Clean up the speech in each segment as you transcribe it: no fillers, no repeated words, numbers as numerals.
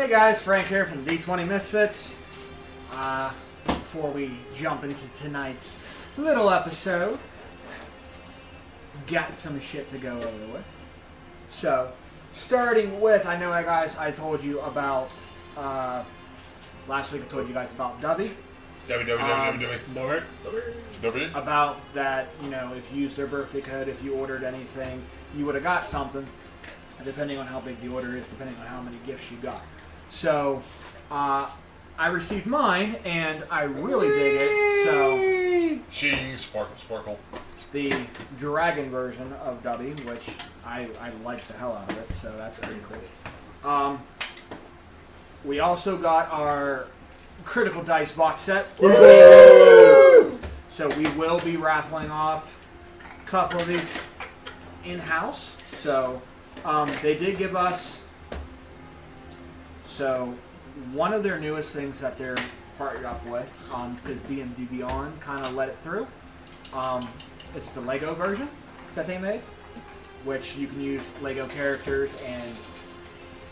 Hey guys, Frank here from D20 Misfits. Before we jump into tonight's little episode, got some shit to go over with. So, starting with, I know guys, I told you about, last week I told you guys about Dubby. About that, you know, if you used their birthday code, if you ordered anything, you would have got something, depending on how big the order is, depending on how many gifts you got. So, I received mine, and I really dig it. So, Shing, sparkle, sparkle. The dragon version of Dubby, which I like the hell out of it, so that's pretty cool. We also got our Critical Dice box set. Woo! So we will be raffling off a couple of these in-house. So they did give us, so one of their newest things that they're partnered up with, because D&D Beyond kind of let it through. It's the Lego version that they made, which you can use Lego characters and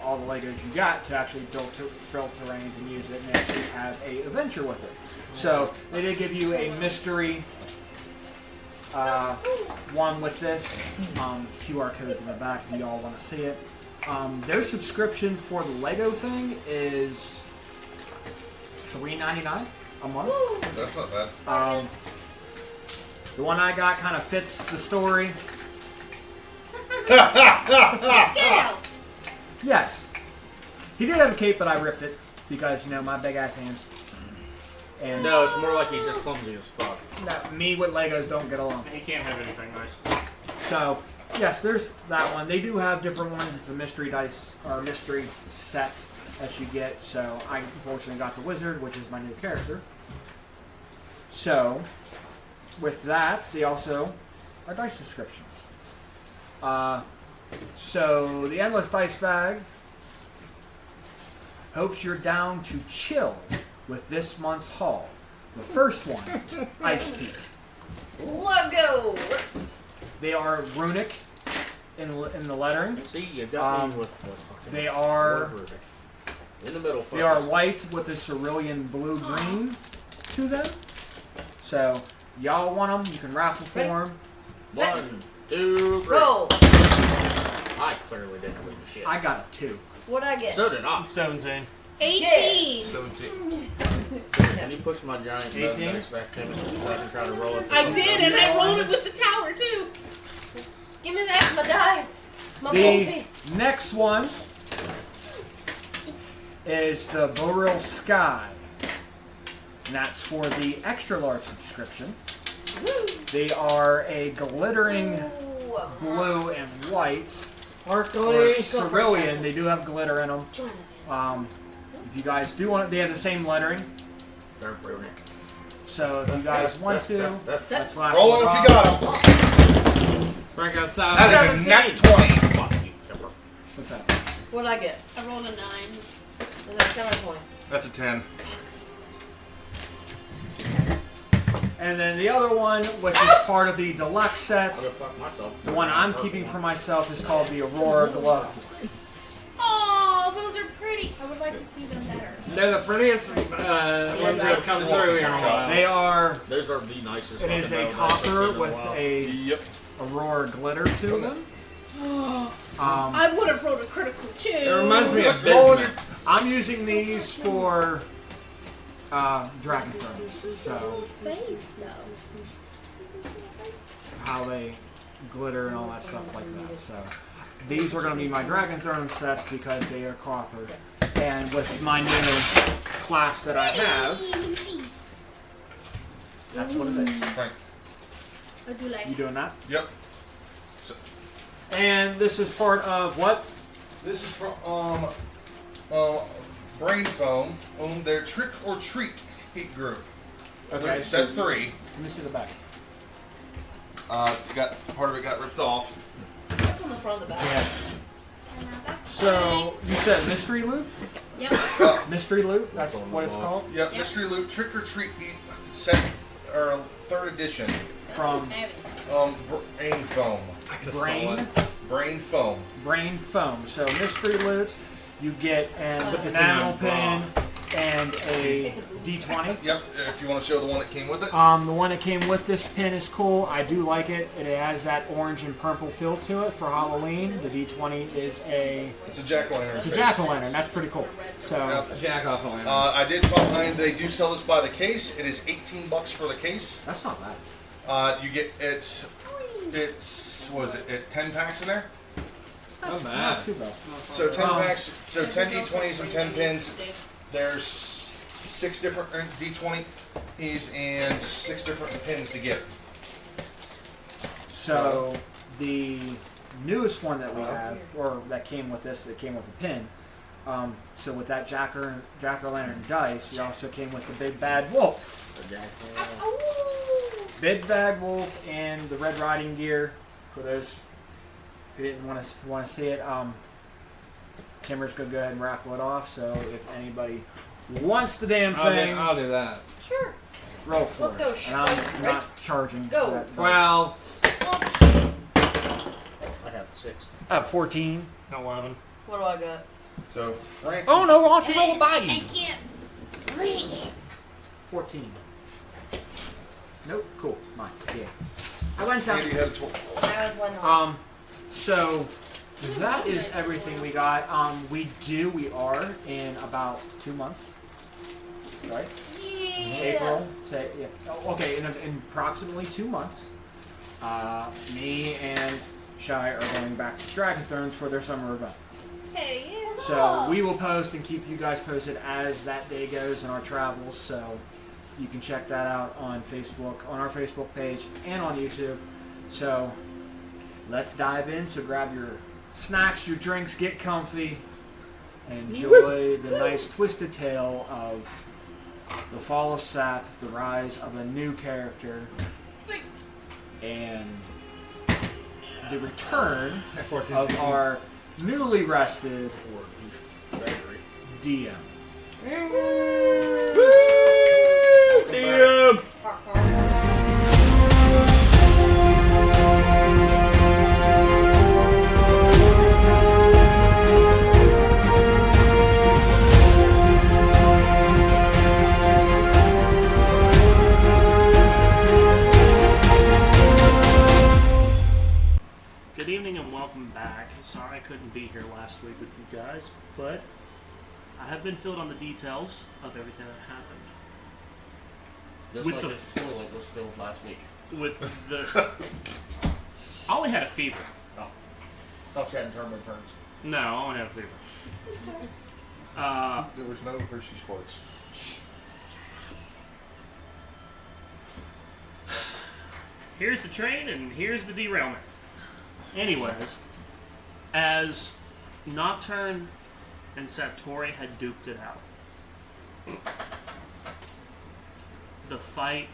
all the Legos you got to actually build terrains and use it and actually have a adventure with it. So they did give you a mystery one with this. QR codes in the back if you all want to see it. Their subscription for the Lego thing is $3.99 a month. That's not bad. The one I got kind of fits the story. Yes. He did have a cape, but I ripped it because, you know, my big ass hands. And no, it's more like he's just clumsy as fuck. No, me with Legos don't get along. He can't have anything nice. So, yes, there's that one. They do have different ones. It's a mystery dice or mystery set that you get. So I unfortunately got the wizard, which is my new character. So, with that, they also are dice descriptions. So the Endless Dice Bag hopes you're down to chill with this month's haul. The first one, Ice Peak. Let's go! They are runic in the lettering. See, you got me with the fucking They are runic. In the middle. They are white with a cerulean blue-green to them. So y'all want them? You can raffle for them. 1, 2, 3. Roll! I clearly didn't win the shit. I got a 2. What'd I get? So did I. 17. 18. 17. Can you push my giant 18? dice back to me so I can try to roll it? I did, and I rolled it with the tower, too. Give me that, my dice. My The multi. next one is the Boreal Sky. And that's for the extra large subscription. They are a glittering blue and white. Sparkly. Cerulean. They do have glitter in them. If you guys do want it, they have the same lettering. They're runic. So if you guys want to, that's last Roll one it if off. you got them. Frank outside. That is a nat 20. Fuck you, Kipper. What's that? What'd I get? I rolled a 9. Was that 7 or 20? That's a 10. And then the other one, which is part of the deluxe set, I'll go fuck myself. the one I'm keeping for myself is called the Aurora Glow. Oh, those are pretty. I would like to see them better. They're the prettiest ones that have come through here in a while. They are. Those are the nicest. It is fucking a bow dice I've seen copper in with while. a Yep. Aurora glitter to them. I would have rolled a critical too. It reminds me of Roll Bismuth. I'm using these for Dragon Thrones. So Face, though. how they glitter and all that stuff like that. So these are going to be my Dragon Throne sets because they are copper. And with my new class that I have, that's what it is. Frank. I do like You doing that? Yep. So, And this is part of what? this is from Brain Foam. Their Trick or Treat heat group. Okay, Set 3. Let me see the back. Got part of it got ripped off. What's on the front of the back? Yeah. So you said mystery loot? Yep. Mystery loot? That's what it's called? Yep. Yep. Mystery Loot Trick or Treat heat set or 3rd edition. From Heavy. Brain Foam. Brain Brain Foam. Brain Foam. So mystery loot. You get an Put this enamel in my pin and a It's a boob. D20. Yep, if you want to show the one that came with it. The one that came with this pin is cool. I do like it. It has that orange and purple feel to it for Halloween. The D20 is It's a jack-o'-lantern. it's a jack-o'-lantern. That's pretty cool. So Yep. A jack off on I did find they do sell this by the case. It is $18 for the case. that's not bad. You get it's what is it? 10 packs in there. Not bad. Not too bad. So 10 packs. So 10 D20s and 10 pins. There's 6 different D20s and 6 different pins to get. So the newest one that we have, or that came with this, that came with a pin. So with that jack-o'-lantern dice, you also came with the Big Bad Wolf. Big Bad Wolf and the Red Riding gear. For those who didn't want to see it, Timmer's gonna go ahead and raffle it off. So if anybody wants the damn thing, I'll do that. Sure. roll for Let's it. go. And I'm not charging. Go. for that dice. Well, I have 6. 14. 11. What do I got? So Frank. Oh no! Why don't you roll a I bite? can't reach. 14. Nope. Cool. Mine. Yeah. I went down. Andy had a 12. I had one on. So that is everything we got. We are in about 2 months, right? April. Okay, in approximately 2 months, me and Shy are going back to Dragon Thrones for their summer event. Hey, yeah. So we will post and keep you guys posted as that day goes in our travels. So you can check that out on Facebook, on our Facebook page, and on YouTube. So let's dive in. So grab your snacks, your drinks, get comfy, and enjoy the nice twisted tale of the fall of Sat, the rise of a new character, and the return of our newly rested DM. DM! Good evening and welcome back. Sorry I couldn't be here last week with you guys, but I have been filled on the details of everything that happened. Just With like the- this toilet was filled last week. With the... I only had a fever. Oh. Thought you hadn't turned my turns. No, I only had a fever. There was no Hershey's Quartz. Here's the train and here's the derailment. Anyways, as Nocturne and Satori had duked it out, the fight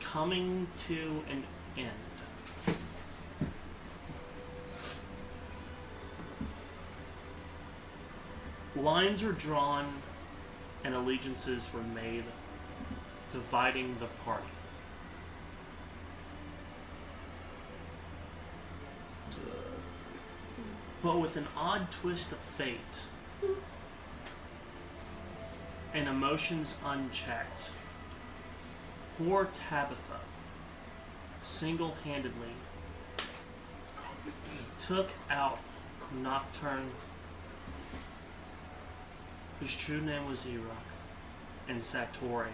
coming to an end. Lines were drawn and allegiances were made, dividing the party. But with an odd twist of fate and emotions unchecked, poor Tabitha single-handedly took out Nocturne, whose true name was Iraq, and Satori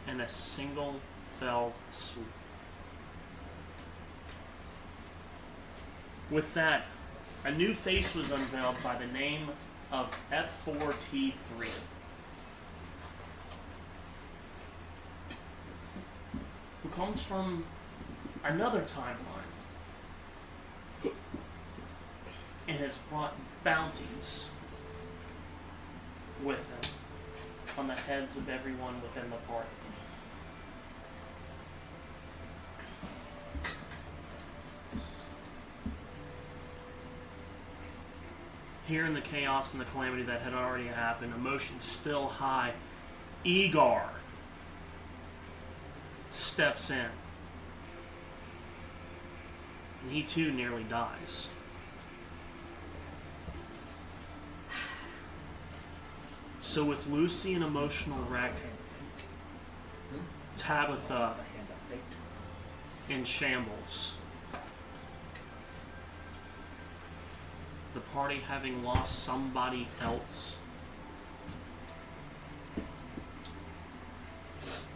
in a single fell swoop. With that, a new face was unveiled by the name of F4T3. Who comes from another timeline and has brought bounties with him on the heads of everyone within the party. Here in the chaos and the calamity that had already happened, emotions still high, Egar steps in. And he too nearly dies. So with Lucy and Emotional Wreck, Tabitha in shambles, the party having lost somebody else,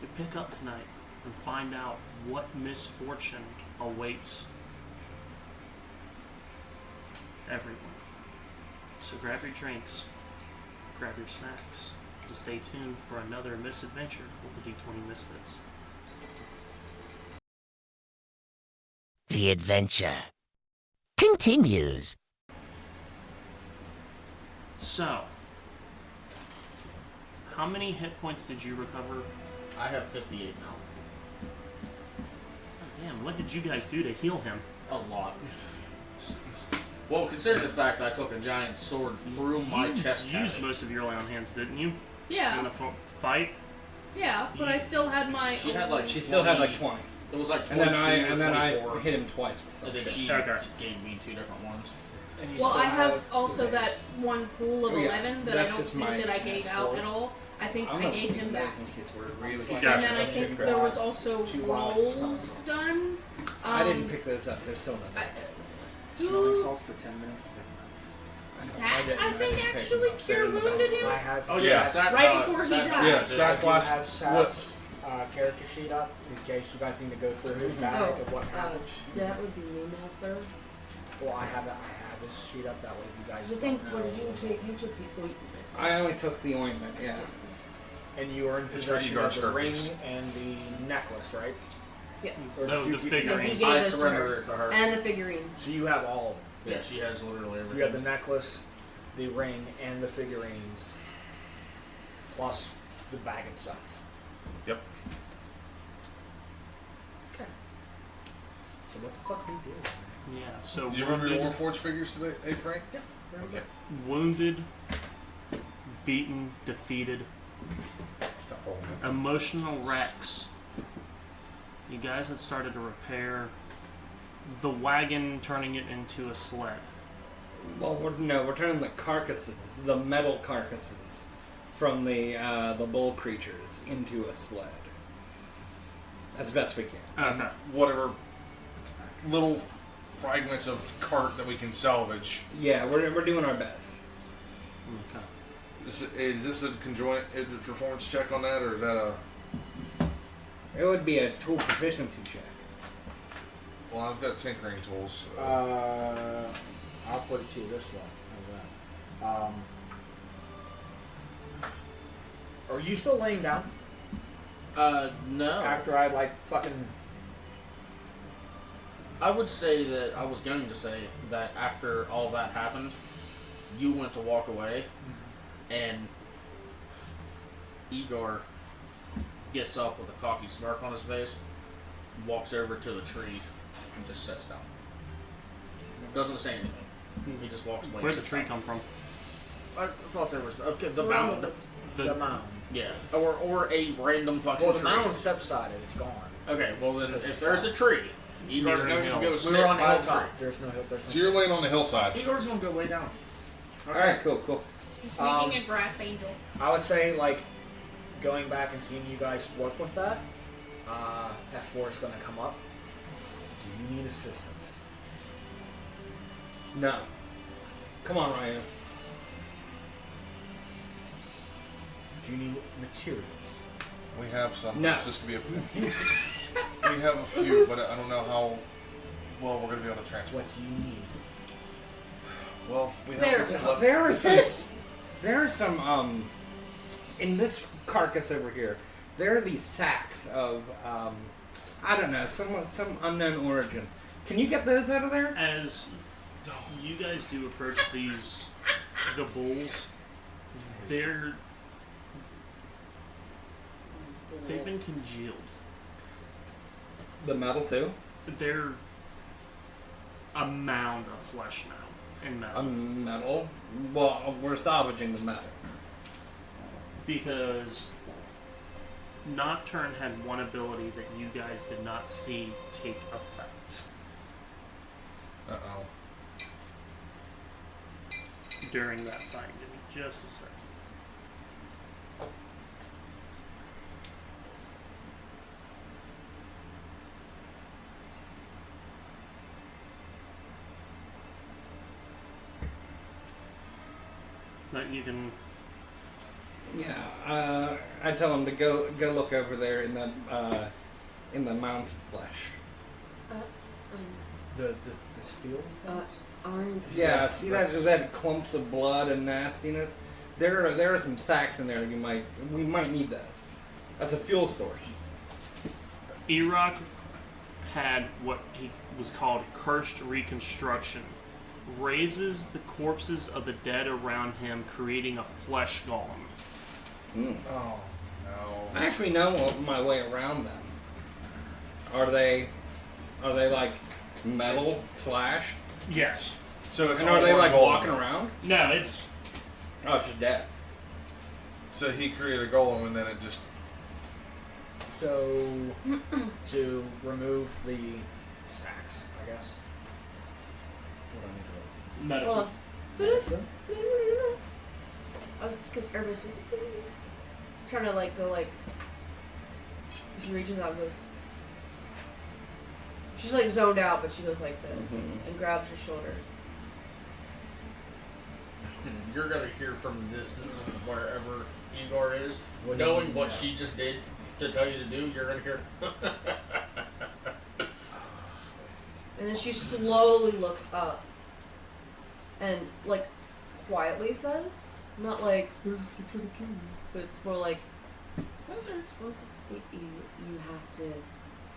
we pick up tonight and find out what misfortune awaits everyone. So grab your drinks, grab your snacks, and stay tuned for another misadventure with the D20 Misfits. The adventure continues. So, how many hit points did you recover? I have 58 now. Oh, man, what did you guys do to heal him? A lot. Well, consider the fact that I took a giant sword through my chest You used cavity. most of your lay on hands, didn't you? In Yeah, the fight? yeah, but I still had my. She had like She still had like 20. It was like And 22 then I or 24. hit him twice with And then something. she Okay. gave me 2 different ones. And you Well, still I have two also hits. that one pool of Oh, yeah. 11 that I That's don't just think my that I gave out four. at all. I think I'm I not gave him thinking that. those in case where he was like, Gotcha. And then I think there was also Two lives. rolls done. I didn't pick those up. They're still I- not Smelling Who? salts for 10 minutes. Sack, didn't- I I think, didn't pick actually them up. They're cure in the wounded back. him. I have. Oh yeah, Sack's- Sack, Right before he Sack- died. Yeah, I Sack's do last. have What? Sack's character sheet up in case you guys need to go through his bag Oh, of what happened. that would be me now, third. Well, I have his sheet up that way. If you guys. I think, don't what know. did you take? You took the ointment. I only took the ointment, yeah. And you were in It's for possession Egar's of the ring herpes. and the necklace, right? Yes. Or No, did the you keep- figurines. He gave I us to surrendered her. it to her. And the figurines. So you have all of them. Yeah, she has literally everything. You have the necklace, the ring, and the figurines, plus the bag itself. Yep. Okay. So what the fuck do we do? Yeah, so Do you remember your wounded, Warforged figures today, hey Frank? Yeah. Okay. wounded, beaten, defeated, Stop holding it. emotional wrecks. You guys had started to repair the wagon, turning it into a sled. Well, we're turning the carcasses, the metal carcasses, from the bull creatures into a sled. As best we can. Okay. Whatever little fragments of cart that we can salvage. Yeah, we're doing our best. Okay. Is this a conjoint performance check on that, or is that a? It would be a tool proficiency check. Well, I've got tinkering tools. I'll put it to you this way. How's that? Are you still laying down No. after I like fucking? I would say that I was going to say that after all that happened, you went to walk away, and Igor gets up with a cocky smirk on his face, walks over to the tree, and just sits down. Doesn't say anything. He just walks away. Where'd and the sits tree down. come from? I thought there was okay, the We're on mound. The mound. Yeah, or a random fucking Well, the tree. mound's step-sided. It's gone. Okay, well then, if there's a tree, Igor's Near going the to go hills. sit We're on the by the hilltop. tree. There's no hill. There's no So you're laying on the hillside. Igor's going to go way down. Alright, cool. He's Um, making a grass angel. I would say, like, going back and seeing you guys work with that, that force going to come up. Do you need assistance? No. Come on, Ryan. Do you need materials? We have some. No. This could be a. We have a few, but I don't know how well we're going to be able to transport. What do you need? Well, we have There. this left. There are some, in this carcass over here, there are these sacks of, I don't know, some unknown origin. Can you get those out of there? As you guys do approach the bulls, they've been congealed. The metal too? They're a mound of flesh now and metal. Metal? Well, we're salvaging the metal. Because Nocturne had one ability that you guys did not see take effect Uh-oh. during that fight. Give me just a second. But you can. Yeah, I tell him to go look over there in the mounds of flesh. The steel? Aren't Yeah, see that clumps of blood and nastiness? There are some sacks in there we might need those. That's a fuel source. Erock had what he was called cursed reconstruction. Raises the corpses of the dead around him, creating a flesh golem. Oh no! I actually know my way around them. Are they like metal slash? Yes. So it's And all are they one like golem. walking around? No, it's Oh, it's just dead. So he created a golem, and then it just. So, to remove the sacks, I guess. What medicine. well, do I need to do? because everybody's trying to like go like. She reaches out and goes. She's like zoned out, but she goes like this and grabs her shoulder. You're gonna hear from the distance wherever Igor is, What do you knowing mean what now? she just did to tell you to do. You're gonna hear. And then she slowly looks up and like quietly says, not like but it's more like those are explosives. You have to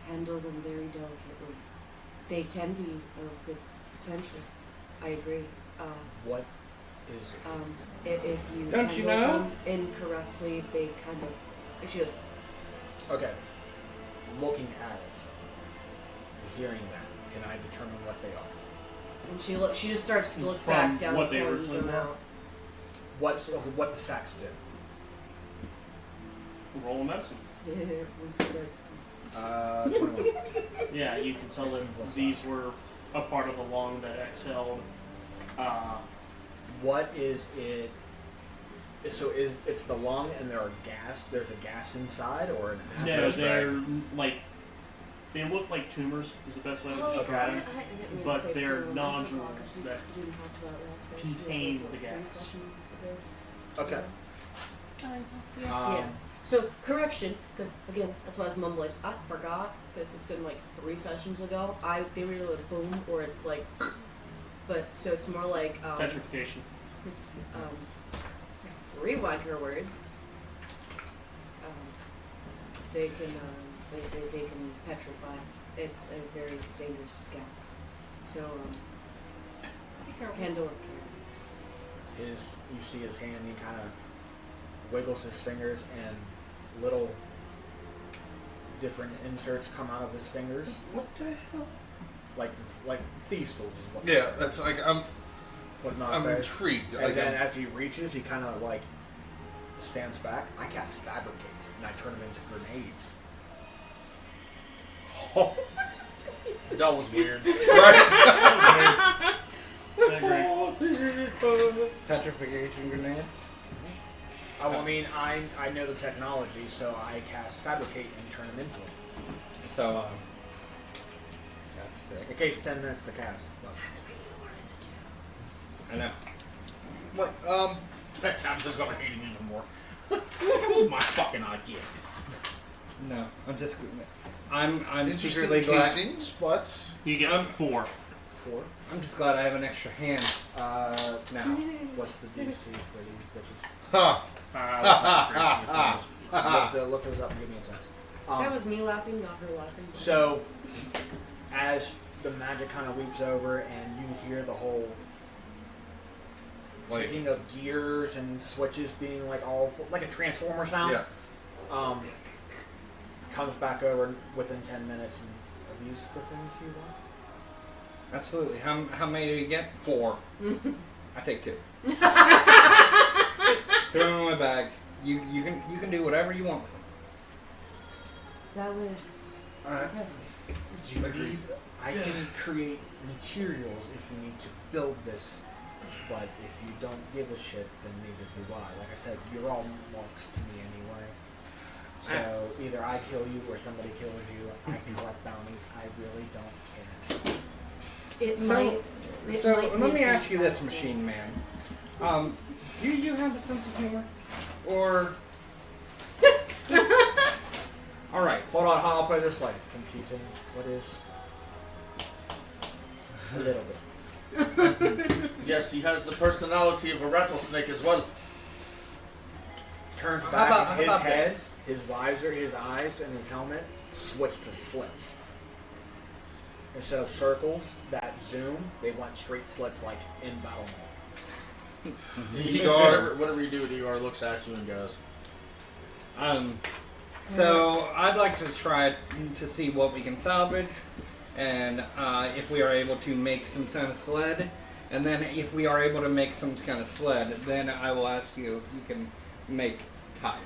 handle them very delicately. They can be of good potential. I agree. What is it? If you Don't handle you know? them incorrectly, they kind of. And she goes, Okay. Looking at it, hearing that, can I determine what they are? and she just starts to look From back down what the they stairs originally and were? out. What the sacks did? Roll a medicine. 21. Yeah, you can tell that 16 plus these were a part of the lung that exhaled. What is it? So it's the lung and there are gas. There's a gas inside or an acid? No, they're like they look like tumors. Is the best way to describe it. But they're nodules that contain the gas. Okay. Yeah. So correction, because again, that's why I was mumbling. I forgot because it's been like 3 sessions ago. They were either boom or it's like, but so it's more like Petrification. rewind your words. They can they can petrify. It's a very dangerous gas. So handle it care. You see his hand. He kind of wiggles his fingers and little different inserts come out of his fingers. What the hell? Like thieves' tools is what. Yeah, that's like But not I'm theirs. intrigued. And Like, then as he reaches, he kind of like stands back. I cast fabricate and I turn them into grenades. That was weird. Petrification grenades. I mean, I know the technology, so I cast fabricate and turn them into them. So, that's sick. It takes 10 minutes to cast. But. I know. What? I'm just gonna hate him even more. That was my fucking idea. No, I'm interesting secretly glad. casings, but You get 4. 4. I'm just glad I have an extra hand now. What's the DC for these bitches? ha Look those up and give me a text. That was me laughing, not her laughing. So, as the magic kind of weeps over and you hear the whole clicking of gears and switches being like all like a transformer sound, yeah. comes back over within 10 minutes. And are these the things you want? Absolutely. How many do you get? 4. I take 2. Throw them in my bag. You can do whatever you want with them. That was impressive. Do you need? I can create materials if you need to build this, but if you don't give a shit, then neither do I. Like I said, you're all marks to me anyway. So either I kill you or somebody kills you. I collect bounties. I really don't care. It So- might. So might let be me ask you this, interesting. Machine Man. Do you have a sense of humor? Or... Alright. Hold on, I'll put it this way. Computing, what is... A little bit. Yes, he has the personality of a rattlesnake as well. Turns How back about- and how his about head, this? his visor, his eyes, and his helmet switch to slits. Instead of circles that zoom, they went straight slits like in battle mode. Whatever you do, Igor looks at you and goes, So I'd like to try to see what we can salvage, and if we are able to make some kind of sled, and then if we are able to make some kind of sled, then I will ask you if you can make tires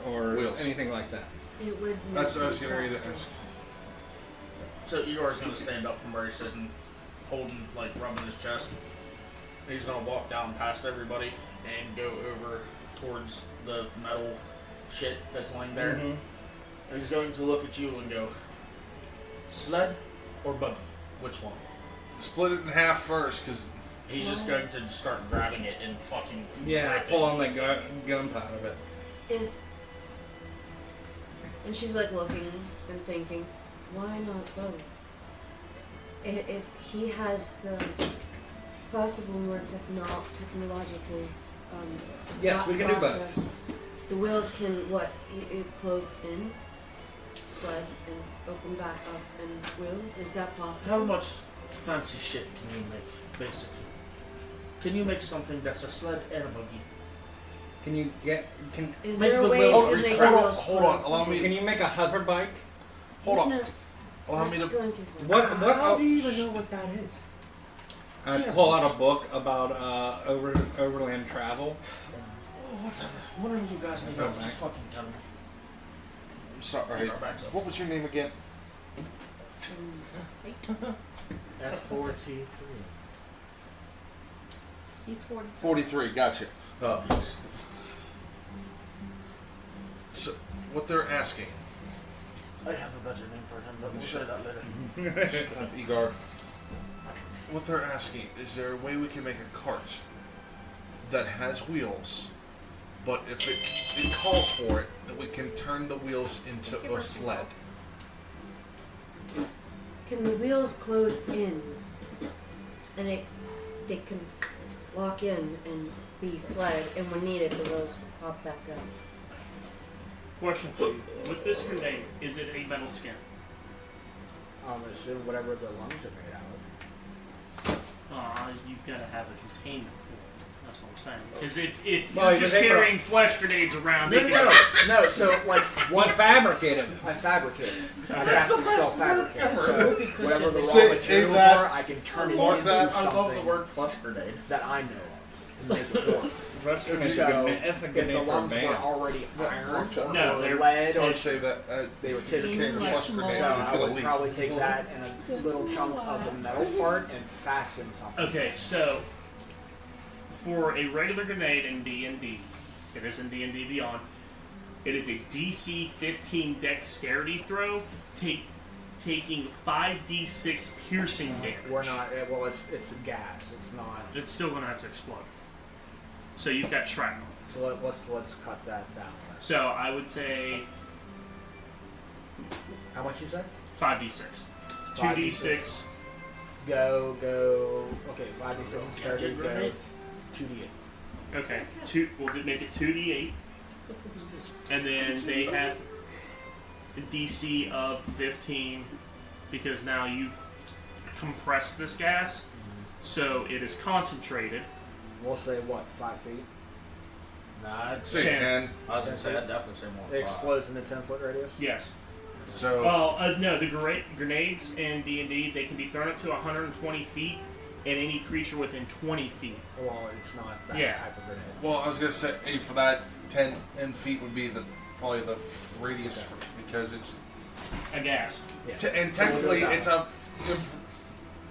or Wheels. anything like that. It would. That's what I was make getting ready it to ask. So Igor's gonna stand up from where he's sitting, holding, like, rubbing his chest. He's gonna walk down past everybody and go over towards the metal shit that's laying there. Mhm. And he's going to look at you and go, sled or buggy? Which one? Split it in half first, because He's just going to just start grabbing it and fucking Yeah, rip pull it. on the gun part of it. If and she's like looking and thinking, why not both? If he has the possible more technological Yes, we can do both. process, the wheels can close in, sled and open back up and wheels. Is that possible? How much fancy shit can you make, basically? Can you make something that's a sled and a buggy? Can you get? Is make there the a way wheels to retract. make the wheels Hold on, close? allow me- Can you make a hover bike? Hold on. No, Allow me that's to. going too far. What? How do you even know what that is? I pull out a book about overland travel. Oh, whatever. Whatever you guys need, Okay. just fucking tell me. I'm sorry. Get our backs up. What was your name again? F4T3. He's 40. 43. Gotcha. So, what they're asking, I have a better name for him, but we'll say that later. Igor. What they're asking is there a way we can make a cart that has wheels, but if it calls for it, that we can turn the wheels into a sled. Can the wheels close in, and they can lock in and be sled, and when needed, the wheels will pop back up. Question for you. With this grenade, is it a metal skin? I'm gonna assume whatever the lungs are made out of. You've got to have a containment for it. That's what I'm saying. Because if Well, you're just they pro- carrying flash grenades around, they No, can... no, no. So like What fabricated? I fabricated. I have to spell fabricated. So whatever the raw Say- materials take that. are, I can turn it Mark into that. I love the something word flush grenade. that I know of to make it work. That's a So that's a if good the name for a lungs were band. already iron No, or they're- lead, Don't say that. they were tissue. Became a flush grenade. So It's I gonna would leak. probably take that and a little chunk of the metal part and fasten something. Okay, so for a regular grenade in D&D, it is in D&D Beyond, it is a DC 15 dexterity throw, taking 5d6 piercing damage. We're not. Well, it's a gas. It's not. It's still going to have to explode. So you've got shrapnel. So let's cut that down. So I would say How much you said? 5d6. 2d6. Go. Okay, 5d6 is Catch it, 30. Go grenade. 2d8. Okay, we'll make it 2d8. What the fuck is this? And then they have a DC of 15 because now you've compressed this gas, so it is concentrated. We'll say what? 5 feet. Nah, I'd Say say 10. I was gonna say I'd definitely say more It than 5. explodes in a 10-foot radius. Yes. So, Well, no, the grenades in D&D, they can be thrown up to 120 feet, and any creature within 20 feet. Well, it's not that Yeah. type of grenade. well, I was gonna say for that 10 feet would be probably the radius because it's A gas. Yeah. and technically We'll do it it's a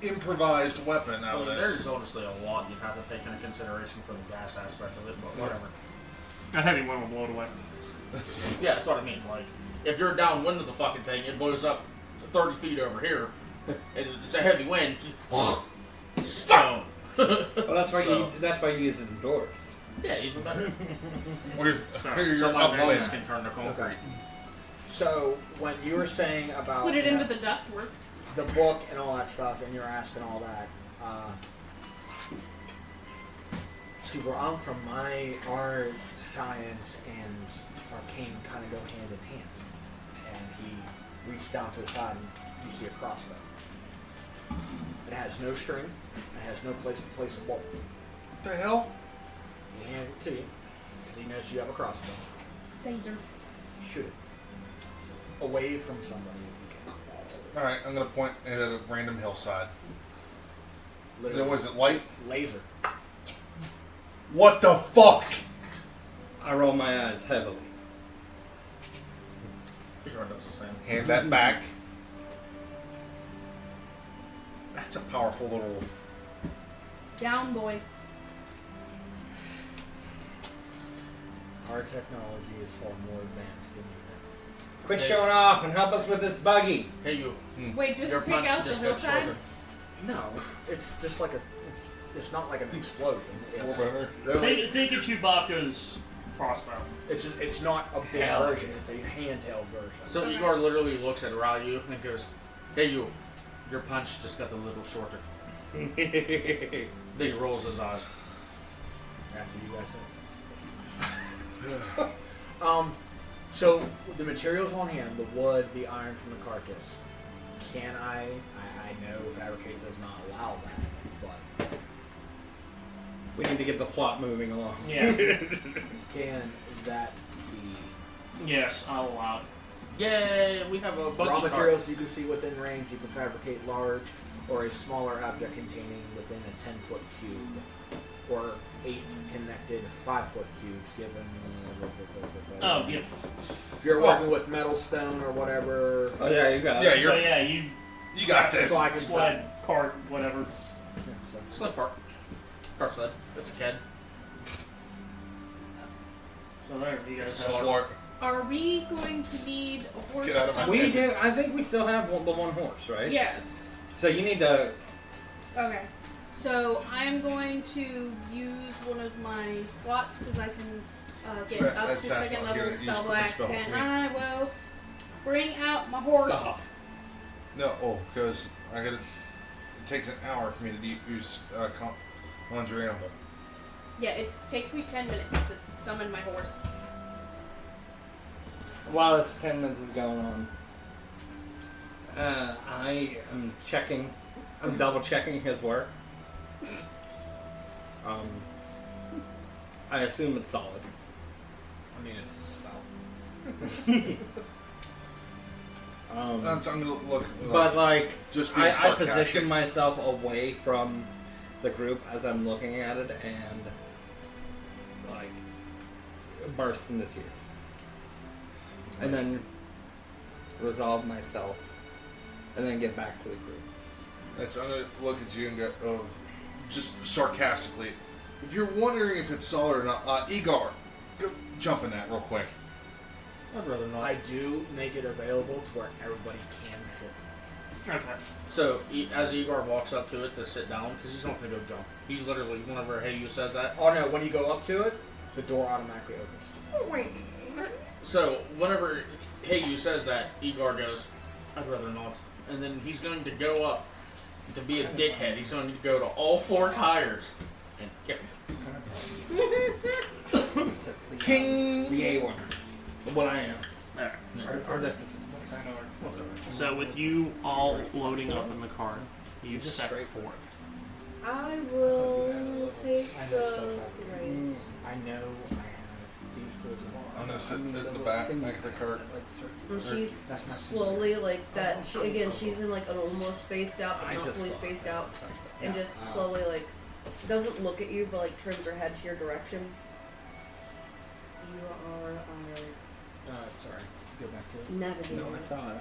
improvised weapon out I of mean, this. there's honestly a lot you'd have to take into consideration for the gas aspect of it, but whatever. A heavy one will blow it away. Yeah, that's what I mean. Like, if you're downwind of the fucking thing, it blows up to 30 feet over here, and it's a heavy wind. Stone. Well, that's why So- you use it indoors. Yeah, even better. Or Sorry. So my up voice there. can turn to concrete. Okay. So when you were saying about Put it into the ductwork. the book and all that stuff, and you're asking all that, see where I'm from, our science and arcane kind of go hand in hand. And he reached down to his side, and you see a crossbow. It has no string. It has no place to place a bolt. What the hell? He hands it to you because he knows you have a crossbow. Phaser. Shoot it away from somebody if you can. All right, I'm gonna point at a random hillside. Literally. Was it light? Laser. What the fuck? I roll my eyes heavily. Igor does the same. Hand that back. That's a powerful little. Down, boy. Our technology is far more advanced than you. Quit showing off and help us with this buggy. Hey, you. Wait, does Your it take punch out the just got hillside? shorter. No, it's just like it's not like an explosion. It's, better. really, Think of Chewbacca's crossbow. it's not a big Hell. version. It's a handheld version. So Okay. Igor literally looks at Ryu and goes, "Hey, you. Your punch just got a little shorter." Then he rolls his eyes. After you guys said something. So the materials on hand, the wood, the iron from the carcass. Can I know fabricate does not allow that, but We need to get the plot moving along. Yeah. can that be Yes, I'll allow it. Yay! We have a buggy raw cart. materials you can see within range? You can fabricate large or a smaller object containing within a 10-foot cube, or 8 connected 5-foot cubes. Given Oh, yeah. if you're working with metal, stone, or whatever. Oh yeah, you got Yeah, it. So you're. yeah, you You got this. So I can sled, cart, whatever. Yeah, so- Sled cart. Cart sled. It's a kid. So there, you guys It's have a slart. Are we going to need a horse Get out or of my something? We do. I think we still have the one horse, right? Yes. So you need to. Okay. So I am going to use one of my slots because I can get That- up that to sounds second like level you spell just put the black, spell and with me. I will bring out my horse. Stop. No, because I gotta. It takes an hour for me to use conjure animal. Yeah, it takes me 10 minutes to summon my horse. While this 10 minutes is going on, I am checking. I'm double checking his work. I assume it's solid. I mean, it's a spell. That's, I'm gonna look. But like, just being I sarcastic. position myself away from the group as I'm looking at it and like burst into tears, and then resolve myself, and then get back to the group. That's, I'm gonna look at you and go, just sarcastically. If you're wondering if it's solid or not, Igor, go jump in that real quick. I'd rather not. I do make it available to where everybody can sit. Okay. So as Igor walks up to it to sit down, because he's not going to go jump. He literally, whenever Heyu says that. Oh no, when you go up to it, the door automatically opens. So whenever Heyu says that, Igor goes, "I'd rather not." And then he's going to go up to be a dickhead. He's going to go to all 4 tires and kick him. King the A one. What I am. There. Or the, So with you all loading up in the car, you set forth. I will take the reins. I know I have these tools. I'm gonna sit in the back of the cart. And she That's my slowly, like that. She, again, she's in like an almost spaced out, but I not just fully thought spaced that. out, and just slowly like doesn't look at you, but like turns her head to your direction. You are our sorry. Go back to it. navigator. No, I saw it.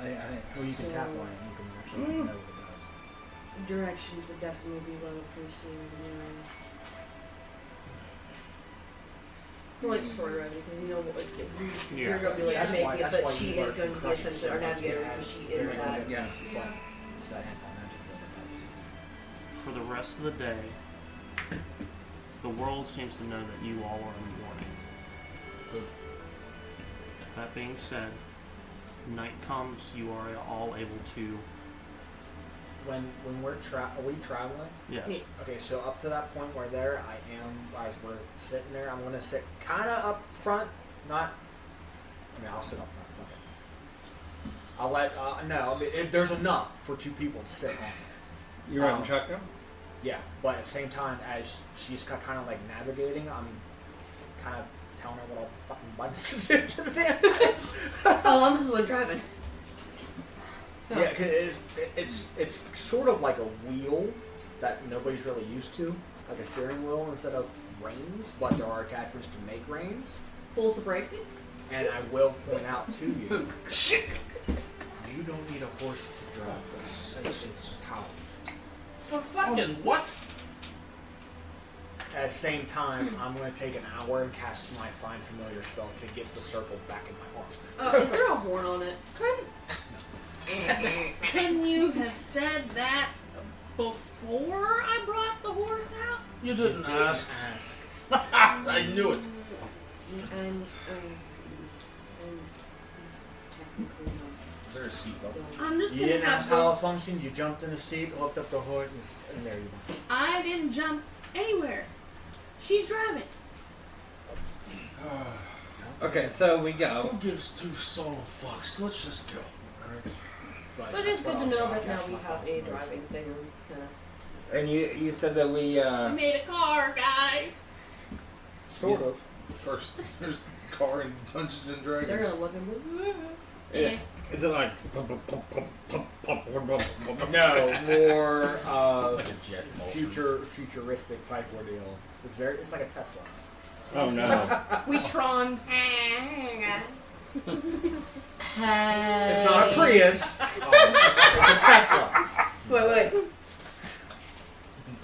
Well, you can tap on it and you can actually know what it does. Directions would definitely be well appreciated. For like story writing, because you know, like, you're going to be like, Yeah. I make it, That's but why she you is work going to be crushing essentially our so much navigator gas. because she is Very that. good. Yeah. But it's that anti-magic that it For the rest of the day, the world seems to know that you all are in mourning. Good. That being said, night comes, you are all able to. When we're are we traveling? Yes. Yeah. Okay, so up to that point where there, as we're sitting there, I'm going to sit kind of up front, I'll sit up front. Okay. I'll let, there's enough for 2 people to sit on. You riding shotgun? Yeah, but at the same time, as she's kind of like navigating, I'm kind of telling her what all fucking buttons to do to the damn thing. Oh, I'm just the one driving. No. Yeah, because it's sort of like a wheel that nobody's really used to, like a steering wheel instead of reins, but there are attachments to make reins. Pulls the brakes. And I will point out to you, you don't need a horse to drive this. It's how. For fucking what? At the same time, I'm going to take an hour and cast my Find Familiar spell to get the circle back in my arm. Oh, is there a horn on it? Couldn't you have said that before I brought the horse out? You didn't ask. I knew it. And he's technically not. Is there a seatbelt? I'm just You gonna didn't have ask how the. it functioned. You jumped in the seat, hooked up the hood, and there you went. I didn't jump anywhere. She's driving. Okay, so we go. Who gives 2 solo fucks? Let's just go. Alright. But it's good to know that now we have a driving thing. And you said that we, We made a car, guys. Sort of. First, there's car and Dungeons and Dragons. They're gonna look and yeah. Is it like... No, more Like a jet motion. futuristic type ordeal. It's like a Tesla. Oh no. We tron. It's not a Prius. It's a Tesla. Wait.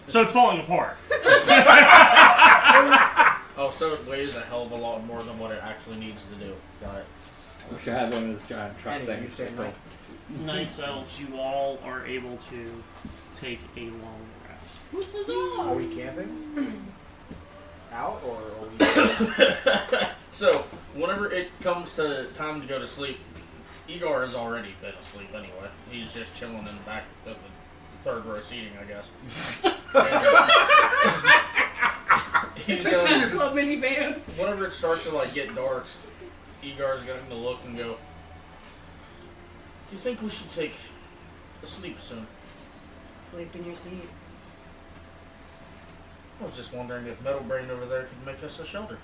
So it's falling apart. Oh, so it weighs a hell of a lot more than what it actually needs to do. Got it. We should have one of those giant truck Anyway, you things. say night. Night elves, you all are able to take a long rest. Are we camping? Out or are we? So, whenever it comes to time to go to sleep, Igor has already been asleep anyway. He's just chilling in the back of the 3rd row seating, I guess. He's It's a going, Tesla minivan. whenever it starts to like get dark, Igor's going to look and go, "Do you think we should take a sleep soon?" Sleep in your seat. I was just wondering if Metal Brain over there could make us a shelter.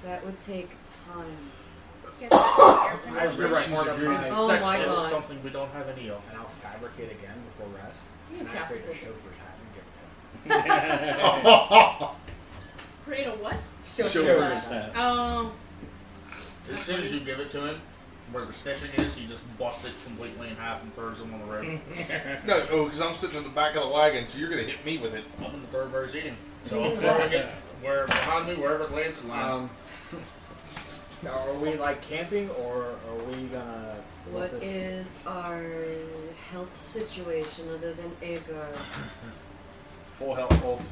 That would take time. Get this air I conditioner. resmart up my Oh That's my just god. something we don't have any of. and I'll fabricate again before rest. You And I'll create a capsicle. chauffeur's hat and give it to him. Create a what? Chauffeur's hat. Oh. As soon as you give it to him, where the stitching is, he just busts it completely in half and throws him on the road. No, because I'm sitting in the back of the wagon, so you're going to hit me with it. I'm in the 3rd row seating, so I'm throwing it where behind me, wherever it lands, it lands. Now, are we like camping or are we gonna? What let this- is our health situation other than Agar? Full health, both.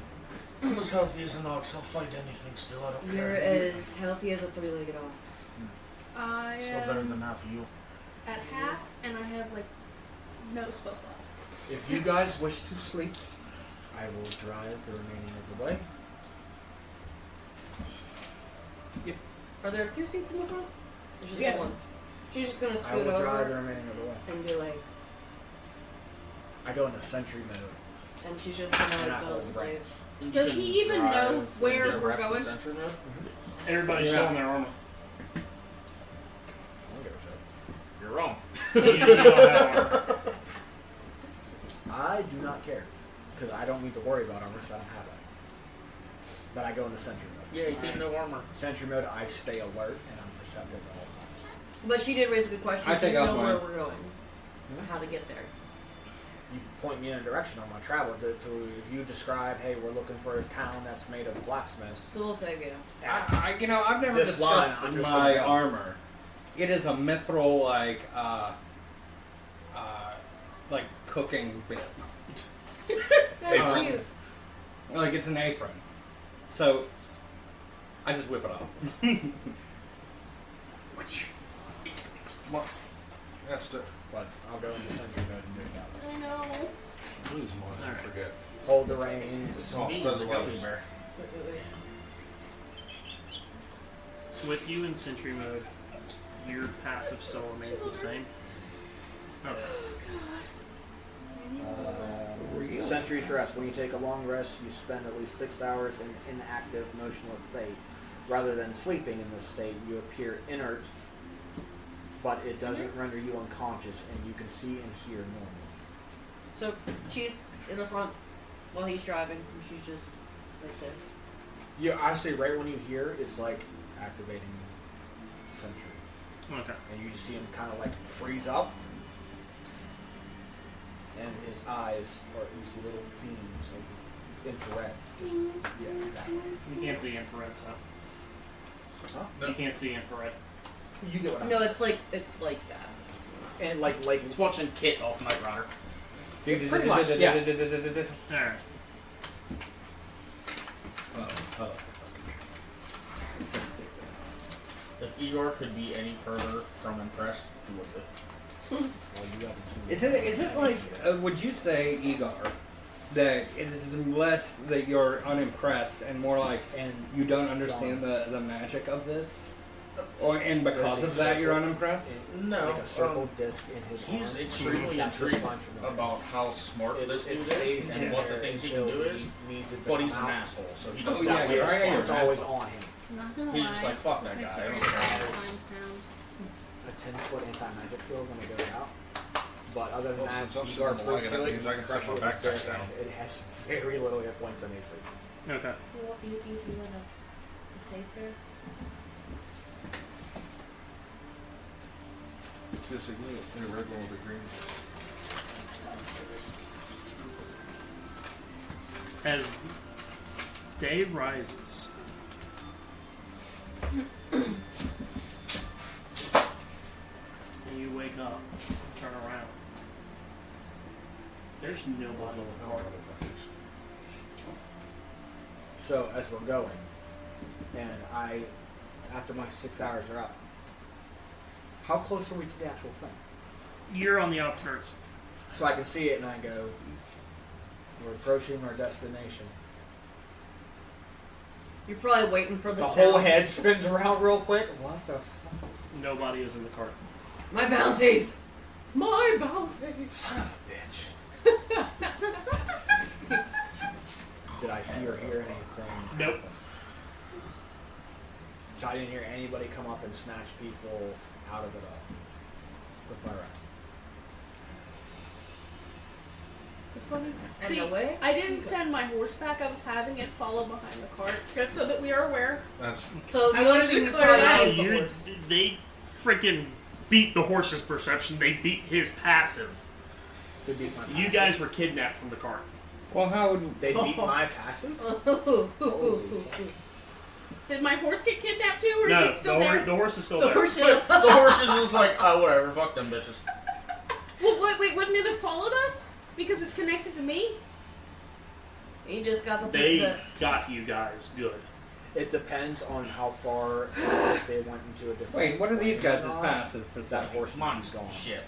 I'm as healthy as an ox. I'll fight anything still. I don't You're care. as healthy as a 3-legged ox. I Still better am than half of you. at half, and I have like no spell slots. If you guys wish to sleep, I will drive the remaining of the way. Are there 2 seats in the front? There's just Yes. one. She's just gonna I scoot will drive the over remaining of the way. and be like, I go into sentry mode. and she's just And I gonna go hold slave. reins. You Does can he even drive know and where get a we're rest in going? Sentry mode? Everybody's Yeah. still in their armor. I don't give a shit. You're wrong. You don't have armor. I do not care because I don't need to worry about armor because I don't have it. But I go into sentry mode. Yeah, you keep no armor. Sentry mode, I stay alert and I'm perceptive at all times. But she did raise a good question. I Do take you off know where mine. we're going? How to get there? You point me in a direction on my travel to you describe, hey, we're looking for a town that's made of blacksmiths. So we'll save you. I've never This line, discussed I'm just my gonna go. armor. It is a mithril, like cooking bit. That's Um, cute. Like it's an apron. So I just whip it off. Come on. That's the. But I'll go into sentry mode and do it that way. I know. Lose mine. I Alright. forget. Hold the reins. It's all Me, studs the and gummy levers. bear. Wait. With you in sentry mode, your passive still remains the same. Okay. Sentry's rest. When you take a long rest, you spend at least 6 hours in inactive, motionless state. Rather than sleeping in this state, you appear inert, but it doesn't render you unconscious, and you can see and hear normally. So she's in the front while he's driving, and she's just like this. Yeah, actually, right when you hear, it's like activating sentry, Okay. and you just see him kind of like freeze up, and his eyes are you see little beams of infrared. Yeah, exactly. You can't see infrared, so. Huh? You can't see infrared. You get what I mean. No, it's like that. And like It's watching Kit off Knight Rider. pretty much, yeah. Alright. Oh. It's so stupid. If Igor could be any further from impressed, he would be. Well, you haven't seen Is it like, would you say, Igor, that it is less that you're unimpressed and more like And you don't understand the magic of this? And because of that you're unimpressed? No, like a circle disc in his He's arm. extremely That's intrigued fine for me. about how smart this dude stays is in and what the there things he can until do is, he needs it to but he's come an out. asshole, so he Oh, does yeah, that yeah, way. right, It's always on him. Not gonna He's lie. just like, fuck this that makes guy, a I don't very care. satisfying sound. A 10-foot anti-magic field when it goes out. But other than Well, that, since I'm you sitting are on the wagon, brute that to it, means I can set crush my it with backpack bare down. hand. It has very little hit points on AC. Okay. You want a safe there? Just ignore it. In a red one with a green. As day rises, and you wake up, turn around. There's nobody in the car. So as we're going, and after my 6 hours are up, how close are we to the actual thing? You're on the outskirts. So I can see it and I go, we're approaching our destination. You're probably waiting for the The sound. whole head spins around real quick. What the fuck? Nobody is in the cart. My bounties! My bounties! Son of a bitch. Did I see or hear anything? Nope. So I didn't hear anybody come up and snatch people out of it all with my rest. And See, no way? I didn't send my horse back. I was having it follow behind the cart, just so that we are aware. That's So I the only wanted to thing you clear probably that. saw is the You- horse. they freaking beat the horse's perception. They beat his passive. They beat my You passive. guys were kidnapped from the cart. Well, how would... They beat my passive? Did my horse get kidnapped too, or No, is it still there? the horse is still The there. horse But the horse is just like, oh, whatever, fuck them bitches. Well, wait, wouldn't it have followed us? Because it's connected to me? He just got the They got you guys good. It depends on how far if they went into a different. Wait, what are these guys' plane or not. passive That perception? horse Mine's gone. shit.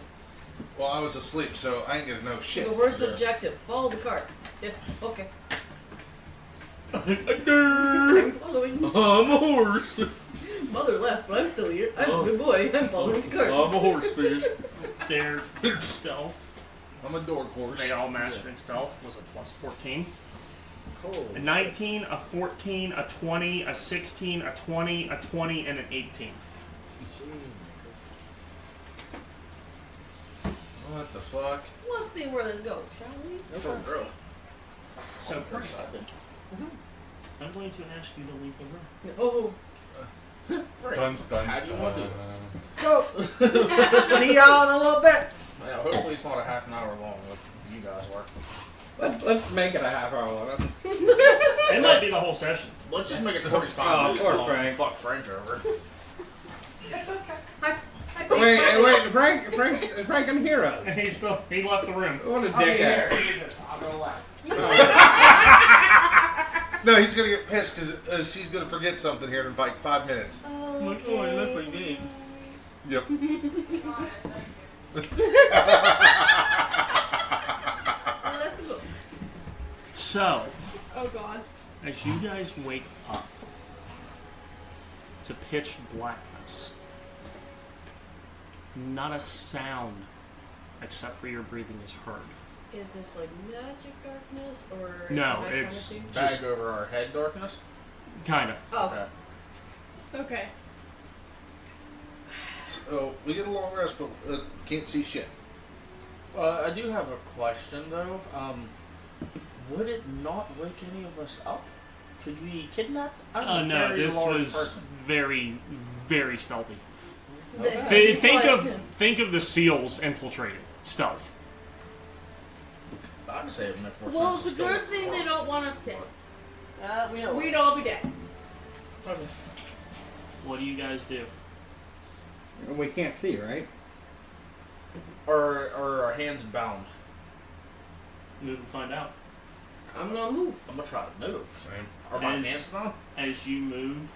well, I was asleep, so I ain't gonna know shit. The worst Yeah. objective. Follow the cart. Yes. Okay. Grrr. I'm following. I'm a horse. Mother left, but I'm still here. I'm a good boy. I'm following the cart. I'm a horse fish. Their stealth, I'm a dork horse. they all mastered stealth, was a plus 14. Holy A 19, a 14, a 20, a 16, a 20, a 20, and an 18. What the fuck? Let's see where this goes, shall we? For real. So Frank, first, I'm going to ask you to leave the room. Oh. how do you want to do this? Go. See y'all in a little bit. Yeah, hopefully it's not a half an hour long like you guys were. Let's make it a half hour long. It might be the whole session. Let's just make it 45 Oh, minutes poor long. Frank. Fuck French over. Wait, Frank can hear us. And he left the room. What a I'll be dickhead. here. I'll go away. No, he's gonna get pissed because he's gonna forget something here in like 5 minutes. I'm like, oh, I left my game. Yep. Let's go. So, Oh god. as you guys wake up to pitch blackness, not a sound except for your breathing is heard. Is this like magic darkness or No, that it's kind of Bag just over our head darkness. kind of. thing? Oh, Okay. So we get a long rest, but can't see shit. I do have a question though. Would it not wake any of us up? Could we be kidnapped? I'm a No, very this large was person. very, very stealthy. Okay. Think of the SEALs infiltrating stealth. I'd say it makes more Well, sense. it's a to good steal thing car. they don't want us dead. we know. We'd all be dead. Okay. What do you guys do? We can't see, right? Are our hands bound? Move and find out. I'm gonna move. I'm gonna try to move. Same. Are my As- hands bound? As you move,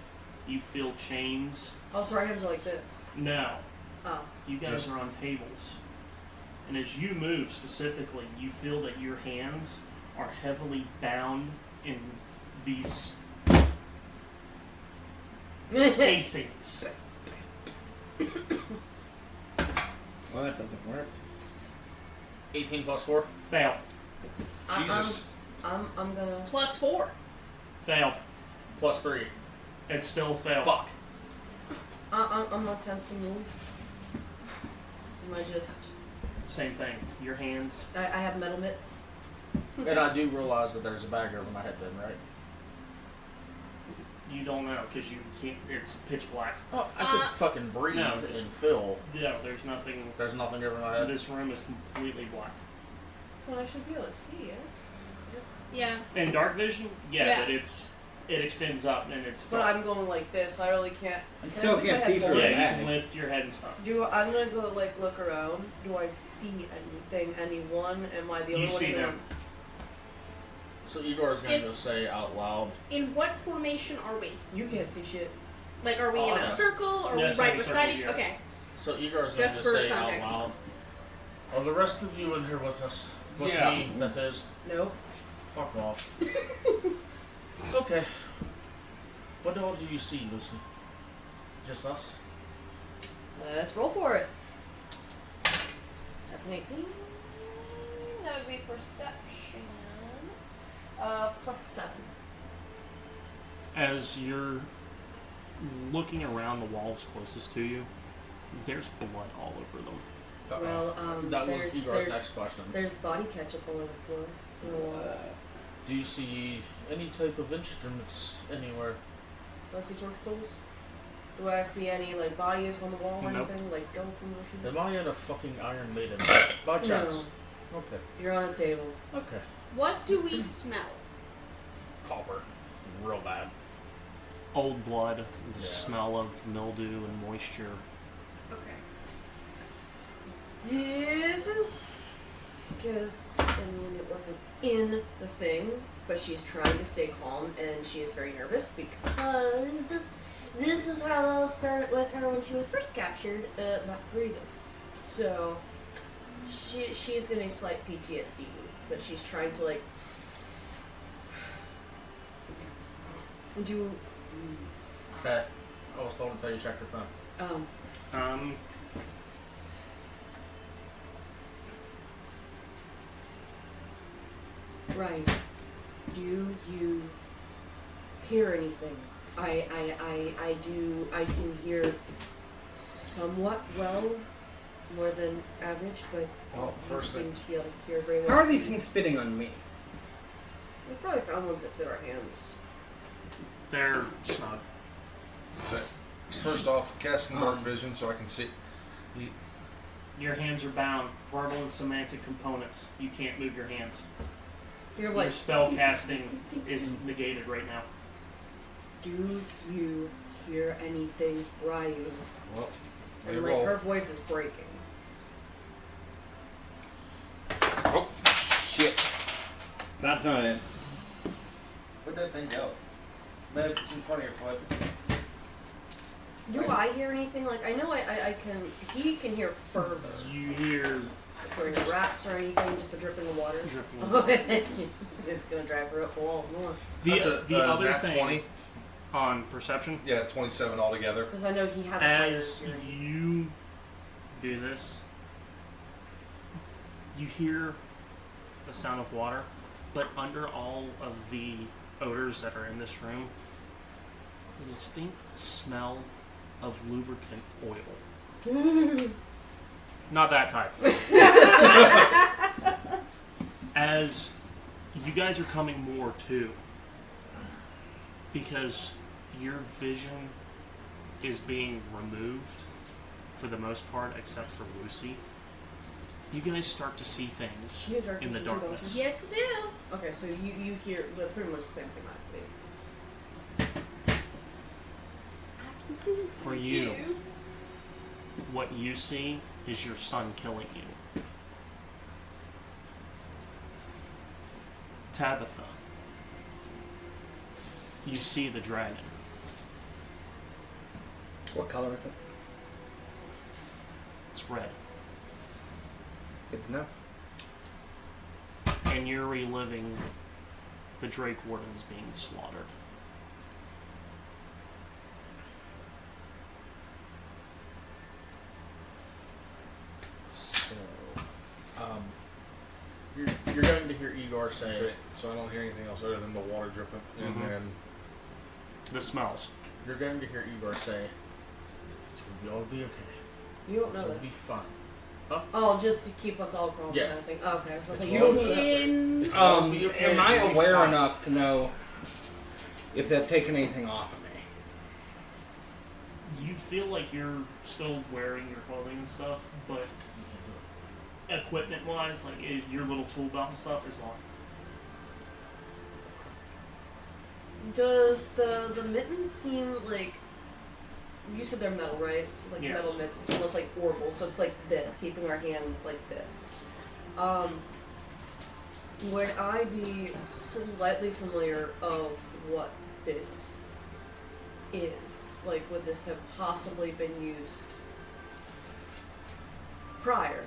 you feel chains. Also, our hands are like this. No, Oh. you guys Just- are on tables. And as you move specifically, you feel that your hands are heavily bound in these casings. Well, that doesn't work. 18 plus 4. Fail. Jesus. I'm gonna. +4. Fail. Plus 3. It's still a fail. Fuck. I'm not tempted to move. Am I just? Same thing. Your hands. I have metal mitts. And I do realize that there's a bag over my head then, right? You don't know because you can't. It's pitch black. Oh, I could fucking breathe no. and feel. Yeah, there's nothing. There's nothing over my head. This room is completely black. Well, I should be able to see it. Yeah. In dark vision, yeah, Yeah. but it extends up and it's. But dark. I'm going like this. I really can't. You Can still I can't put my see head through forward? it. Yeah, you bag. can lift your head and stuff. I'm gonna go like look around. Do I see anything? Anyone? Am I the only You one? see in the them. room? So Igor's gonna just say out loud. In what formation are we? You can't see shit. Like, are we Oh, in a no. circle? Are Yes, we right in a beside circle, each? yes. Okay. So Igor's gonna Just just for say out context. loud. Are the rest of you in here with us? With Yeah. me, that is. No. Fuck off. Okay. What all do you see, Lucy? Just us? Let's roll for it. That's an 18. That would be perception. +7. As you're looking around the walls closest to you, there's blood all over them. Well, That was there's Igor's next question. there's body ketchup all over the floor. In the walls. Do you see any type of instruments anywhere? Do I see torch tools? Do I see any like bodies on the wall or Nope. anything like skeleton or Am I in a fucking Iron Maiden? By chance? Okay. You're on a table. Okay. What do we smell? Copper. Real bad. Old blood, the Yeah. smell of mildew and moisture. Okay. This is because I mean it wasn't in the thing, but she's trying to stay calm and she is very nervous because this is how that started with her when she was first captured by Grievous. So she's in a slight PTSD, but she's trying to like do Okay. I was told to tell you check your phone. Right. Do you hear anything? I do. I can hear somewhat well, more than average, but Well, I don't first seem thing. to be able to hear very well. How are these things spitting on me? We probably found ones that fit our hands. They're snug. First off, casting dark vision so I can see. Your hands are bound. Verbal and semantic components. You can't move your hands. You're Your like, spell casting is negated right now. do you hear anything, Ryu? Well, And they like roll. her voice is breaking. Oh, Shit. That's not it. Where'd that thing go? Maybe it's in front of your foot. Do I hear anything? Like, I know I can, he can hear further. You hear Or any rats or anything, just the dripping of water. dripping. It's gonna drive her up the walls more. The other nat thing 20. on perception, Yeah, 27 altogether. Because I know he has as a higher hearing. you do this, you hear the sound of water, but under all of the odors that are in this room, the distinct smell of lubricant oil. Not that type. As you guys are coming more too, because your vision is being removed for the most part, except for Lucy. You guys start to see things You hear in the darkness too, don't darkness. Yes, I do. Okay, so you hear the pretty much the same thing I see. I can see For you, what you see is your son killing you. Tabitha, you see the dragon. What color is it? It's red. Good to know. And you're reliving the Drake Wardens being slaughtered. So, you're going to hear Igor say, So I don't hear anything else other than the water dripping. And Mhm. then The smells. you're going to hear Igor say, it will all be okay. You don't know It will that. be fine. Oh, just to keep us all calm Yeah. kind of thing. Oh, okay. I was It's like, you don't know that. In It will all be okay. Am I It will be aware fine. enough to know if they've taken anything off of me? You feel like you're still wearing your clothing and stuff, but You can't do it. equipment-wise, like your little tool belt and stuff is gone. Does the mittens seem like, you said they're metal, right? So like Yes. metal mitts. It's almost like orbital, so it's like this, keeping our hands like this. Would I be slightly familiar of what this is? Like, would this have possibly been used prior?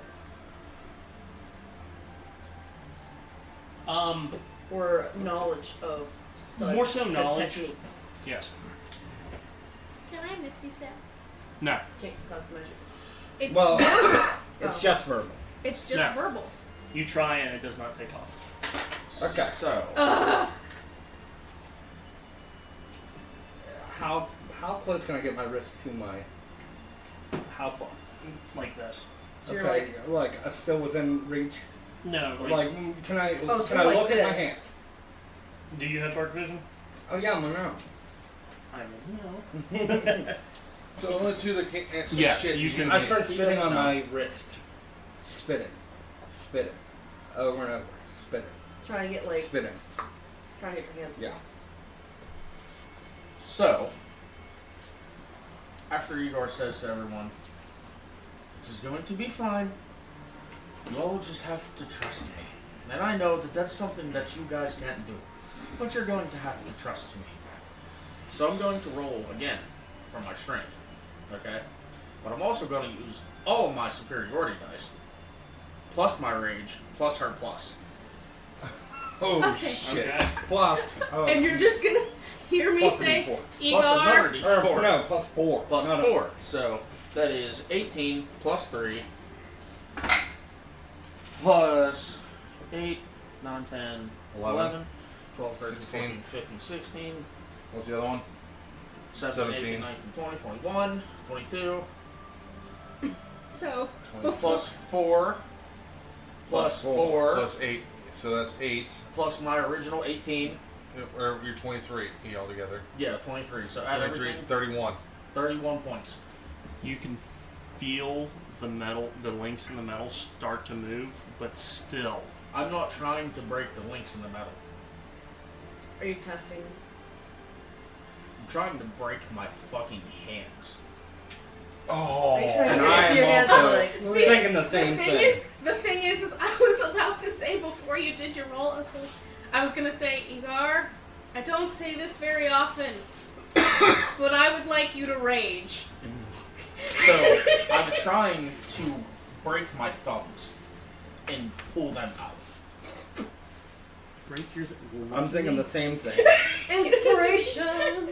Or knowledge of such, More so such knowledge. techniques? Yes. Can I Misty Step? No. Can't cause magic. It's Well, verbal. it's just verbal. It's just No. verbal. You try and it does not take off. Okay. So, How close can I get my wrist to my? How far? Like this. So you're Okay, like still within reach. No. Like, can I? Oh, so can I like look this. at my hand? Do you have dark vision? Oh yeah, I'm gonna know. I don't know. so the only two that can't see Yes, shit. you can- I start He spitting doesn't on know. my wrist. Spitting, over and over. Spitting, Trying to get like, spitting. trying to get your hands. Yeah. So, after Igor says to everyone, it is going to be fine. You all just have to trust me. And I know that that's something that you guys can't do. But you're going to have to trust me. So I'm going to roll again for my strength. Okay? But I'm also going to use all of my superiority dice, plus my rage, plus her plus. Oh Okay. shit! Okay. Plus. And you're just gonna hear me Plus say, D4. Plus another Igor. d4. No, plus 4. Plus No, no. 4. So that is 18 plus 3 plus 8, 9, 10, 11, 12, 13, 16. 14, 15, 16, What's the other one? 17, 18, 17. 19, 20, 21, 22, So, 20 plus 4, plus 4, Plus 8. So that's 8. plus my original 18. Or you're 23 altogether. Yeah, 23. So add 23, everything, 31. 31 points. You can feel the metal, the links in the metal start to move, but still. I'm not trying to break the links in the metal. Are you testing? I'm trying to break my fucking hands. Oh. Are you trying And to I get your am hands also on like? See, thinking the same thing. The thing is I was about to say before you did your roll, I was gonna say, Igor, I I don't say this very often, but I would like you to rage. So I'm trying to break my thumbs and pull them out. Break your. I'm thinking the same thing. Inspiration!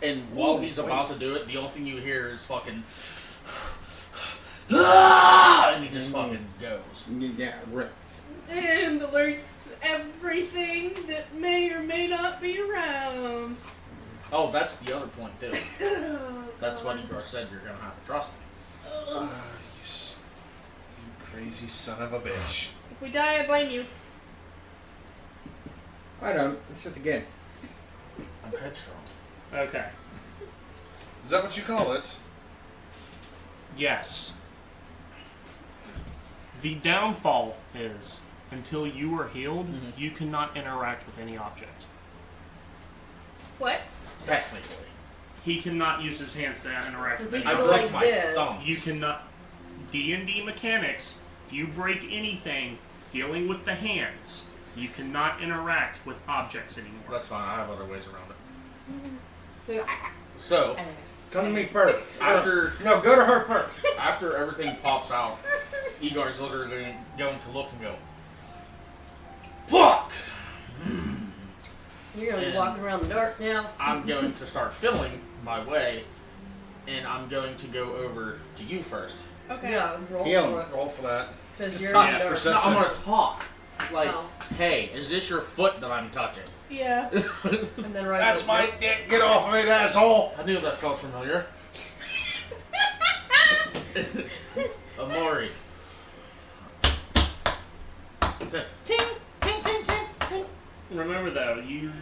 And while he's about to do it, the only thing you hear is fucking. And he just fucking goes. Yeah, rips. And alerts everything that may or may not be around. Oh, that's the other point too. That's what Igor said. You're gonna have to trust me. You crazy son of a bitch. If we die, I blame you. I don't. It's just a game. I'm headstrong. Okay. Is that what you call it? Yes. The downfall is, until you are healed, you cannot interact with any object. What? Technically. He cannot use his hands to interact with Because he any I can object. broke like my this. thumb. You cannot... D&D mechanics, if you break anything dealing with the hands, you cannot interact with objects anymore. That's fine. I have other ways around it. Go So, Come to me first. after No, go to her first. after everything pops out, Igor's literally going to look and go, "Fuck!" You're gonna be And- walking around the dark now. I'm going to start filling my way, and I'm going to go over to you first. Okay. Yeah, roll Heal. for it. Roll for that. Because you're touch. in the dark. No, Perception. I'm gonna talk. Like, Oh. hey, is this your foot that I'm touching? Yeah. And then right That's goes- my dick. Get off of it, asshole. I knew that felt familiar. Amori. Ting, ting, ting, ting, ting. Remember though, you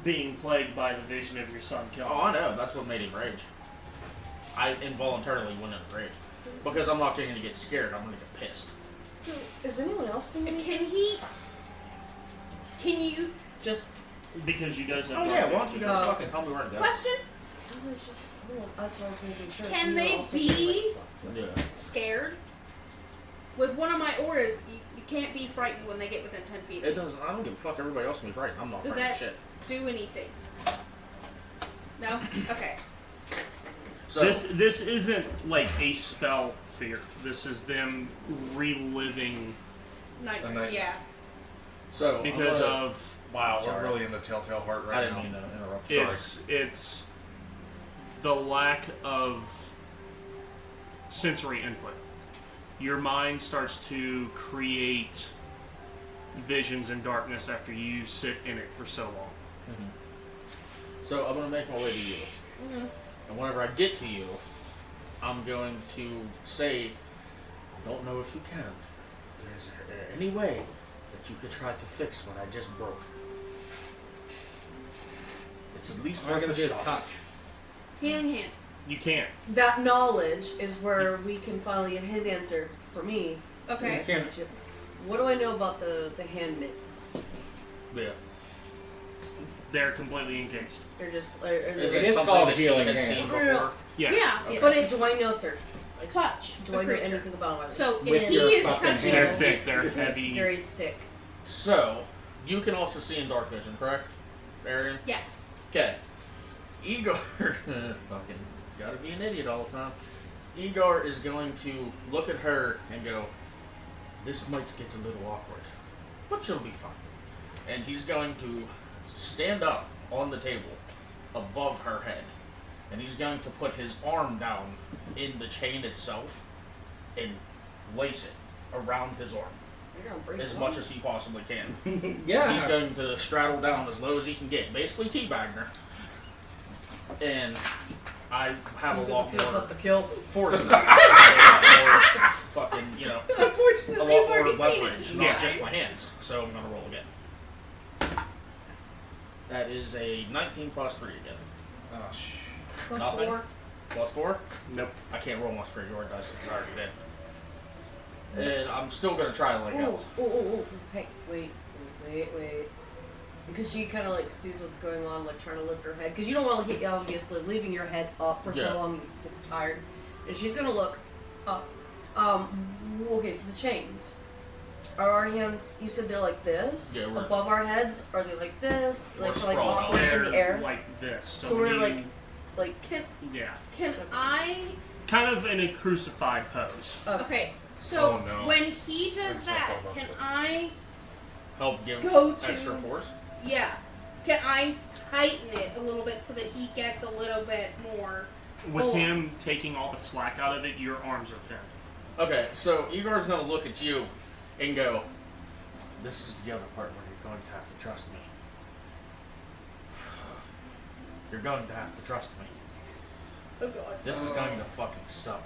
being plagued by the vision of your son killing. Oh, I know. That's what made him rage. I involuntarily went into rage. Because I'm not going to get scared. I'm going to get pissed. So, is anyone else seeing anything? Can you? Just. Because you guys have Oh, yeah. Why don't you guys Oh. fucking tell me where to go? Question? I was just. That's what I was making sure. Can You they were also be- doing, like, Yeah. Scared? With one of my auras, you can't be frightened when they get within 10 feet. It doesn't. I don't give a fuck. Everybody else can be frightened. I'm not Does frightened that of shit. do anything? No? Okay. So, This isn't like a spell fear. This is them reliving Nightmares, night- yeah. so because I'm gonna- of Wow, Sorry. we're really in the telltale heart I right didn't now. mean to interrupt. Sorry. it's the lack of sensory input. Your mind starts to create visions in darkness after you sit in it for so long. So I'm gonna make my way to you, and whenever I get to you, I'm going to say, I don't know if you can, but is there any way that you could try to fix what I just broke? It's at least All I worth gotta a do is shot. touch. Healing hands. You can't. That knowledge is where we can finally get his answer for me. Okay. Can't. What do I know about the hand mitts? Yeah. They're completely encased. They're just. Is It it is something called that she healing has hand. seen No, no, no. before? Yes. Yeah, Okay. but it's do I know if they're like touch. Do the I know creature. anything about them? So With if your he is fucking touching They're hand. thick. this, They're heavy. Very thick. So, you can also see in dark vision, correct? Arian? yes. Okay. Igor, fucking gotta be an idiot all the time. Igor is going to look at her and go, this might get a little awkward, but she'll be fine. And he's going to stand up on the table above her head. And he's going to put his arm down in the chain itself and lace it around his arm You're gonna break as one. much as he possibly can. Yeah. He's going to straddle down as low as he can get, basically teabagging her. And I have a Good to lot see what's more up the kilt. force, a lot more fucking, you know, a Unfortunately, lot we've more already seen leverage, it. not Yeah. just my hands. So I'm gonna roll again. That is a 19 plus 3 again. Oh, shit. Plus Nothing. 4. Plus 4? Nope. I can't roll my superiority dice because I already did. And I'm still gonna try to lay out. Ooh. Hey, wait. Because she kind of like sees what's going on, like trying to lift her head. Because you don't want to get obviously leaving your head up for Yeah. so long, you get tired. And she's gonna look up. Okay, so the chains. are our hands? You said they're like this, Yeah, we're- above our heads. Are they like this? We're Like sprawled off out. in the air. like this. So we're you- like Can yeah, can I? kind of in a crucified pose. Okay. So Oh, no. when he does that, can I? Help give Go to- extra force. Yeah. Can I tighten it a little bit so that he gets a little bit more? With Oh. him taking all the slack out of it, your arms are pinned. Okay, so Igor's gonna look at you and go, "This is the other part where you're going to have to trust me. You're going to have to trust me. Oh god. This is going to fucking suck."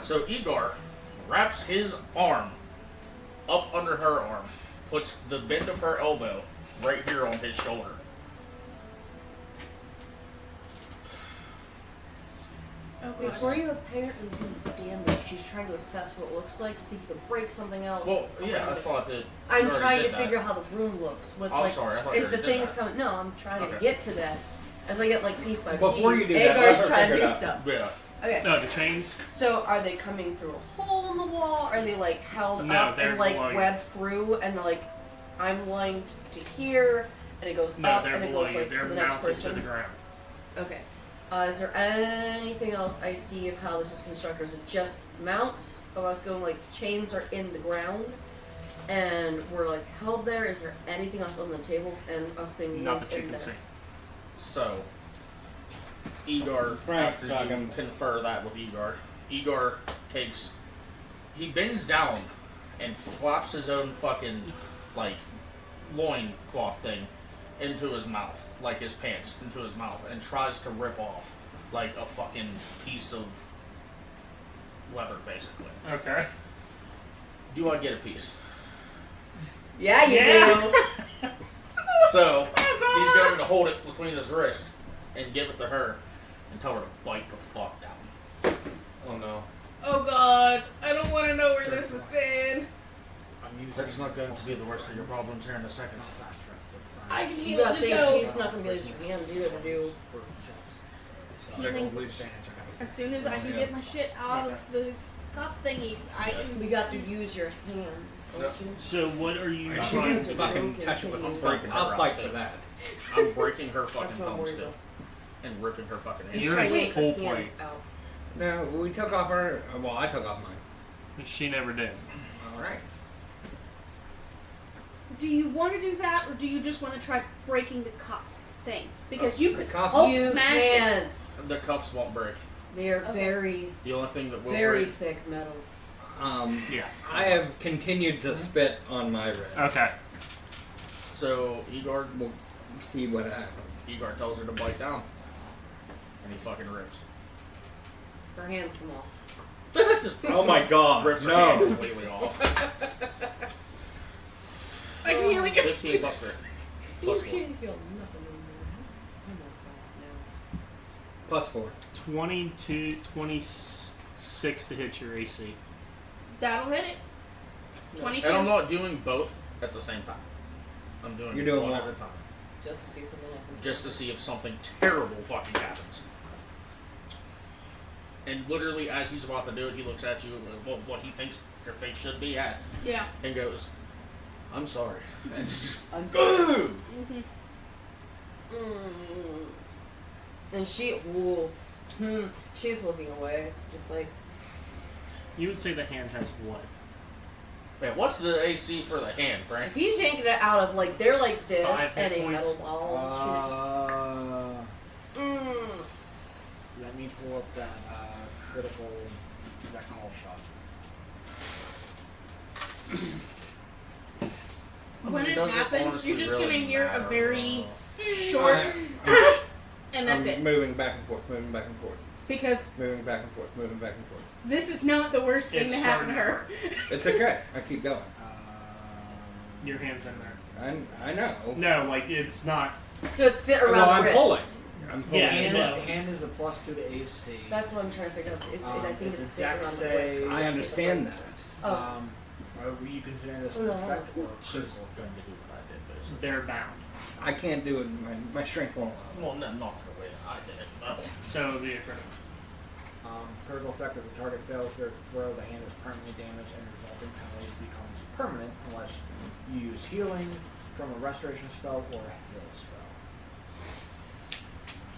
So Igor wraps his arm up under her arm, puts the bend of her elbow right here on his shoulder. Oh Before you apparently do damage, she's trying to assess what it looks like to see if you can break something else. Well, yeah, I thought that. I'm you already trying to did that. figure out how the room looks. With Oh, like, sorry, I thought you is the already did things that. coming? No, I'm trying Okay. to get to that. As I get like piece by Before piece, you do that, let Agar's her trying to figure do it out. stuff. Yeah. Okay. No, the chains. So are they coming through a hole in the wall? Are they like held No, up they're and like below you. webbed through and like I'm lined to here and it goes No, up they're and it below goes you. like They're to the next mounted person? to the ground. Okay. Is there anything else I see of how this is constructed? Is it just mounts of us going like chains are in the ground and we're like held there? Is there anything else on the tables and us being Not linked that you in can there? see. So, Igor, Frank's after you talking. confer that with Igor takes, he bends down and flaps his own fucking, like, loin cloth thing into his mouth, like his pants, into his mouth, and tries to rip off, like, a fucking piece of leather, basically. Okay. Do I get a piece? Yeah, you Yeah. do. So, he's going to hold it between his wrists and give it to her and tell her to bite the fuck down. Oh no. Oh god. I don't want to know where this has been. That's not going to be the worst of your problems here in a second. I can You heal gotta it. Just think go. she's not gonna be able to use her hands either to do. Healing. Please. As soon as I can get my shit out of those cuff thingies, I can. We got to use your hands, don't Yep. you? So what are you She trying can to fucking do? touch it with a I'm thumb. breaking her I'll out, fight too. for that. I'm breaking her That's fucking what I'm thumb worried still about. and ripping her fucking He's hands. You're trying to in get full her hands plate. out. No, we took off our. Well, I took off mine. She never did. All right. Do you want to do that, or do you just want to try breaking the cuff thing? Because you The could cuff- Hulk You smash it. can't. The cuffs won't break. They are Okay. very, The only thing that will very break. thick metal. Yeah. I have continued to spit on my wrist. Okay. So Igor We'll see what happens. Igor tells her to bite down, and he fucking rips. Her hands come off. Just Oh my god. rips her hand No. completely off. I can heal it. 15 plus crit. You Plus 4. can't feel nothing in there. Plus 4. 22, 26 to hit your AC. That'll hit it. No. 22. And I'm not doing both at the same time. I'm doing You're doing one one. at a time. Just to see something happen. Just to see if something terrible fucking happens. And literally, as he's about to do it, he looks at you, well, what he thinks your face should be at, Yeah. and goes, "I'm sorry." And it's just, I'm sorry. boom! Mm. And she's looking away, just like, You would say the hand has what? Man, what's the AC for the hand, Frank? if he's yanking it out of like, they're like this 5 hit and a points. metal ball. Let me pull up that critical, that call shot. When it Does happens, honestly you're just really gonna hear a matter, very though? short, and that's I'm it. moving back and forth, moving back and forth, Because moving back and forth, moving back and forth. this is not the worst thing It's to happen to starting her. It's okay. I keep going. Your hand's in there. I know. No, like it's not. So it's fit around Well, the I'm wrist. pulling. I'm pulling. Yeah, Hand, no. hand is a +2 to AC. That's what I'm trying to figure out. I think it's it's a fit dex around the save. wrist. I understand that. Oh. Are you considering this Oh, an no. effect or She's critical? going to do what I did, basically. They're bound. I can't do it. My strength won't allow. Well, no, not the way I did it. No. So it would be a critical. Critical effect of the target fails their throw, the hand is permanently damaged and the resulting penalty becomes permanent unless you use healing from a restoration spell or a heal spell.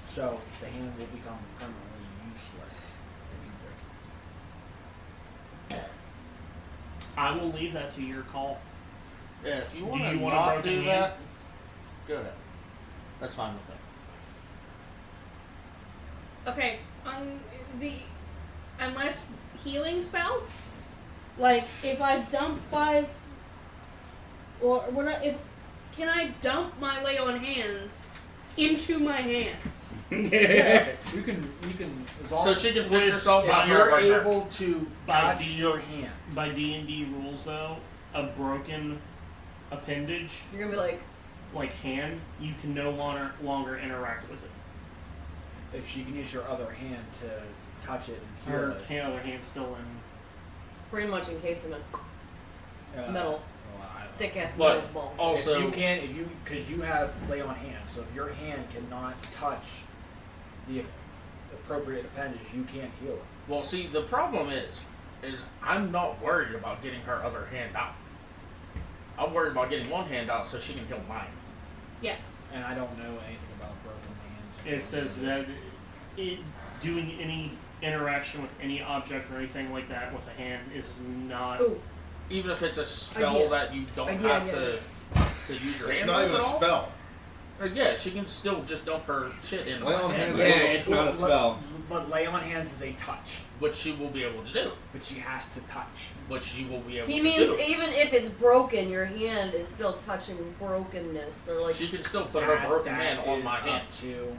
So the hand will become permanently useless if you break it. I will leave that to your call. Yeah, if you Do want to you want a not broken do hand? that, go ahead. That's fine with me. Okay, unless healing spell, like if I dump 5, or what? Can I dump my lay on hands into my hand? Yeah, you can. As long So as she can fix herself if out. you're able to By touch D- your hand. By D&D rules, though, a broken appendage, You're gonna be like, like hand, you can no longer interact with it. If she can use her other hand to touch it and heal Her it. other hand's still in. pretty much encased in a metal, well, I don't know. thick ass But metal ball. also, if you because you have lay on hands, so if your hand cannot touch the appropriate appendage, you can't heal it. well, see, the problem is I'm not worried about getting her other hand out. I'm worried about getting one hand out so she can heal mine. Yes. And I don't know anything about broken hands. It says that doing any interaction with any object or anything like that with a hand is not. Ooh, Even if it's a spell Yeah. that you don't Yeah, have to use your It's hand not with even a at all. spell. Or, yeah, she can still just dump her shit in Lay my on hand, hands. Yeah, it's not a spell. But lay on hands is a touch, which she will be able to do. but she has to touch. Which she will be able he to means do. even if it's broken, your hand is still touching brokenness. They're like, She can still put her broken That hand on is my up hand. to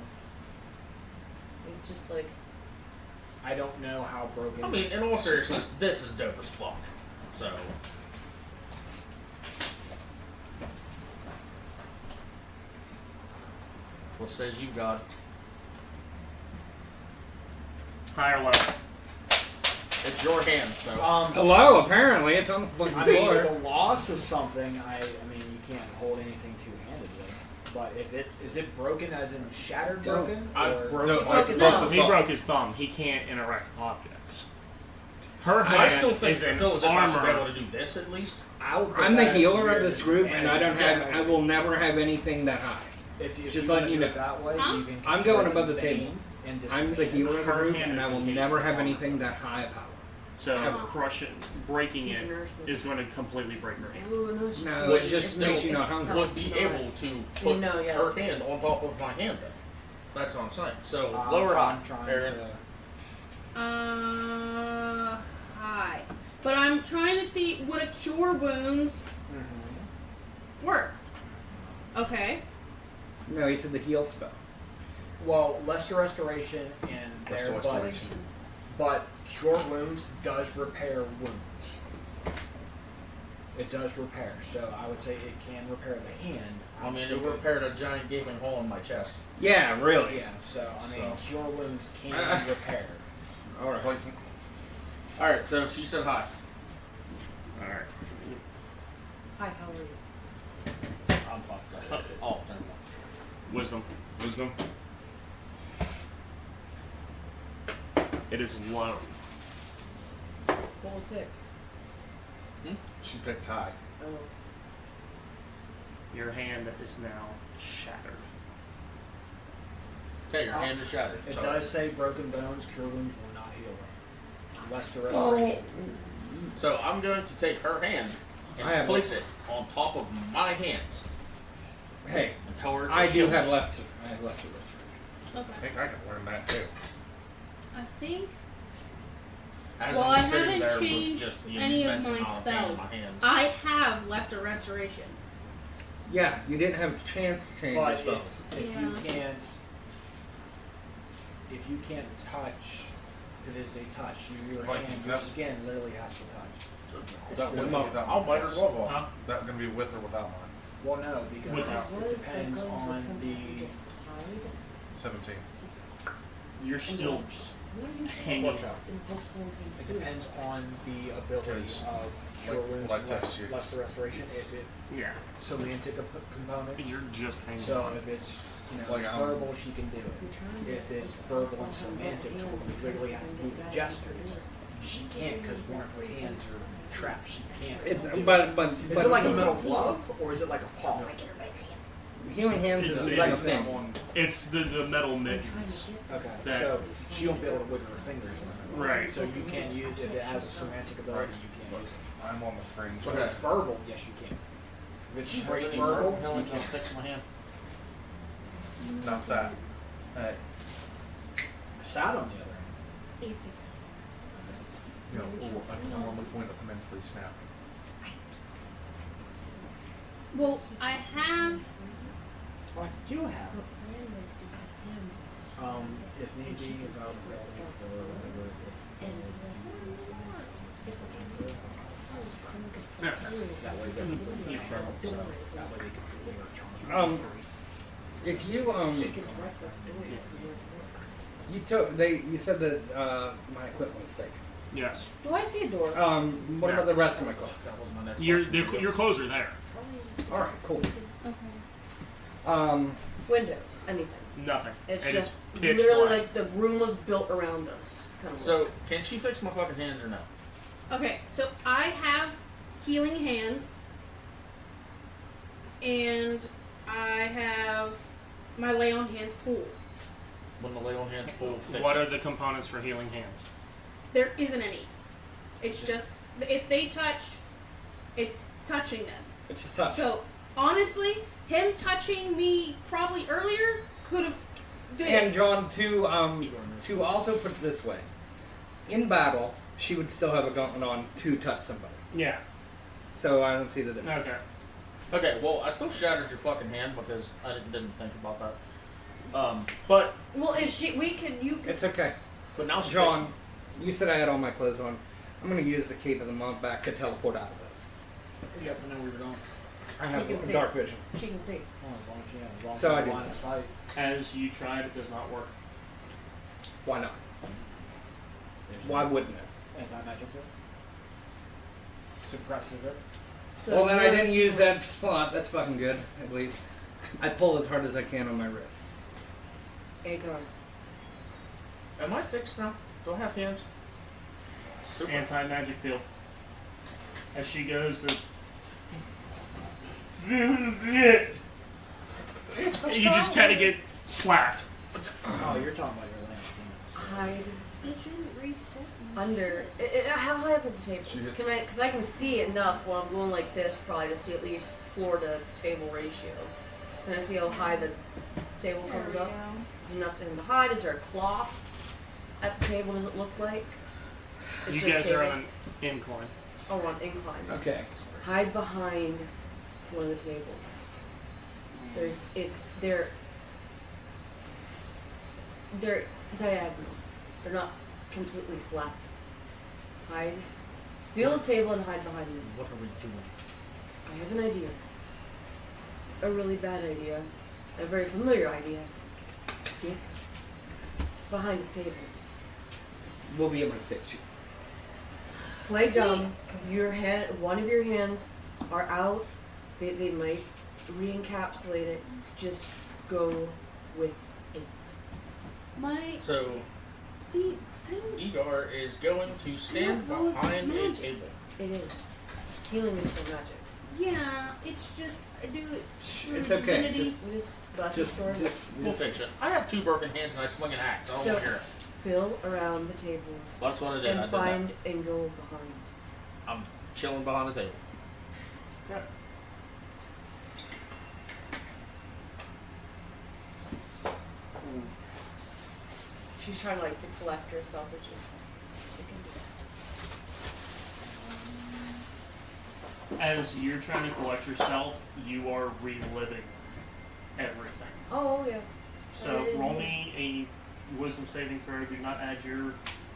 just like, I don't know how broken. I mean, in all seriousness, this is dope as fuck. So, what says you, God? High or low? It's your hand, so. Hello, apparently it's on the fucking I mean, floor. the loss of something. I mean, you can't hold anything two-handedly. But if is it broken as in shattered Don't. broken? I or- broke No, it. broke his broke thumb. the He thumb. broke his thumb. He can't interact with objects. Her hand I still think is if in it was if I should be able armor. to do this at least. I would put I'm the that as healer of your this group, and I don't disadvantage. have. I will never have anything that high. If just you letting wanna you do know. it that way, Huh? you can I'm consider going it above the bane table. and I'm the disadvantage. healer of the Her group, hand and is I will encased never in have armor. anything that high power. So Oh. breaking It's it nourishment. is going to completely break her hand. ooh, no, it's just No, Which it just still makes you not hungry. would be able to put You know, yeah. her hand on top of my hand, though. That's what I'm saying. So, I'm lower high, trying Aaron. to. High. But I'm trying to see, would a cure wounds work? Okay. No, he said the heal spell. Well, lesser restoration and Lesser there, restoration. but cure wounds does repair wounds. It does repair, so I would say it can repair the hand. I mean, it repaired a giant gaping hole in my chest. Yeah, really. Yeah, so I mean, So. cure wounds can be repaired. All right. It's like, Alright, so she said hi. Alright. hi, how are you? I'm fucked up. Oh, never mind. Wisdom. wisdom. It is low. What would pick? She picked high. Oh. Your hand is now shattered. Okay, your hand is shattered. It Sorry. does say broken bones, cure wounds will not heal them. Lesser Oh. restoration. So I'm going to take her hand I and have place it on top of my hands Hey, and tell her to I do heal have me. left. I have left to restoration. I Okay. think I can learn that too. I think. As Well, I'm I sitting haven't there with changed just the any of immense my amount of pain in spells. my hands. I have lesser restoration. Yeah, you didn't have a chance to change your But spells. if Yeah. you can't touch, it is a touch. Your Like, hand, your that's- skin literally has to touch. That with or without I'll mine? bite her glove off. Huh? That gonna be with or without mine? Well, no, because With- it depends on the. 17. you're still just hanging. Watch out. It depends on the ability of cure wounds, less the restoration. If it Yeah. semantic components. You're just hanging So on. if it's Like, verbal, she can do it. If it's verbal and semantic, to wiggly have to do the gestures, she can't because one of her hands are trapped. She can't. do it. But Is it like a metal glove or is it like a paw? healing hands It's- is like a it's thing. It's the metal mittens. Okay, That- so she won't be able to wiggle her fingers. Right. So you can't use if it has a semantic ability. You can't use it. I'm on the fringe. But if it's verbal, yes, you can. If it's straight Any verbal, Hell, you I can can't. fix my hand. Not that. Sad on the other end. You know, I'm on the point of mentally snapping. Well, I have. I do have. If need be, Yeah. that way they can If you said that my equipment was taken. Yes. Do I see a door? What Yeah. about the rest of my clothes? That was my next Your question. your clothes are there. All right, cool. Okay. Windows, anything. Nothing. It's It just is pitch literally black. like the room was built around us. Kind of So, can she fix my fucking hands or no? Okay, so I have healing hands, and I have my lay on hands pool. When the lay on hands pull, fix What it. are the components for healing hands? There isn't any. It's just if they touch, it's touching them. It's just tough. So honestly, him touching me probably earlier could have did And it. John, to also put it this way, in battle, she would still have a gauntlet on to touch somebody. Yeah. So I don't see the difference. Okay. Okay, well, I still shattered your fucking hand because I didn't think about that. But Well, if you could. It's okay. now she John, you said I had all my clothes on. I'm going to use the cape of the monk back to teleport out of this. You have to know where you're going. I You can have see. dark vision. She can see. As long as you have, as long as So you I have do. line of sight. As you tried, it does not work. Why not? Why wouldn't it? Anti-magic field. Suppresses it. So Well, then I you're- didn't use that spot. That's fucking good, at least. I pull as hard as I can on my wrist. Agar. Am I fixed now? Do I have hands? Super. Anti-magic field. As she goes to... You just kind of get slapped. Oh, you're talking about your land. Hide It didn't reset. under. How high up are the tables? Can I? Because I can see enough while I'm going like this, probably to see at least floor to table ratio. Can I see how high the table comes up? Is it enough to him to hide? Is there a cloth at the table? Does it look like? It's You just guys are table? on an incline. Oh, on inclines. Okay. Hide behind one of the tables. They're diagonal. They're not completely flat. Hide. Feel the table and hide behind them. What are we doing? I have an idea. A really bad idea. A very familiar idea. Get behind the table. We'll be able to fix you. Play dumb. One of your hands are out. They might re-encapsulate it. Just go with it. My So, see, I don't. Igor is going to stand Yeah, well, it's behind a magic. table. It is. Healing is for magic. Yeah, it's just I do it. through It's okay. divinity. Just, You just got just, your sword. We'll fix it. I have 2 broken hands and I swing an axe. I don't So- want to hear it. Fill around the tables. That's what I did. I And did find and go behind. that. I'm chilling behind the table. Okay. She's trying to collect herself, which is. As you're trying to collect yourself, you are reliving everything. Oh yeah. So roll me a wisdom saving throw. Do not add your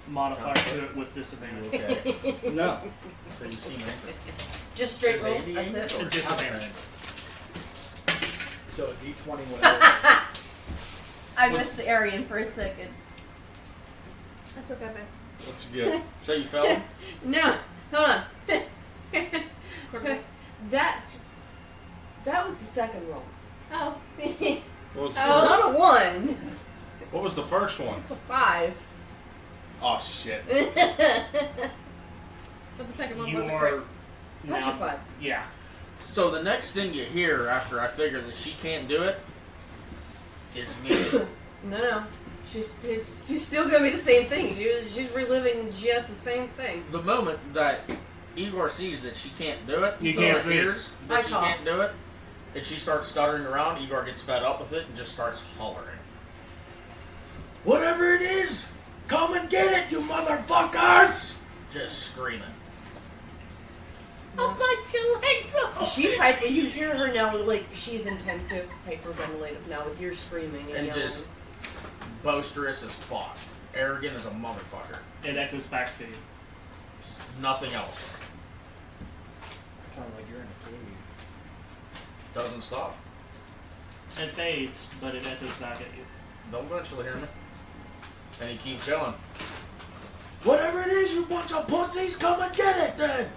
modifier to it with disadvantage. Okay. no. So you see me. Just straight Is roll. 88 That's it. or Disadvantage. So a D20 whatever. I missed the Aryan for a second. That's okay, babe. What you get? So you fell? No, hold on. That was the second roll. Oh. What was, the It's first, not a 1. what was the first one? It's a 5. Oh shit. But the second one You was a are crit. How's your now. 5? Yeah. So the next thing you hear after I figure that she can't do it is me. No. She's still gonna be the same thing. She's reliving just the same thing. The moment that Igor sees that she can't do it, You can't or see it. hears I that she cough. can't do it, and she starts stuttering around, Igor gets fed up with it and just starts hollering. Whatever it is, come and get it, you motherfuckers! Just screaming. I'll bite your legs off. She's hyper. You hear her now, like she's intensive, hyperventilative now with your screaming and And yelling. just boisterous as fuck. Arrogant as a motherfucker. It echoes back to you. Just nothing else. Sounds like you're in a cave. Doesn't stop. It fades, but it echoes back at you. They'll eventually hear me. And he keeps yelling. Whatever it is, you bunch of pussies, come and get it then!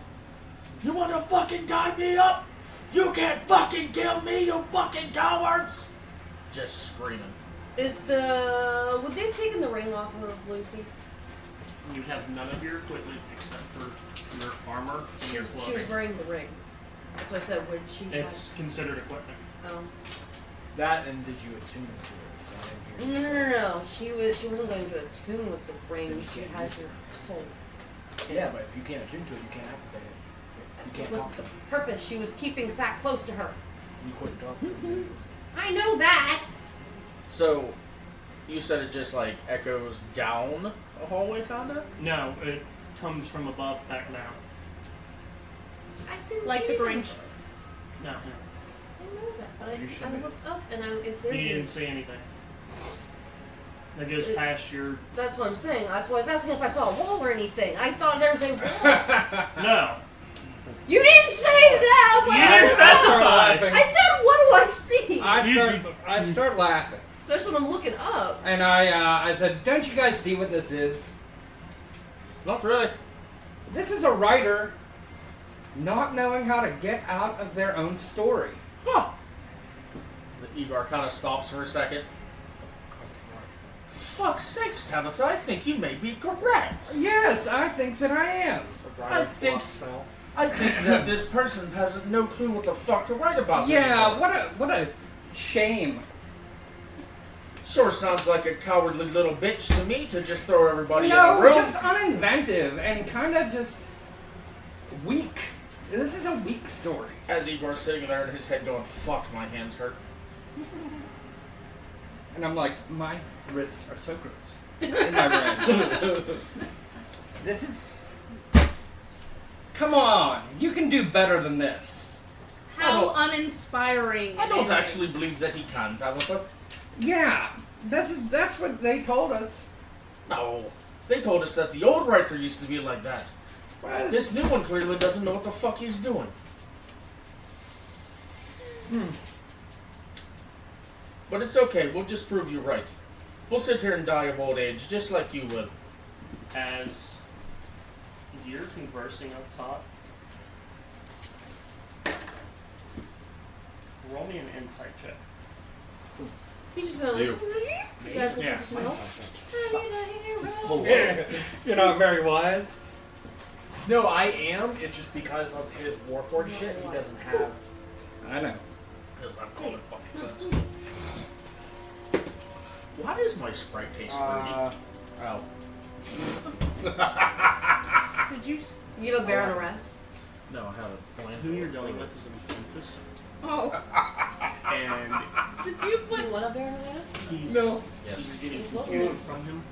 You wanna fucking tie me up? You can't fucking kill me, you fucking cowards! Just screaming. Would they have taken the ring off of Lucy? You have none of your equipment except for your armor and your She was clothing. wearing the ring. That's what I said. Would she? It's considered equipment. That and did you attune to it? So I didn't hear you. No. She wasn't going to attune with the ring. She has your soul. Yeah, but if you can't attune to it, you can't activate it. You can't That wasn't talk the to it. purpose. She was keeping Sack close to her. You couldn't talk to it. I know that. So, you said it just like echoes down a hallway kinda? No, it comes from above back down. I didn't Like see the that. Grinch. No, I know that, but You should I be. looked up and if you there's didn't see anything. That goes It- past your. that's what I'm saying. That's why I was asking if I saw a wall or anything. I thought there was a wall. No, You didn't say that. you didn't specify. I said, what do I see? I start laughing. Especially when I'm looking up. And I said, don't you guys see what this is? Not really. This is a writer not knowing how to get out of their own story. Huh. The Igor kind of stops for a second. Fuck's sakes, Tabitha, I think you may be correct. Yes, I think that I am. I think that this person has no clue what the fuck to write about. Yeah, anymore. what a shame. Sure sounds like a cowardly little bitch to me to just throw everybody in a No, room. just uninventive and kind of just weak. This is a weak story. As Igor's sitting there in his head going, fuck, my hands hurt. And I'm like, my wrists are so gross. In my brain. This is... Come on, you can do better than this. How uninspiring. I don't anyway. actually believe that he can, Tabitha. Yeah, that's what they told us. No. They told us that the old writer used to be like that. Well, This new one clearly doesn't know what the fuck he's doing. But it's okay, we'll just prove you right. We'll sit here and die of old age, just like you will. As you're conversing up top, roll me an insight check. He's just gonna like, You. you guys looking Yeah. for some help? I need a hero. You're not very wise. No, I am. It's just because of his Warforged shit, he doesn't have. I know. Because I'm common fucking sense. Why does my Sprite taste fruity? Oh. Did you? You have a bear on a raft? No, I have a plan. Who you're dealing with is an apprentice, Oh. and Did you put? You want a bear on a raft? he's No. Yes. you're getting What? confusion from him,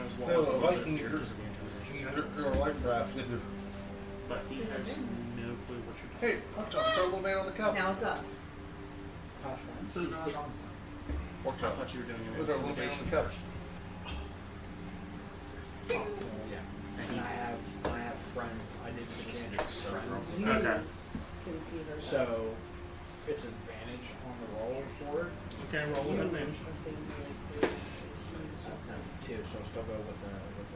as well No, as a little bit Viking of your group. disadvantage. You're a life raft. But he has no clue what you're doing. Hey, watch out! It's our little man on the couch. Now it's us. Watch I out! thought you were doing an Who's our little man on intimidation. the couch? And I have friends. I did mechanics so friends. You Okay. can see her. So it's advantage on the roll for it. Okay, roll with advantage. 2, so I'll still go with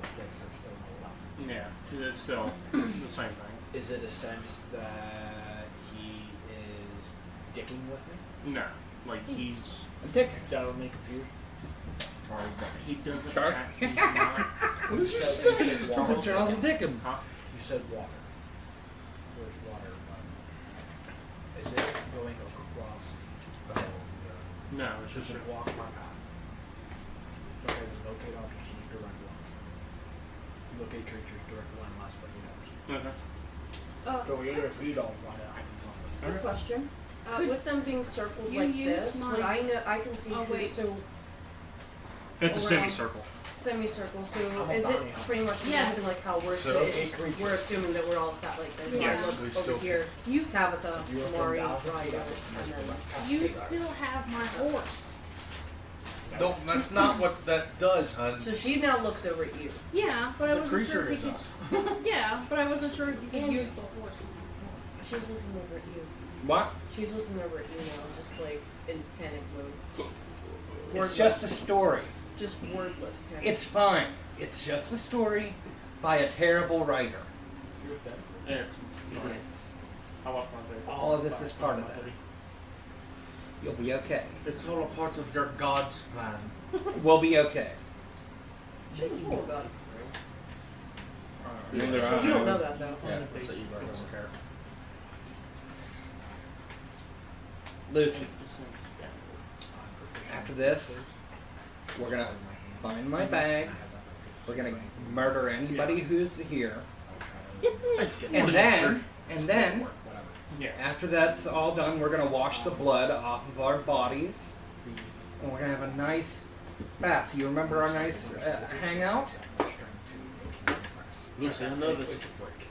the 6. It's still a 11. Yeah, it's still the same thing. Is it a sense that he is dicking with me? No, like he's Dick. That'll make confusion. he doesn't. Char- He's not. What did you say? Charles Dickham. You said water. Where's water? Is it going across? No, it's Just just. block my path. Okay, then locate objects in direct line. Locate creatures direct line lasts for 8 hours. Okay. So even if you don't find it, I can find it. Good question. With them being circled you like use this, my- would I know? I can see Oh, who. wait. So It's a Around. semicircle. semicircle. So I'm a is it bounty hunter. pretty much Yes. something like how we're So- sitting? Locate creatures. We're assuming that we're all sat like this. So Yes. I look We over still- here. You Tabitha, You have Mari, 1,000 feet Ryder, up, and then. You still have my horse. No, that's not what that does, hun. So she now looks over at you. Yeah, but I The wasn't sure creature if is you us. could. Yeah, but I wasn't sure if you could use the horse. She's looking over at you. What? She's looking over at you now, just like in panic mode. It's just a story. Just wordless panic. It's fine. It's just a story by a terrible writer. It's. It's, I left my bed. all of this is part of that. You'll be okay. It's all a part of your God's plan. We'll be okay. She's a fool god. Neither You don't know that though. Yeah, that's what you don't care. Lucy, after this, we're gonna find my bag. We're gonna murder anybody who's here, and then, Yeah. after that's all done, we're gonna wash the blood off of our bodies, and we're gonna have a nice bath. You remember our nice hangout? Lucy, I know this.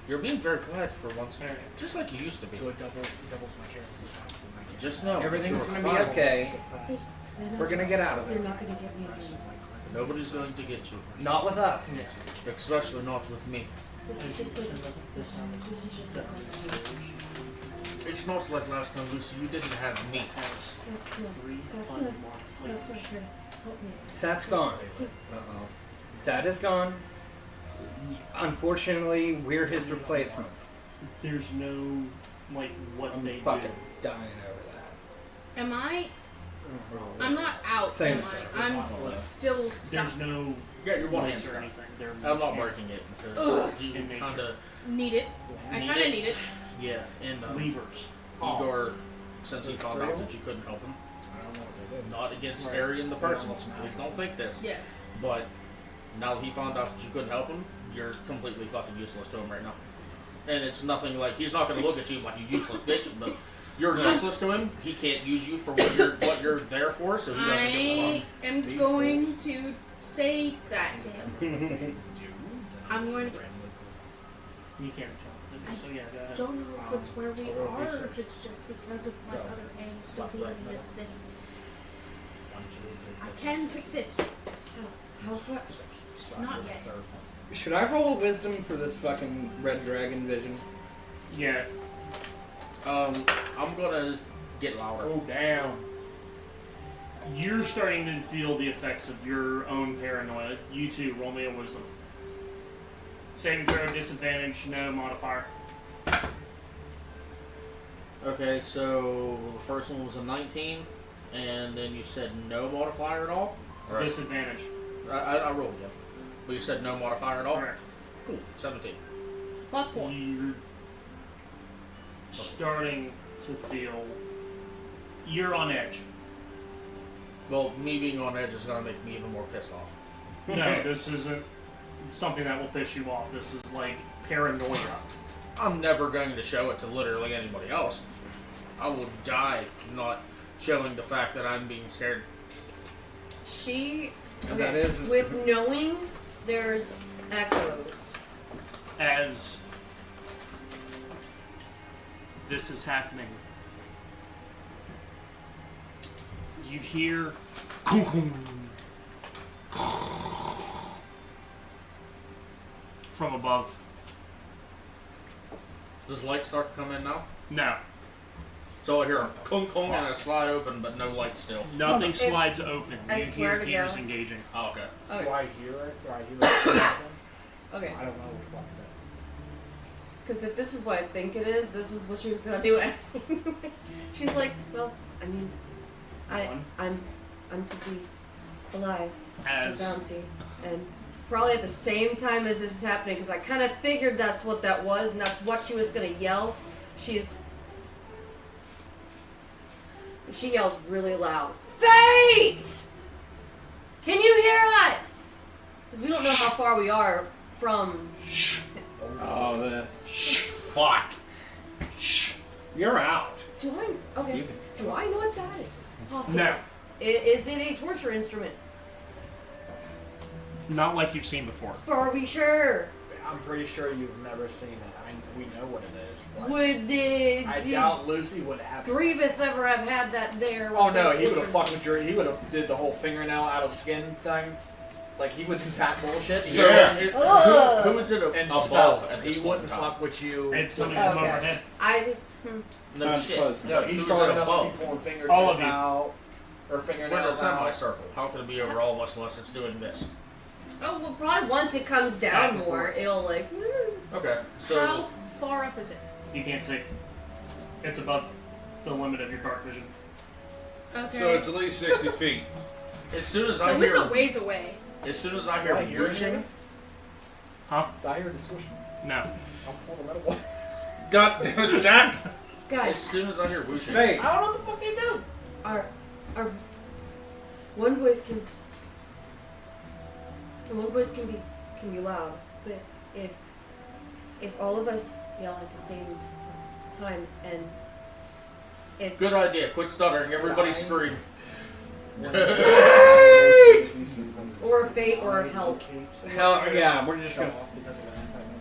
You're being very quiet for once, just like you used to be. So it doubles my care. Just know Everything's that gonna you're be fine. okay. We're gonna get out of You're there. not gonna get me again. Nobody's going to get you, Not with us. especially not with me. This is just like this is just like last time. It's not like last time, Lucy. You didn't have me. Sat's not here to help me. Sat's gone. Uh-oh. Sat is gone. Unfortunately, we're his replacements. There's no like what I'm they do. fucking dying over that. Am I? I'm not out, Same. am I? I'm still stuck. There's no Yeah, you're one lights hand or stuck. anything. They're I'm not mechanical. breaking it Ugh. because you In nature. kind of Need it. I Need kind of it? need it. yeah. And levers. Igor, since he found out that you couldn't help him, I don't know what they did. not against Arian the person. Please don't think this. Yes. But now that he found out that you couldn't help him, you're completely fucking useless to him right now. And it's nothing like he's not going to look at you like you useless bitch, but you're useless to him. He can't use you for what you're there for, so he doesn't give a I am going to say that to him. I'm going to. You can't tell. So yeah, go ahead. Don't know if it's where we are or if it's just because of my other hand still being in this thing. I can fix it. How far? Just not yet. Should I roll wisdom for this fucking red dragon vision? Yeah. I'm gonna get louder. Oh damn. You're starting to feel the effects of your own paranoia. You too, roll me a wisdom. Saving throw, disadvantage, no modifier. Okay, so the first one was a 19, and then you said no modifier at all? Or Disadvantage. I rolled it. But you said no modifier at all? Correct. Cool. 17. +4. You're starting to feel you're on edge. Well, me being on edge is gonna make me even more pissed off. No, this isn't something that will piss you off. This is like paranoia. I'm never going to show it to literally anybody else. I will die not showing the fact that I'm being scared. She. And that Okay. is- With knowing there's echoes. As this is happening, you hear from above. Does light start to come in now? No. So I hear a clunk clunk and a slide open, but no light still. Nothing slides open. I You swear hear to gears God. engaging. Oh, okay. Okay. Do I hear it? Do I hear it? Okay. I don't know what the fuck it Because if this is what I think it is, this is what she was gonna do. She's like, well, I mean, I'm to be alive, As bouncy, and probably at the same time as this is happening, because I kind of figured that's what that was, and that's what she was gonna yell. She yells really loud. Fate! Can you hear us? Because we don't know how far we are from. Oh, Fuck. you're out. Do I? Okay. You can Do I know what that is? Possibly. no, Is it a torture instrument? not like you've seen before. Are we sure? is. I'm pretty sure you've never seen it. We know what it is. But Would I did doubt Lucy would have. Grievous ever have had that there? Oh with no, the he would have torture fucked with your. He would have did the whole fingernail out of skin thing. Like he would do that bullshit. So Ugh. who is it And above spells. at He this wouldn't point in time? fuck with you. It's coming Okay. from overhead. I. No Sounds shit. close. No, he's Who's strong it enough above? to pull fingertips All of you. out or We're in a fingernails out. semicircle. How can it be over all of us unless it's doing this? Oh well, probably once it comes Back down and more, forth. it'll like. Okay, so How far up is it? You can't see. It's above the limit of your dark vision. Okay. So it's at least 60 feet. as soon as I so hear, it's a ways away. as soon as I hear Right, you're whooshing, Huh? Did I hear the swoosh? No. I'll pull the metal one. God damn it, Sam! as Guys, soon as I hear whooshing, Hey, I don't know what the fuck they do. our one voice can be loud, but if all of us yell at the same time and if good idea. Quit stuttering. Everybody scream. or fate or help, hell yeah, we're just gonna.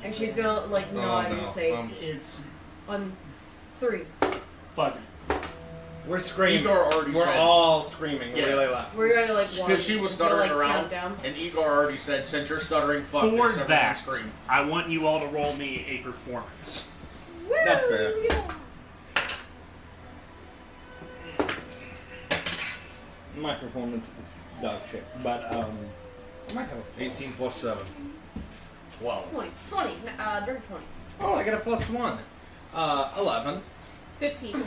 and she's gonna like nod and say It's on 3. fuzzy. We're screaming. Igor already We're said. all screaming Yeah. really loud. We're gonna like one. Because she was We're gonna, stuttering around, countdown. and Igor already said, since you're stuttering, fuck For this, everyone that, scream. I want you all to roll me a performance. That's fair. Yeah. My performance is dog shit, but I might have a 18 plus 7. 12. 20, dirty 20. Oh, I got a +1. 11. 15.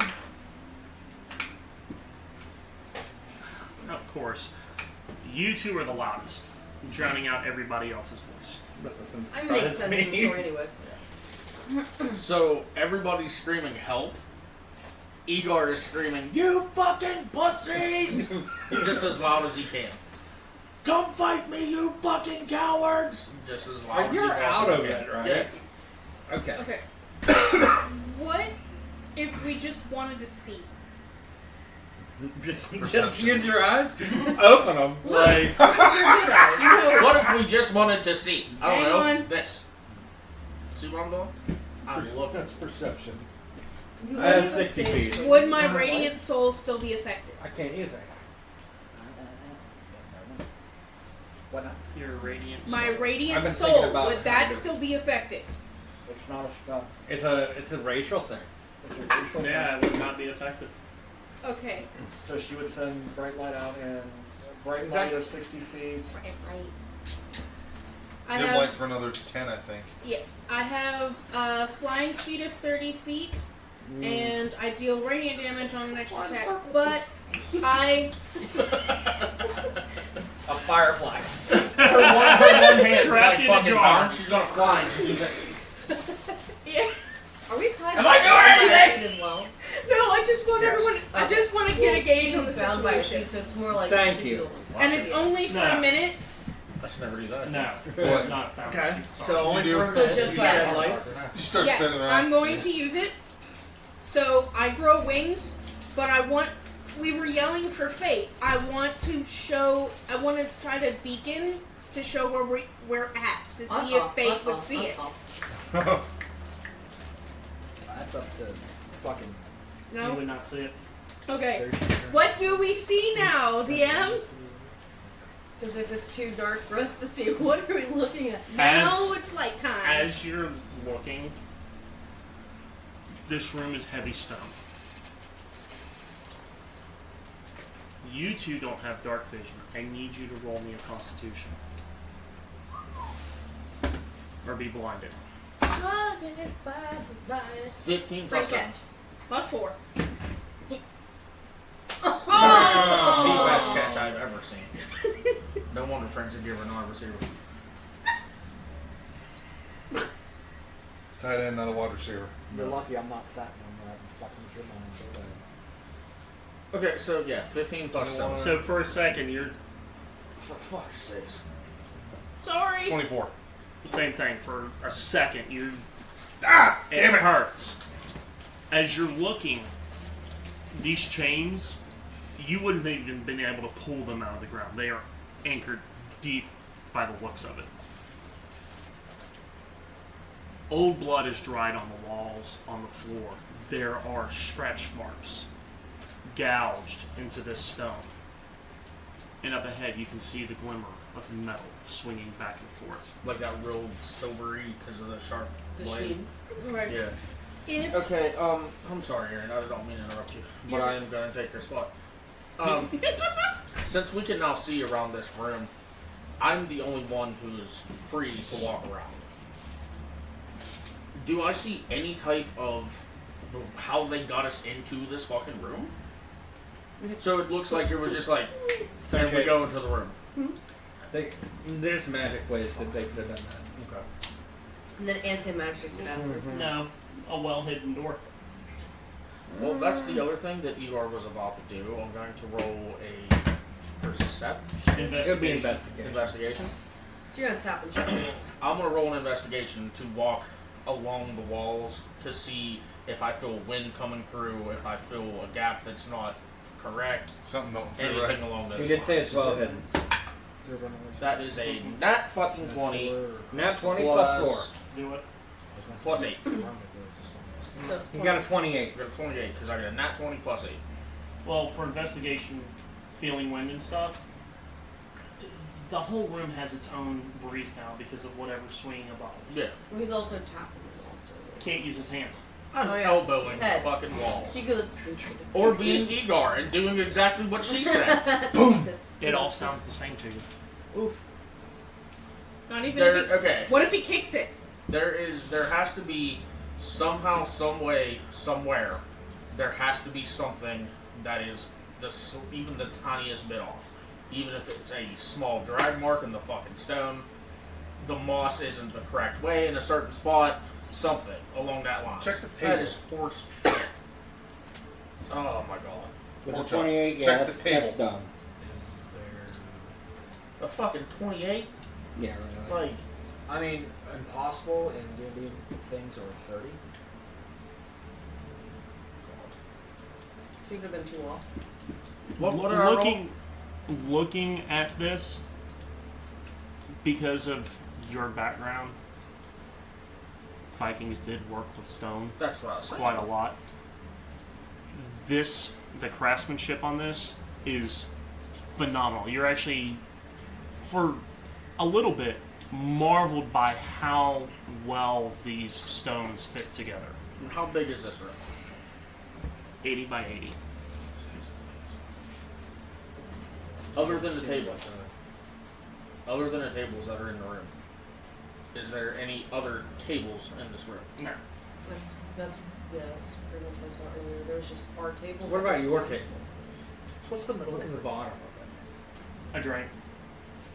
Of course. You two are the loudest, drowning out everybody else's voice. But this is I make sense in the story anyway. So, everybody's screaming help. Igor is screaming, you fucking pussies! Just as loud as he can. Come fight me, you fucking cowards! Just as loud as he You're out possibly of can. it, right? Yeah. Okay. Okay. What if we just wanted to see? Just Perception. use your eyes. Open them. Like. Your good eyes. What if we just wanted to see? I don't know. Hang on. This. See what I'm doing? I'm looking. That's perception. You I have don't even 60 say feet. so. Would my radiant soul still be affected? I can't use it. What now? Your radiant My soul. I've radiant been thinking soul, about would how that to- still be affected? It's not a spell. It's a racial thing. It's a racial Yeah, it would not be affected. Okay. So she would send bright light out and bright Is light that- of 60 feet. I Dim have, light for another 10, I think. I have flying speed of 30 feet, and I deal radiant damage on the next attack, but I... A firefly. Her one hand is Trapped like in a fucking jar. iron. She's gonna fly and do this. Yeah. Are we tied Am by I doing by anything? feet as well? No, I just want everyone... I just want to get a gauge She's on the bound by situation. feet, so it's more like Thank she you. feels- And it's only for No. a minute. I should never do that. No. What? Not that. Okay. Sorry. So only you for do? a So minute. just You by shed us. light. She starts Yes, spinning around. I'm going to use it. So I grow wings, but I want. We were yelling for fate. I want to show. I want to try to beacon to show where we're at to see if fate would see it. That's up to fucking. You No. would not see it. Okay. What do we see now, DM? Because if it's too dark for us to see, what are we looking at? Now As- it's light time. As you're looking, this room is heavy stone. You two don't have dark vision. I need you to roll me a Constitution. Or be blinded. 15 Great plus 7. catch. Plus 4. The best catch I've ever seen. No wonder Friends of Giver not a receiver. Tight end, not a wide receiver. You're lucky I'm not sat when I'm fucking with your mind. So Okay, so yeah, 15 plus 7. So for a second, you're For fuck's sakes. Sorry. 24. same thing. For a second, you Ah! it Damn it! hurts. As you're looking, these chains, you wouldn't have even been able to pull them out of the ground. They are anchored deep by the looks of it. Old blood is dried on the walls, on the floor. There are stretch marks gouged into this stone. And up ahead, you can see the glimmer of metal swinging back and forth. Like that real silvery because of the sharp The blade. sheen. Right. Yeah. If Okay, I'm sorry, Aaron. I don't mean to interrupt you, but You're I am going to take your spot. Since we can now see around this room, I'm the only one who's free to walk around. Do I see any type of how they got us into this fucking room? So it looks like it was just like, and we go into the room. There's magic ways that they could have done that. Okay. And then anti-magic it out. No, a well-hidden door. Well, that's the other thing that Igor was about to do. I'm going to roll a perception It would be Investigation. investigation. So you're gonna tap and check the walls. I'm going to roll an investigation to walk along the walls to see if I feel wind coming through, if I feel a gap that's not correct, Something don't feel anything right. along those You did say lines. it's well hidden. That is a nat fucking 20 Nat 20 plus plus, Do it. plus 8. So, 4. You got a 28. I got a 28 because I got a nat 20 plus 8. Well, for investigation, feeling wind and stuff, the whole room has its own breeze now because of whatever's swinging above. Yeah. he's also tapping the walls. Can't use his hands. I'm Oh, yeah. elbowing the Head. fucking walls. She could. Or being Igor and doing exactly what she said. It all sounds the same to you. Oof. not even. There, If he, okay. what if he kicks it? There has to be somehow, some way, somewhere. There has to be something that is even the tiniest bit off. Even if it's a small drag mark in the fucking stone, the moss isn't the correct way in a certain spot. Something along that line. Check the That table. is horse shit. Oh my god. With Pork a chop. 28, yeah, Check that's, the table. that's done. A fucking 28? Yeah, right. Like, I mean, impossible in D&D things are 30. She could have been too off. what did I roll? Looking at this, because of your background, Vikings did work with stone That's what I was saying. quite a lot. The craftsmanship on this is phenomenal. You're actually, for a little bit, marveled by how well these stones fit together. How big is this room? 80 by 80. Other than the tables. Other than the tables that are in the room. Is there any other tables in this room? No. That's pretty much what I saw earlier. There was just our tables. What about your table? What's the middle Look of at the it? bottom of A drink.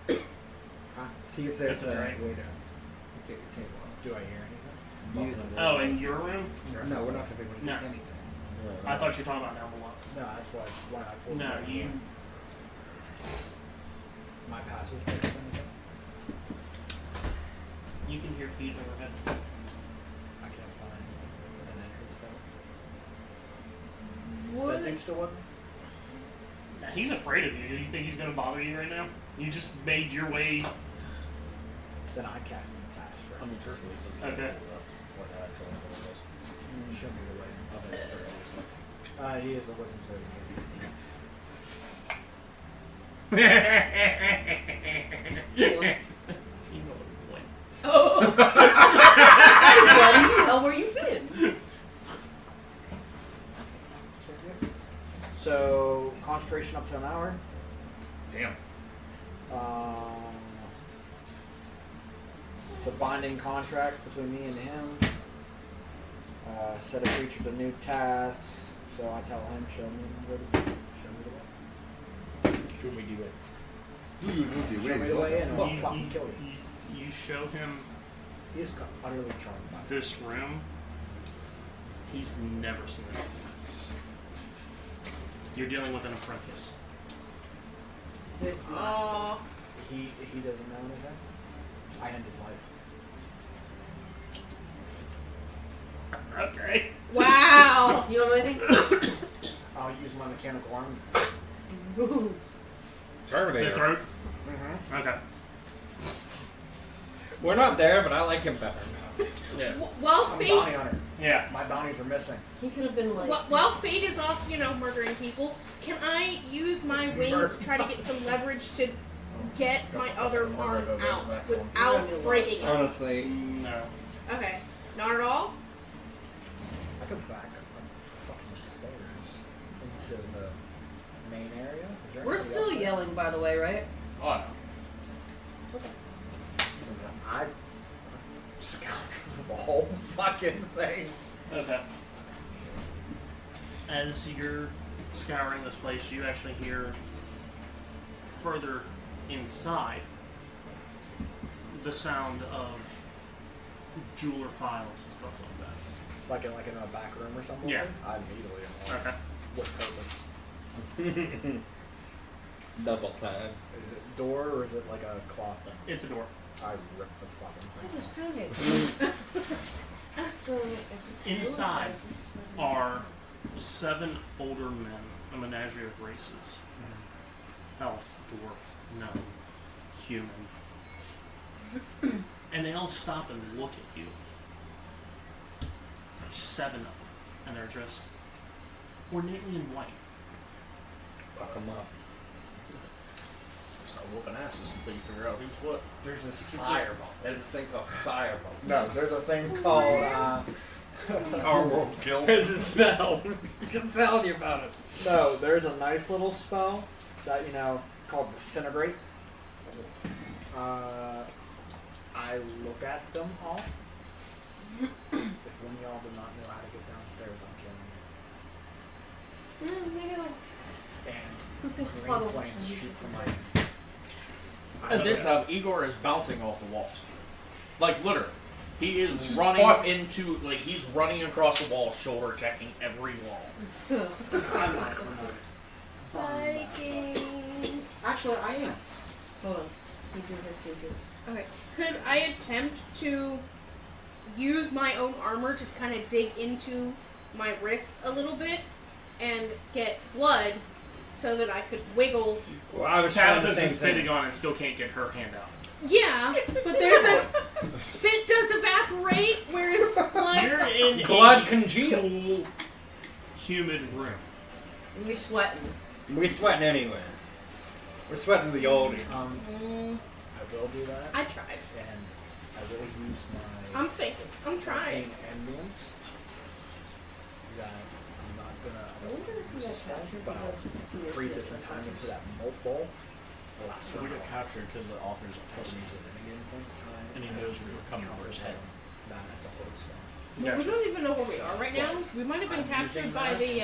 it. See if there's That's a a way drink. to get your table up. Do I hear anything? Use it. Oh, in your room? No, we're not going to be able to No. do anything. I thought you were talking about down below. No, that's why I pulled No, it. you. My passage makes anything. You can hear feet overhead. I can't find an entrance though. What? Is that thing still with me? Nah, he's afraid of you. You think he's going to bother you right now? You just made your way. Then I cast him fast for I mean, truthfully, this is Okay. what the actual one is. Show me the way. I'll bet it's for he is a wisdom saving throw. You know what? Oh. Buddy, how where you been? So concentration up to an hour. It's a binding contract between me and him. Set a creature to new tasks. So I tell him, show me the way. Should we do it? Show me the way in, or I'll fucking kill you. You show him He is utterly charmed by it. this room. He's never seen anything. You're dealing with an apprentice. Oh. He doesn't know anything. I end his life. Okay. Wow. You know what I think? I'll use my mechanical arm. The Terminator. throat. Mm-hmm. Okay. We're not there, but I like him better now. Yeah. While I'm a Fate, bounty hunter. Yeah. My bounties are missing. He could have been like. while Fate is off, murdering people, can I use my wings to try to get some leverage to get my other arm out without breaking it? Honestly, No. Okay. Not at all? I could back up fucking stairs into the main area. Is there We're anybody still else there? yelling, by the way, right? Oh, no. I scoundrel the whole fucking thing. Okay. As you're scouring this place, you actually hear further inside the sound of jeweler files and stuff like that. Like in a back room or something? Yeah. I immediately am like, Okay. what purpose? double time. Is it door or is it like a cloth thing? It's a door. I rip the fucking I thing. just crowned it. Inside are 7 older men, a menagerie of races. Elf, dwarf, gnome, human. And they all stop and look at you. There's 7 of them, and they're dressed ornately in white. Fuck him up. Start whooping asses until you figure out who's what. There's a secret. Fireball. There's a thing called fireball. No, there's a thing called. Our world killed. There's a spell. Just telling you about it. No, there's a nice little spell that called disintegrate. I look at them all. If one of y'all do not know how to get downstairs, I'm killing you. Maybe like. And Who pissed the green puddle? flames shoot from my. And this time, Igor is bouncing off the walls. Like, literally. He is Just running fuck. into, he's running across the wall, shoulder checking every wall. I'm not. Viking. Actually, I am. Hold on. You do his too. Okay. Could I attempt to use my own armor to kind of dig into my wrist a little bit and get blood so that I could wiggle? Well, I was trying the Tabitha's same been spitting thing. on it and still can't get her hand out. Yeah, but there's a spit does evaporate, whereas blood. You're in Blood a congeals. cool, humid room. We sweating. We're sweating anyways. We're sweating the oldies. I will do that. I tried. And I will use my. I'm thinking. I'm trying. Ambience. That I'm not gonna. I wonder if he got captured But I'll because he freeze it assisted and time us. into that mult ball. The last We one. got captured because the author's pussy. And he knows we were coming for his head. Nah, that's a whole spell. We don't even know where we are right now. We might have been captured by the.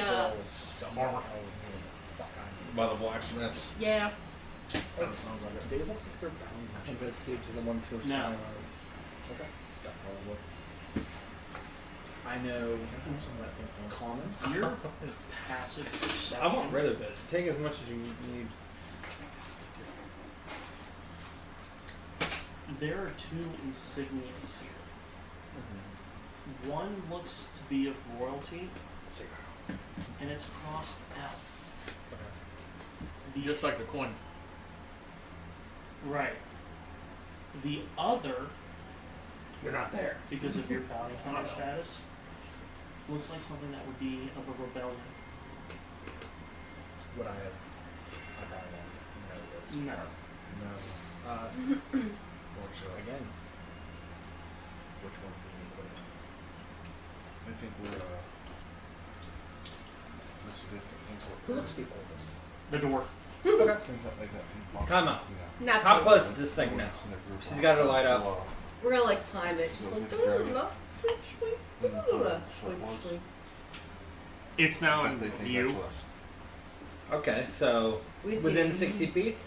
Farmer. By the blacksmiths. Yeah. Kind of sounds like it. They look like they're bound. I think those dudes are the ones who are No. silent. Okay. I know common. Your passive perception. I want rid of it. Take as much as you need. There are 2 insignias here. One looks to be of royalty, and it's crossed out. Just like the coin. Right. The other, You're not there. because of your bounty hunter status, looks like something that would be of a rebellion. Would I have? I probably won't know this. No. No. Again. Which one do you put in? I think we're, this is different. Who looks the oldest? The dwarf. Okay. Come on. Yeah. Not How the- close is this thing now? She's got her light up. We're gonna like time it, just like It's now in view. Okay, so We see within it. 60 feet?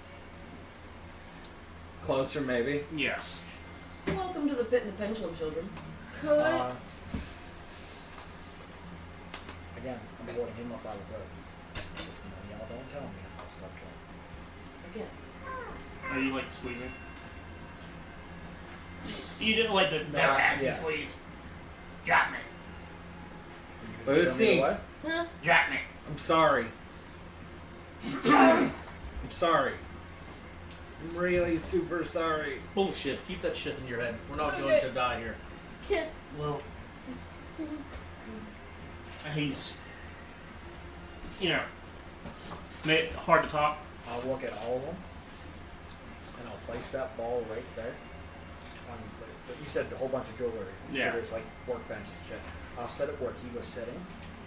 Closer, maybe? Yes. Welcome to the pit and the pendulum, children. Could Again, I'm warding him up by the throat. Y'all don't tell me how to stop killing. Again. Are you like squeezing? You didn't like the yeah. Squeeze. Drop me. Lucy, What? huh? Drop me. I'm sorry. I'm sorry. I'm really super sorry. Bullshit. Keep that shit in your head. We're not going Okay. to die here. Kid. Well, he's, hard to talk. I'll look at all of them, and I'll place that ball right there. But you said a whole bunch of jewelry. Yeah. So there's like workbench and shit. I'll set it where he was sitting.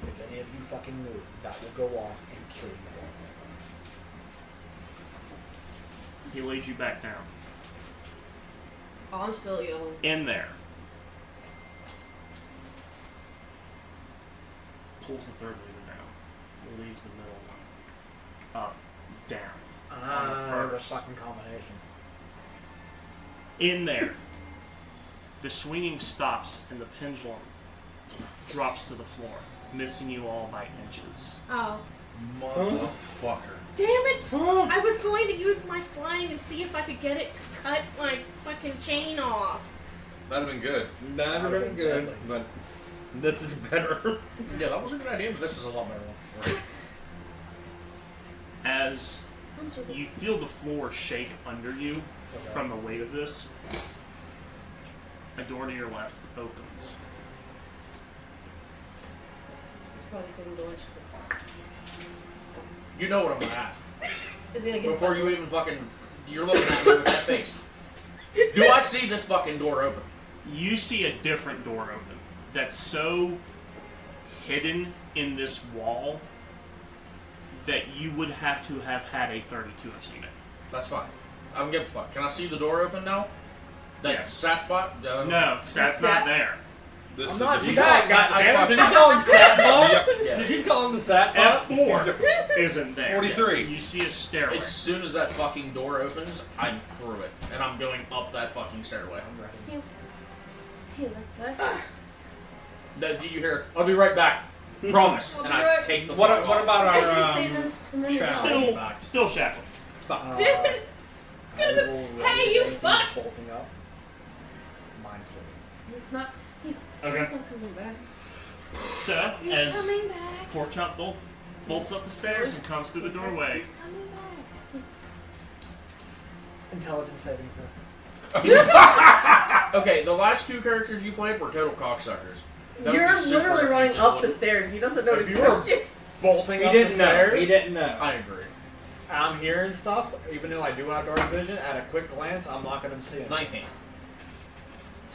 If any of you fucking move, that will go off and kill you all. He laid you back down. Oh, I'm still young. In there. Pulls the third lever down. Leaves the middle one. Up. Down. There's a fucking combination. In there. The swinging stops and the pendulum drops to the floor, missing you all by inches. Oh. Motherfucker. Damn it! I was going to use my flying and see if I could get it to cut my fucking chain off. That'd have been good. That would have been good, but this is better. Yeah, that was a good idea, but this is a lot better one. Right. As you feel the floor shake under you from the weight of this, a door to your left opens. It's probably the same door. You know what I'm gonna ask. Is he gonna get Before you even fucking... You're looking at me with that face. Do I see this fucking door open? You see a different door open that's so hidden in this wall that you would have to have had a 32 have seen it. That's fine. I don't give a fuck. Can I see the door open now? That Yes. sat spot? No, that's not there. This I'm is not the sad, goddammit. Did you call him Sat Ball? Yeah. Did you call him the Sat Ball? F4 isn't there. 43. You see a stairway. As soon as that fucking door opens, I'm through it. And I'm going up that fucking stairway. No, do you hear? I'll be right back. Promise. I'll And be I right- take the What fuck off. about Say our then, and then shroud? Still shackled. Hey, you fuck! Bolting up. Mine's sleeping. He's not. He's Okay. not coming back. So, He's as coming back. Pork Chop bolts up the stairs and comes through the doorway, He's coming back. Intelligence saving throw. Okay, the last two characters you played were total cocksuckers. That would You're be super literally if you running just up the wouldn't- stairs. He doesn't know to If you were- you. Bolting He up the didn't know. stairs. He didn't know. I agree. I'm hearing stuff, even though I do have dark vision. At a quick glance, I'm not going to see it. 19.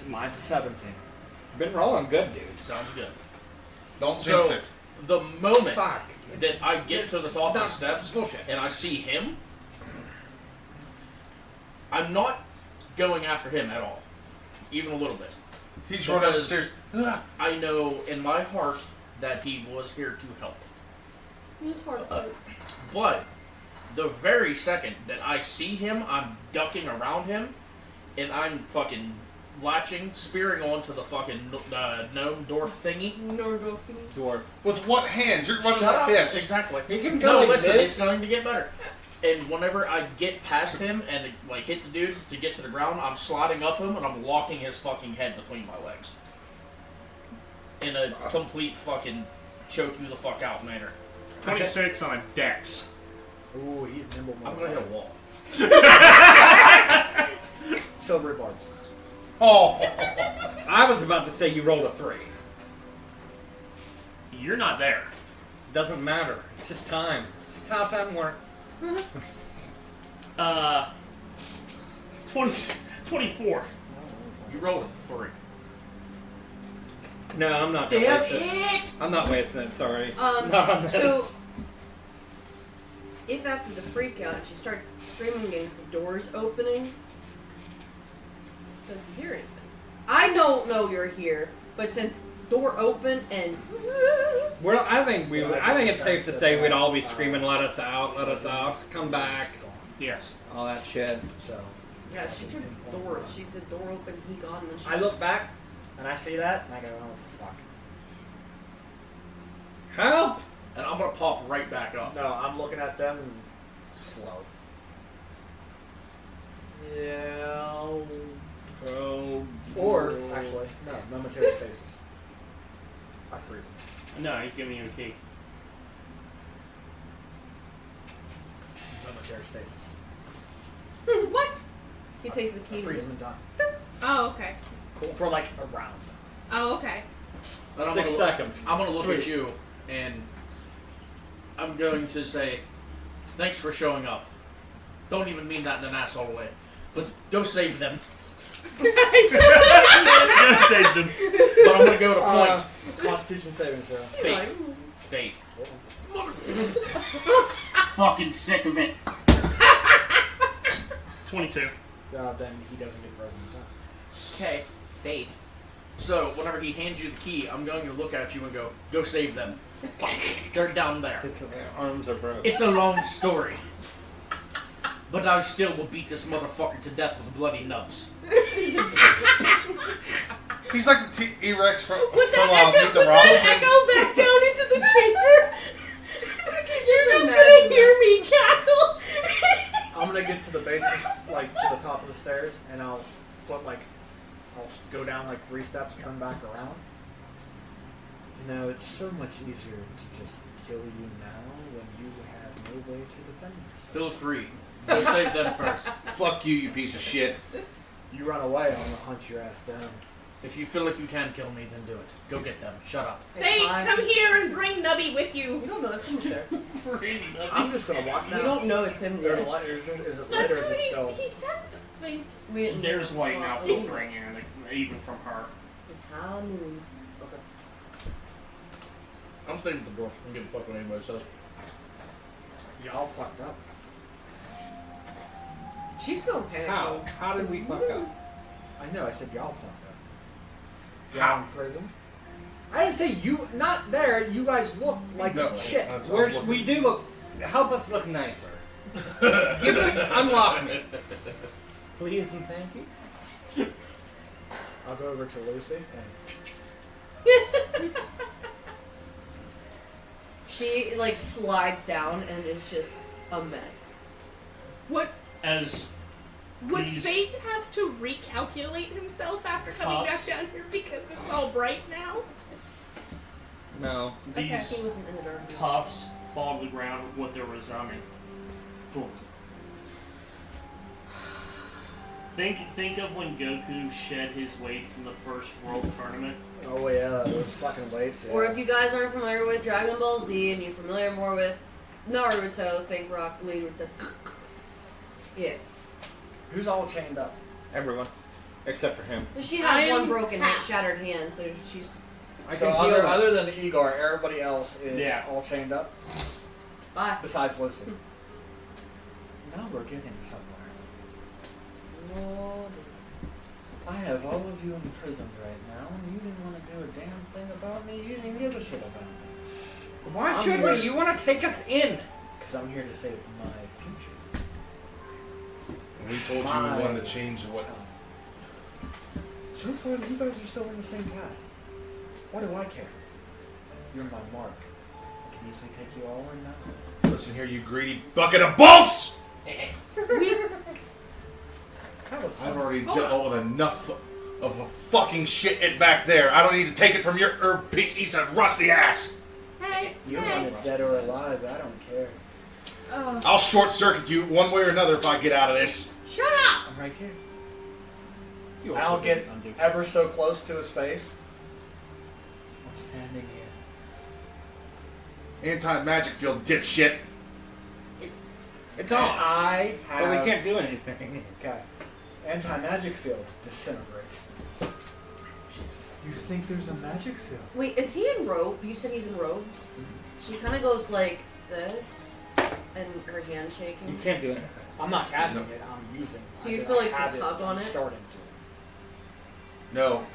Mine's a 17. Been rolling good, dude. Sounds good. Don't So, jinx it. the moment Fuck. that I get to the top of the steps Bullshit. and I see him, I'm not going after him at all. Even a little bit. He's running up the because- stairs. Ugh. I know in my heart that he was here to help. He's hard to But the very second that I see him, I'm ducking around him, and I'm fucking latching, spearing onto the fucking gnome dwarf thingy. Dwarf. With what hands? You're running Shut like up. this. Exactly. He can go No, like listen, this. it's going to get better. And whenever I get past him and like hit the dude to get to the ground, I'm sliding up him and I'm locking his fucking head between my legs. In a complete fucking choke you the fuck out manner. 26 on a dex. Ooh, he's nimble. I'm gonna hit a wall. Silver barbs. Oh. I was about to say you rolled a 3. You're not there. Doesn't matter. It's just time. It's just how time works. 24. You rolled a 3. No, I'm not. Damn wasting it! I'm not wasting it. Sorry. Not on this. So, if after the freak out she starts screaming against the doors opening, does he hear anything? I don't know you're here, but since door open and Well, I think it's safe to say we'd all be screaming, "Let us out! Let us out! Come back!" Yes. All that shit. So yeah, she threw the door. She the door open. He gone. And then she I look back and I see that and I go, oh fuck. Help! And I'm gonna pop right back up. No, I'm looking at them and slow. Yeah. Oh. Or actually, no, momentary stasis. I freeze him. No, he's giving you a key. Momentary stasis. What? He takes the I keys. freeze him and done. Oh, okay. Cool. For like a round. Oh, okay. And I'm 6 gonna seconds. I'm gonna look at Sweet. you, and I'm going to say, thanks for showing up. Don't even mean that in an asshole way, but go save them. Just save them. But I'm gonna go to point. Constitution saving throw. Fate. Fate. Fucking sick of it. 22. Then he doesn't get frozen in time. Okay. Fate. So whenever he hands you the key, I'm going to look at you and go save them. They're down there. His arms are broken. It's a long story. But I still will beat this motherfucker to death with bloody nubs. He's like the T-Rex from With Meet that the echo Robinsons. back down into the chamber. You're just imagine gonna hear me cackle. I'm gonna get to the base, like to the top of the stairs, and I'll go down like 3 steps, turn back around. You know, it's so much easier to just kill you now when you have no way to defend yourself. Feel free. Go save them first. Fuck you, you piece of shit. You run away, I'm gonna hunt your ass down. If you feel like you can kill me, then do it. Go get them. Shut up. Fate, come here and bring Nubby with you. You don't know it's in there. I'm just gonna walk down. You don't know it's in There's a there. light. Is it lit That's or is what it still? he said something. There's light now filtering in, even from her. It's how I move. I'm staying with the dwarf. I don't give a fuck what anybody says. Y'all fucked up. She's still in panic How? mode. How did we fuck up? I know. I said y'all fucked up. How? Y'all in prison. I didn't say you. Not there. You guys look like No, shit. that's We do look. Help us look nicer. Unlock me. Please and thank you. I'll go over to Lucy and She like slides down and is just a mess. What As would these Fate have to recalculate himself after coming back cuffs- down here because it's all bright now? No. Okay, he these wasn't in the dark. cuffs fall to the ground with what they're resounding. Thump. Think of when Goku shed his weights in the first World Tournament. oh yeah, those fucking weights. Yeah. Or if you guys aren't familiar with Dragon Ball Z and you're familiar more with Naruto, think Rock Lee with the yeah. Who's all chained up? Everyone. Except for him. She has I'm one broken half. shattered hand, so she's I So can heal her. other than Igor, everybody else is Yeah. all chained up bye. besides Lucy. Now we're getting somewhere. Lord. I have all of you imprisoned right now, and you didn't want to do a damn thing about me. You didn't give a shit about me. Why I'm should here. we? You want to take us in? Because I'm here to save my future. We told you we wanted to change what. So far, you guys are still on the same path. What do I care? You're my mark. I can easily take you all in now. Listen here, you greedy bucket of bolts! That was fun. I've already dealt with enough of a fucking shit it back there. I don't need to take it from your piece of rusty ass. Hey, You want hey. it dead or alive, I don't care. I'll short circuit you one way or another if I get out of this. Shut up! I'm right here. You I'll also get undo. ever so close to his face. I'm standing here. Anti-magic field, dipshit. It's And on. I have... But we can't do anything. Okay. Anti-magic field disintegrates. You think there's a magic field? Wait, is he in robe? You said he's in robes? She kind of goes like this, and her hand You shaking. can't do anything. I'm not casting it, I'm using it. So you I feel like have the tug on I'm it? starting to. No.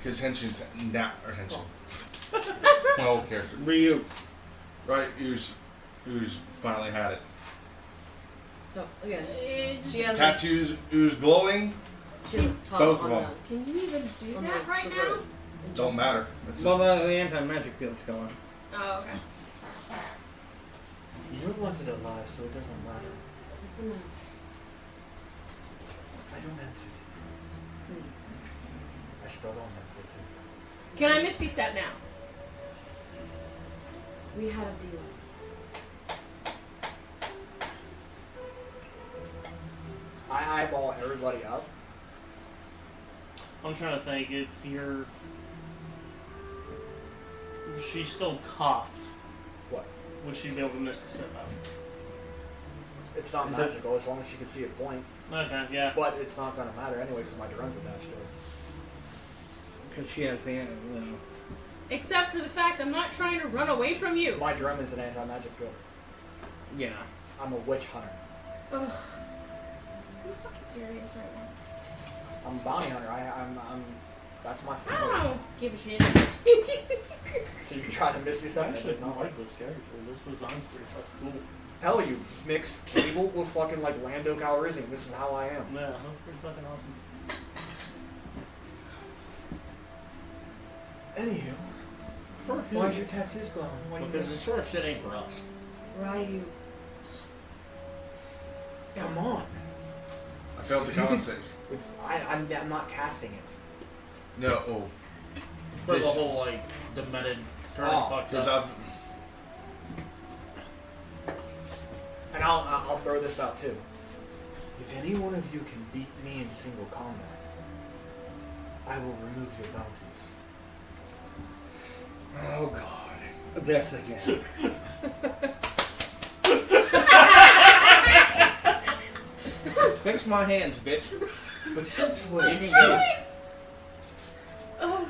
Because Henshin's not, or Henshin. My old character. Ryu. Right, who's finally had it. So again, she has Tattoos, who's glowing. She has a top Both on of them. Can you even do on that the right rope. now? And Don't just- matter. It's Well, the anti-magic field's going. Oh, okay. You wanted it alive, so it doesn't matter. I don't answer to you. I still don't answer to you. Can I Misty Step now? We had a deal. I eyeball everybody up. I'm trying to think if you're. She's still cuffed. What? Would she be able to miss the step out? It's not Is it- magical as long as she can see a point. Okay, yeah. But it's not going to matter anyway because my drone's attached to it. Because she has the, Except for the fact I'm not trying to run away from you. My drone is an anti-magic field. yeah. I'm a witch hunter. Ugh. Are you fucking serious right now? I'm a bounty hunter. I'm that's my I favorite. don't give a shit. So you try to miss these I stuff? actually It's not like this character. This design's pretty cool. Hell, you mix Cable with fucking like Lando Calrissian. This is how I am. Yeah, that's pretty fucking awesome. Anywho, For who? why's your tattoos glowing? What do you Because mean? this sort of shit ain't for us. Ryu. Come on. I failed the con save. I'm not casting it. No, oh. For This- the whole, like, demented turning Oh, fucked Because up. And I'll throw this out too. If any one of you can beat me in single combat, I will remove your bounties. Oh, God. This again. Fix my hands, bitch. But since You we're can go. Ugh.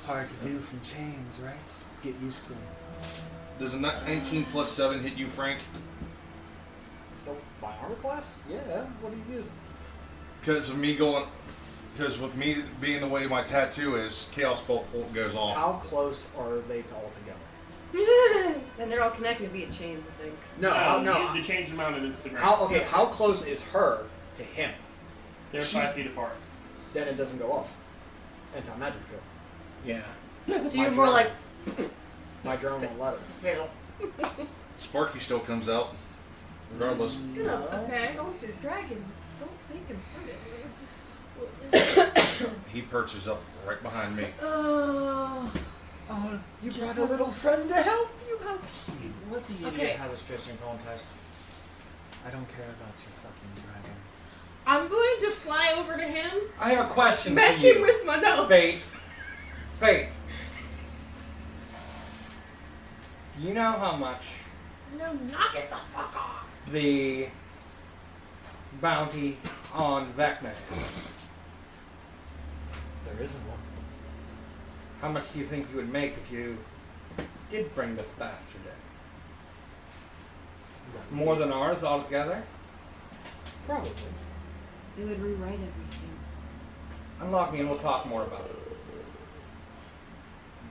hard to do from chains, right? Get used to them. does a 19 plus 7 hit you, Frank? Oh, my armor class? Yeah. What are you using? Because of me going. Because with me being the way my tattoo is, Chaos Bolt goes off. How close are they to all together? And they're all connected via chains, I think. No. The chains are mounted into the ground. How close is her to him? They're 5 feet apart. Then it doesn't go off. Anti-magic field. Yeah. So you're more like, My drone won't let it. Fail. Sparky still comes out. Regardless. Okay. Don't do dragon. Don't make him hurt it. He perches up right behind me. Oh. Oh, you Just brought a little friend to help you? How cute. What the idiot Okay. had this pissing contest? I don't care about your fucking dragon. I'm going to fly over to him. I have a question for Smack him you. with my nose. Faith. Faith. Do you know how much No, knock it the fuck off. the bounty on Vecna is? There isn't one. How much do you think you would make if you did bring this bastard in? More than ours altogether? Probably. They would rewrite everything. Unlock me and we'll talk more about it.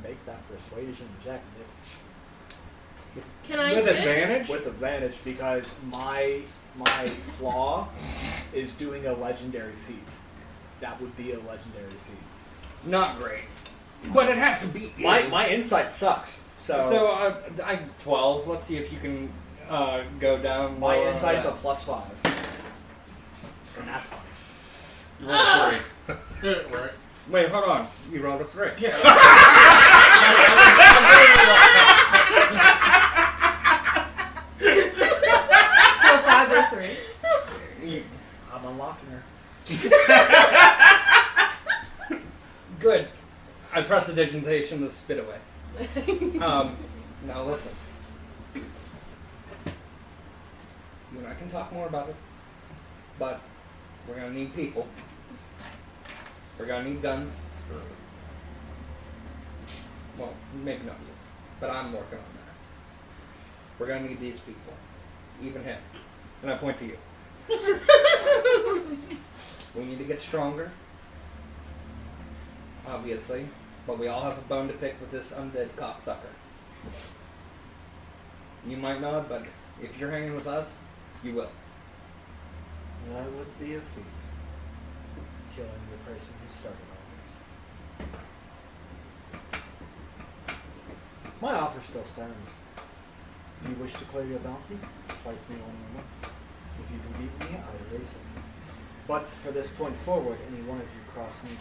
Make that persuasion check, bitch. Can I With assist? advantage? With advantage because my flaw is doing a legendary feat. That would be a legendary feat. Not great. But it has to be. My insight sucks. So I 12. Let's see if you can go down. my lower on insight's a that. +5. And that's fine. You roll a 3. Right. Wait, hold on. You rolled a 3. So 5 or 3. I'm unlocking her. Good. I press the digitation to spit away. Now listen. You and I can talk more about it, but we're gonna need people. We're gonna need guns. Well, maybe not you, but I'm working on that. We're gonna need these people, even him, and I point to you. We need to get stronger. Obviously. But we all have a bone to pick with this undead cocksucker. You might not, but if you're hanging with us, you will. That would be a feat. Killing the person who started all this. My offer still stands. If you wish to clear your bounty, fight me one-on-one. If you can beat me, I erase it. But for this point forward, any one of you cross me,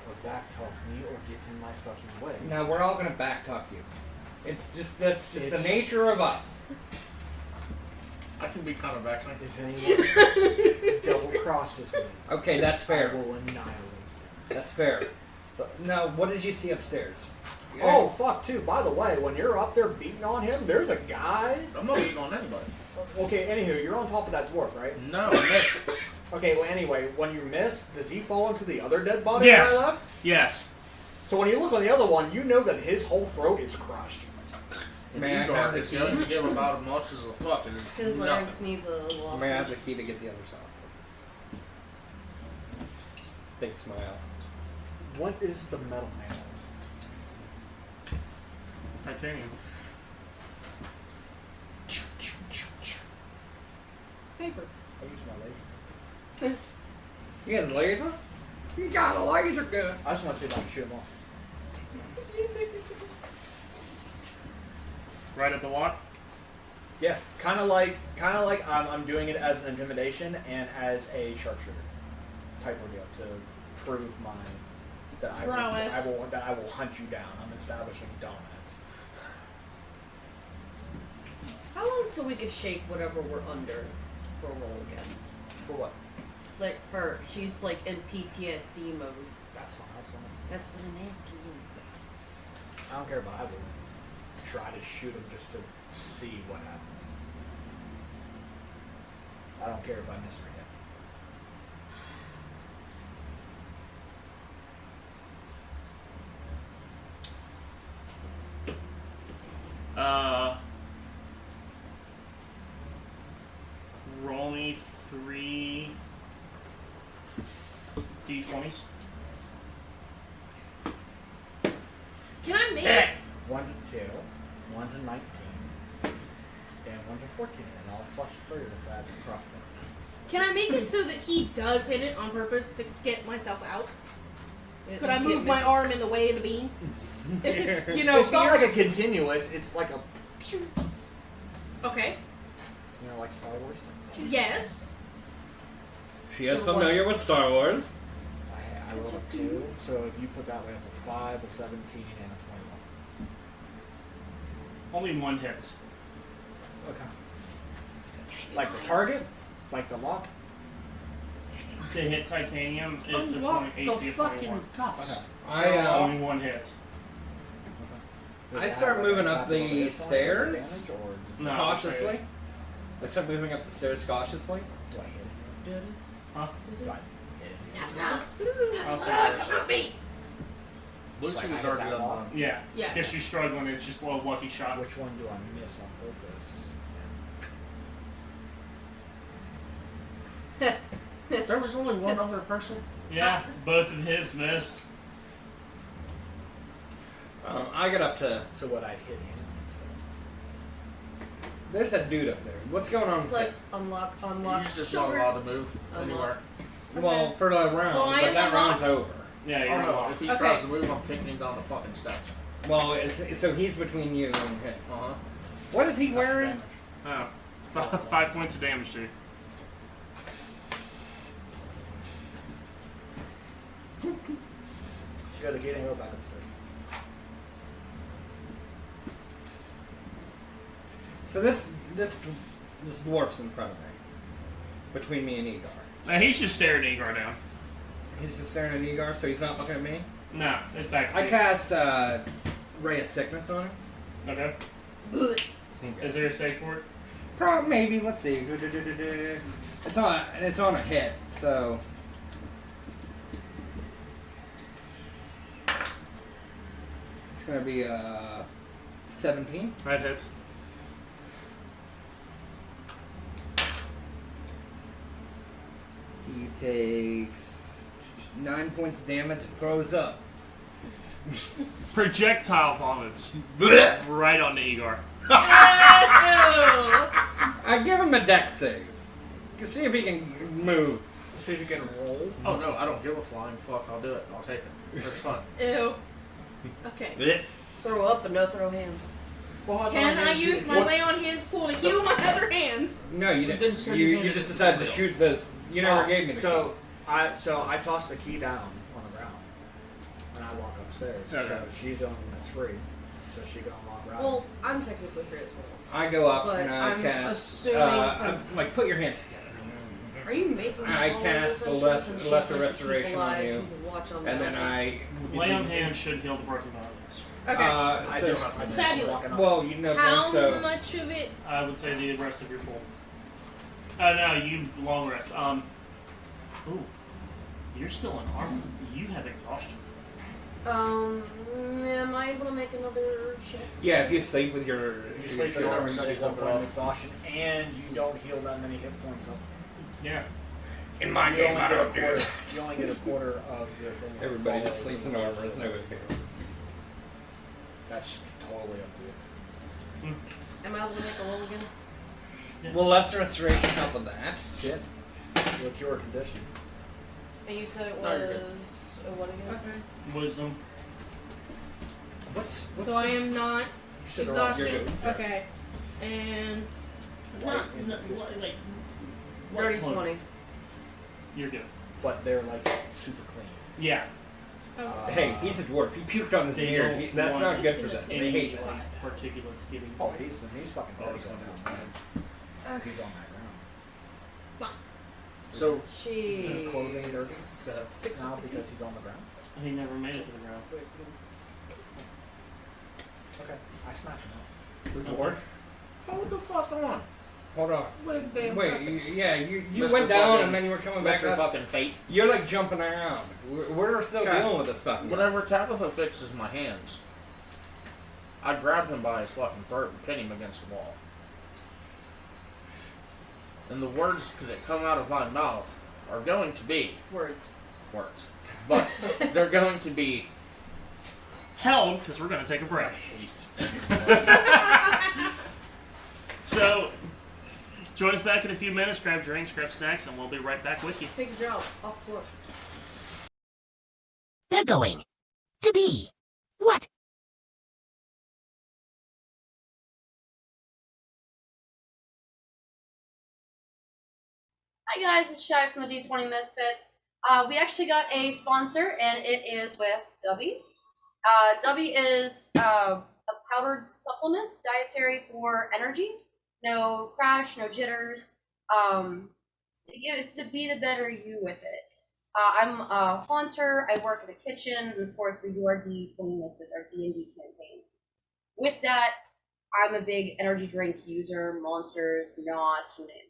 or backtalk me, or get in my fucking way. Now we're all gonna backtalk you. That's just the nature of us. I can be kind of vexing. If anyone double crosses me, Okay, that's I fair. will annihilate them. That's fair. But now, what did you see upstairs? Oh, fuck, too. By the way, when you're up there beating on him, there's a guy. I'm not beating on anybody. Okay, anywho, you're on top of that dwarf, right? No, I missed. Okay, well, anyway, when you miss, does he fall into the other dead body Yes. that I left? Yes. So when you look on the other one, you know that his whole throat is crushed. May I have Igor the is key? going to give about as much as a fuck. It is His nothing. larynx needs a little May I have the offset. key to get the other side? Big smile. What is the metal man? It's titanium. Paper. I use my laser. You got a laser? You got a laser gun. I just want to see if I can shoot him off. Right at the lock. Yeah, kind of like I'm doing it as an intimidation and as a sharpshooter type ordeal to prove that I Prowess. will hunt you down. I'm establishing dominance. How long till we could shake whatever we're under for a roll again? For what? Like her, she's like in PTSD mode. That's fine. That's what I'm asking. I don't care, but I will try to shoot him just to see what happens. I don't care if I miss or hit. Roll me 3 D20s. Can I make 1 to 2, 1 to 19, and 1 to 14, and I'll flush through with that profit. Can I make it so that he does hit it on purpose to get myself out? Could I move my arm in the way of the beam? If it, you know, It's not like a veers- continuous. It's like a, Okay. like Star Wars. Yes. She is familiar with Star Wars. I rolled a 2, so if you put that way, it's a 5, a 17, and a 21. Only one hits. Okay. Like the target, like the lock. To hit titanium, it's a Unlock 20 the AC of fucking 21. cuffs. Only one hit. I start moving up the stairs No, cautiously. I start moving up the stairs cautiously. Do I hit him? Huh? Do I hit him? I'll say yours. Lucy Like, was I hit already that on lock? one. Yeah. Yeah. Because she's struggling. It's just a lucky shot. Which one do I miss on purpose? There was only one other person. Yeah, both of his missed. I get up to. So what I hit him. There's that dude up there. What's going on It's with like unlock. He's just not Shoulder. allowed to move Unlock. anywhere. that? Well, for the round, So I but am that round's unlocked? over. Yeah, Oh you're no, unlocked. if he Okay. tries to move, I'm kicking him down the fucking steps. Well, so he's between you and him. Uh-huh. What is he wearing? Oh, 5 points of damage to you. You got the gate and go back upstairs. So this dwarf's in front of me, between me and Egar. Now, he's just staring Igor down. He's just staring at Egar, so he's not looking at me. No, it's back to I you. cast Ray of Sickness on him. Okay. Is there a save for it? Maybe. Let's see. It's on a hit, so. It's gonna be 17. That hits. He takes 9 points of damage and throws up. Projectile vomits right onto Igor. I give him a deck save. See if he can move. See if you can roll. Oh no, I don't give a flying fuck. I'll do it. I'll take it. That's fine. Ew. Okay. Throw up but no throw hands. Well, Can I use my lay on hands pool to heal my other hand? No, you didn't didn't. say You, you you needed just to decided to squeal. shoot this. You never gave me the So I tossed the key down on the ground, and I walk upstairs. Okay. So she's the only one that's free, so she can unlock around. Well, I'm technically free as well. I go up But and I I'm cast. assuming since- I'm like, put your hands together. Are you making me I roll cast essentially, a lesser since she's lesser like the restoration people on I you, keep a watch on and then now? I. Lay on hands should heal the broken bones. Okay. I So, do have my Fabulous. walking up. well, you know, How so much of it? I would say the rest of your full. No, you long rest. Ooh, you're still in armor. You have exhaustion. Am I able to make another check? yeah, if you sleep with your. You sleep in your- armor, you so take you 1 flip it point of off. exhaustion, and you don't heal that many hit points up. Yeah. In my You game, only I get a don't do quarter. it. You only get a quarter of your thing. Everybody just sleeps in armor. It's no big deal. That's totally up to you. Am I able to make a roll again? Well, lesser restoration help with that. Shit. You'll cure a condition. And you said it No, you're good. was a what again? Wisdom. What's So I am not you should roll. exhaustion. good. Okay. And Like. Dirty what- 20. You're good. But they're like super clean. Yeah. oh, Hey, he's a dwarf. He puked on his They beard. don't That's want not good for gonna them. take They hate it. that. Like particulates getting. Oh, he's fucking Oh, dead. it's Going gonna down. He's on that ground. So She. Is his clothing dirty now because he's on the ground? He never made it to the ground. Okay. I snatch him up. The dwarf. hold the fuck on. Hold on. Wait, damn Wait, seconds. you Mr. went down fucking- and then you were coming back Mr. up. fucking Fate. You're like jumping around. We're still Okay. dealing with this stuff. Whenever Tabitha fixes my hands, I grab him by his fucking throat and pin him against the wall. And the words that come out of my mouth are going to be Words. words. But they're going to be Held, because we're going to take a break. So, join us back in a few minutes. Grab drinks, grab snacks, and we'll be right back with you. Take a job. Off course. They're going to be what? Hi guys, it's Shy from the D20 Misfits. We actually got a sponsor, and it is with Dubby. Dubby is a powdered supplement, dietary for energy. No crash, no jitters. It's the be the better you with it. I'm a haunter. I work in the kitchen, and of course we do our D20 Misfits, our D&D campaign. With that, I'm a big energy drink user, Monsters, NOS, you name it.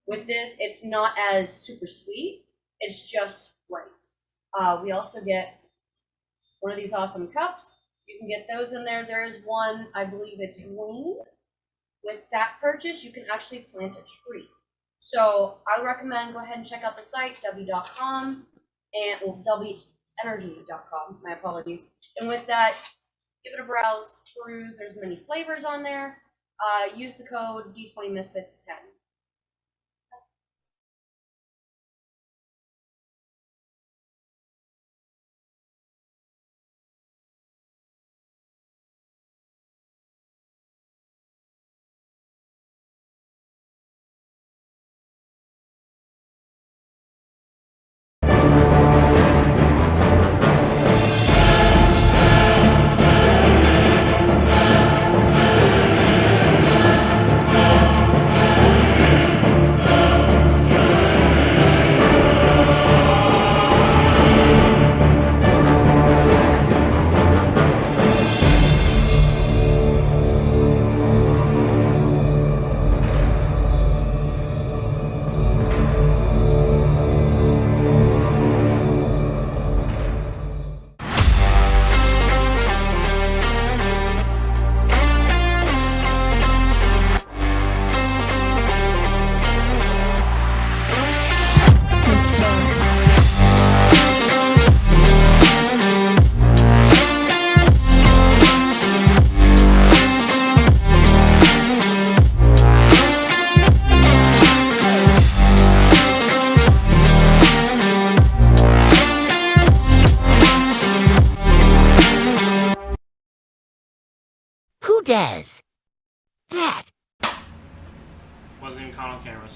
With this, it's not as super sweet. It's just right. We also get one of these awesome cups. You can get those in there. There is one, I believe it's green. With that purchase, you can actually plant a tree. So I would recommend go ahead and check out the site, w.com, and wenergy.com. My apologies. And with that, give it a browse, peruse. There's many flavors on there. Use the code D20Misfits10.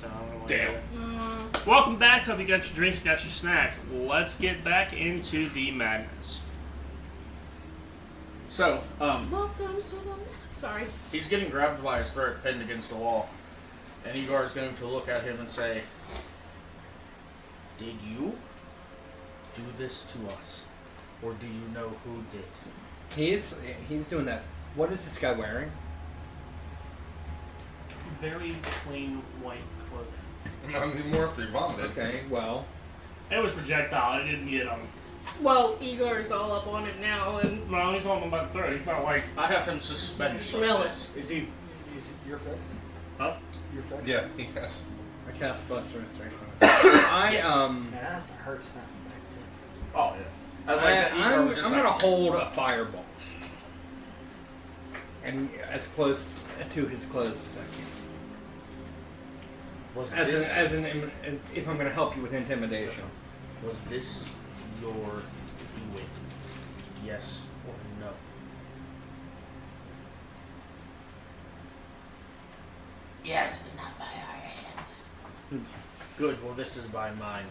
so I don't know. Damn. Welcome back. Hope you got your drinks, got your snacks. Let's get back into the madness. So, Welcome to the. Sorry. he's getting grabbed by his throat, pinned against the wall. And Igor's going to look at him and say, "Did you do this to us? Or do you know who did?" He's doing that. What is this guy wearing? Very plain white clothing. Not anymore after he vomited. Okay, well, It was projectile. It didn't get him. Well, Igor's all up on it now, and No, he's on him by the throat. He's not like. I have him suspended. Smell like it. this. Is he? You're fixed. Huh? You're fixed. Yeah, he has. I cast Buster Restoration. I Man, that has to hurt snapping back too. Oh, yeah. I like that Igor I'm was just gonna like, hold a fireball, and as close to his clothes as I can. Was If I'm gonna help you with intimidation. Was this your doing? Yes or no? Yes, but not by our hands. Good, well this is by mine.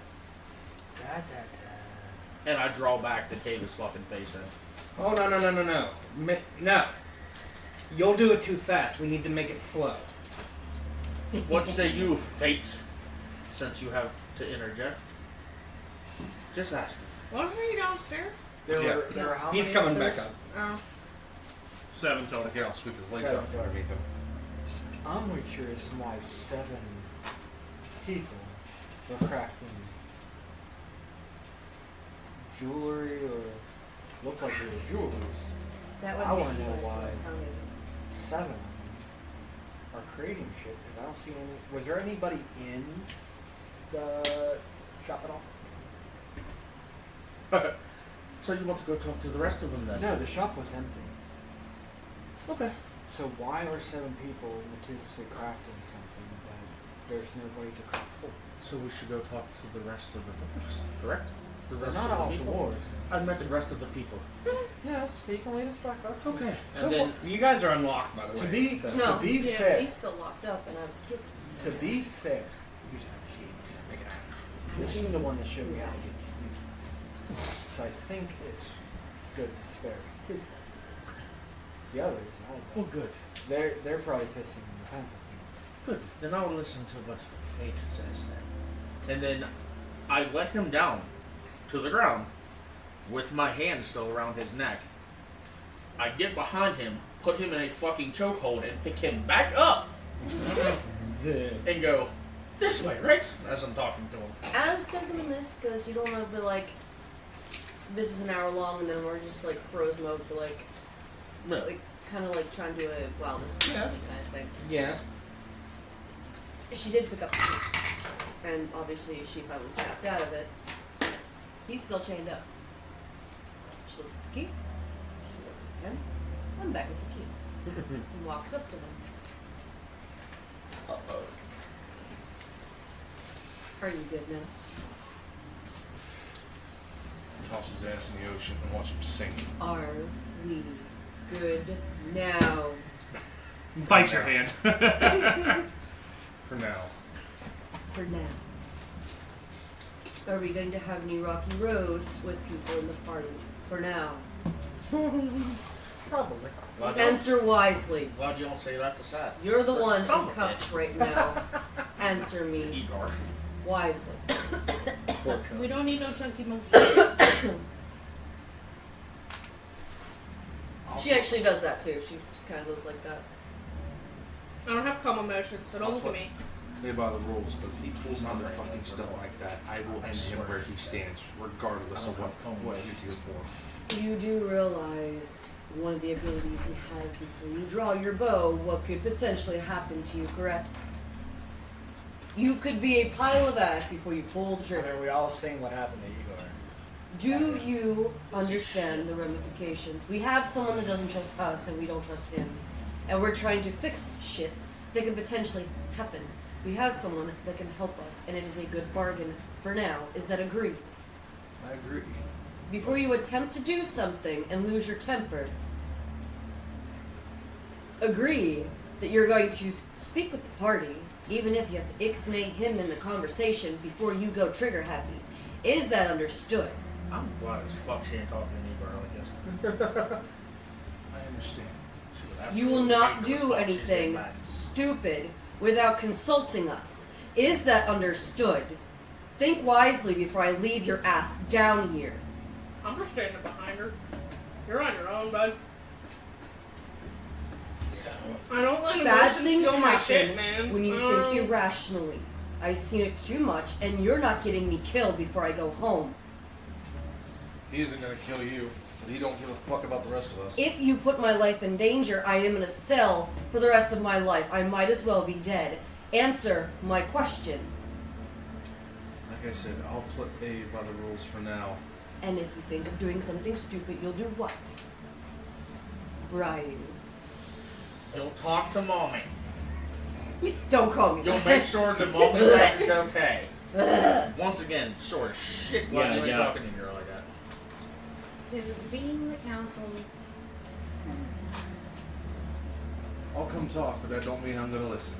Da, da, da. And I draw back to cave his fucking face in. Oh no! No! You'll do it too fast. We need to make it slow. What say you, Fate? Since you have to interject. Just ask me. wasn't he downstairs? There were how He's many coming upstairs? back up. Oh. 7 total. Okay, I'll sweep his legs Seven out from total. underneath him. I'm really curious why 7 people were crafting jewelry or looked like they were jewelers. That would I make wanna you know guys why. more counted. 7 of them are creating shit because I don't see any. Was there anybody in the shop at all? So you want to go talk to the rest of them then? No, the shop was empty. Okay. So why are 7 people meticulously crafting something that there's nobody to craft for? So we should go talk to the rest of the dwarves, correct? The They're rest not of the all people? dwarves. I met the rest of the people. Yes, he can lead us back up. Okay. So And then You guys are unlocked, by the way. To be so. No, to be yeah, fair, he's still locked up, and I was kidding. to be fair, You just have a key. Just make it happen. this is the one that showed me how to get to you. So I think it's good to spare his head. The others, well, good. they're probably pissing in the pants at me. Good. Then I'll listen to what Fate says then. And then I let him down to the ground with my hand still around his neck. I get behind him, put him in a fucking chokehold, and pick him back up and go, this way, right? As I'm talking to him. As they're doing this, because you don't want to be like, this is an hour long, and then we're just like froze mode for like kind of like trying to do a wow, this is happening kind of thing. Yeah. She did pick up the key, and obviously she probably snapped out of it. He's still chained up. She looks at the key. She looks at him. I'm back with the key. And walks up to him. Are you good now? Toss his ass in the ocean and watch him sink. Are we good now? Bite your hand. For now. For now. Are we going to have any rocky roads with people in the party? For now. Probably. Glad you Answer wisely. don't- glad you don't say that to Sad. You're the one Son in of a cuffs bitch. right now. Answer me Igor. wisely. We don't need no chunky monkey. She actually does that too. She just kind of goes like that. I don't have calm emotions, so don't look at me. Play by the rules, but if he pulls another fucking stuff like that, I will end him where he stands, regardless of what he's here for. You do realize one of the abilities he has before you draw your bow, what could potentially happen to you, correct? You could be a pile of ash before you pull the I trigger. mean, we all seen what happened to Igor. Do you understand the ramifications? We have someone that doesn't trust us and we don't trust him. And we're trying to fix shit that could potentially happen. We have someone that can help us, and it is a good bargain for now. Is that agreed? I agree. Before you attempt to do something and lose your temper, agree that you're going to speak with the party even if you have to ixnay him in the conversation before you go trigger happy. Is that understood? I'm glad as fuck she ain't talking to me, bro, like this. I understand. You will not do anything stupid without consulting us. Is that understood? Think wisely before I leave your ass down here. I'm just standing behind her. You're on your own, bud. I don't let Bad emotions things kill my happen shit, man. when you think irrationally. I've seen it too much, and you're not getting me killed before I go home. He isn't gonna kill you, but he don't give a fuck about the rest of us. If you put my life in danger, I am in a cell for the rest of my life. I might as well be dead. Answer my question. Like I said, I'll play by the rules for now. And if you think of doing something stupid, you'll do what? Right. You'll talk to mommy. Don't call me You'll that. make sure that mommy says it's okay. Once again, sort of shit why Yeah, you ain't yeah. talking to a girl like that. Being the council. I'll come talk, but that don't mean I'm gonna listen.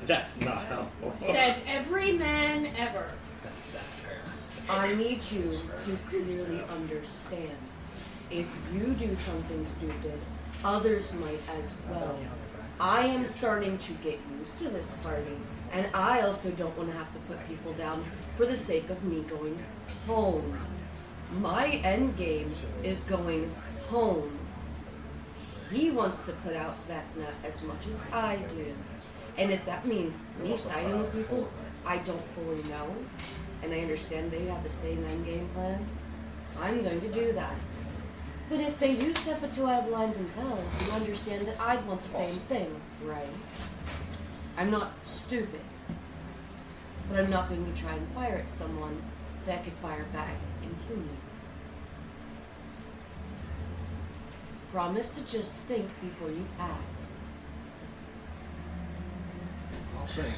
That's not helpful. Said every man ever. That's fair. I need you to clearly understand. If you do something stupid, others might as well. I am starting to get used to this party, and I also don't want to have to put people down for the sake of me going home. My end game is going home. He wants to put out that nut as much as I do. And if that means me siding with people I don't fully know, and I understand they have the same end game plan, I'm going to do that. But if they do step into out of line themselves, you understand that I'd want the same thing, right? I'm not stupid. But I'm not going to try and fire at someone that could fire back and kill me. Promise to just think before you act. I'll think.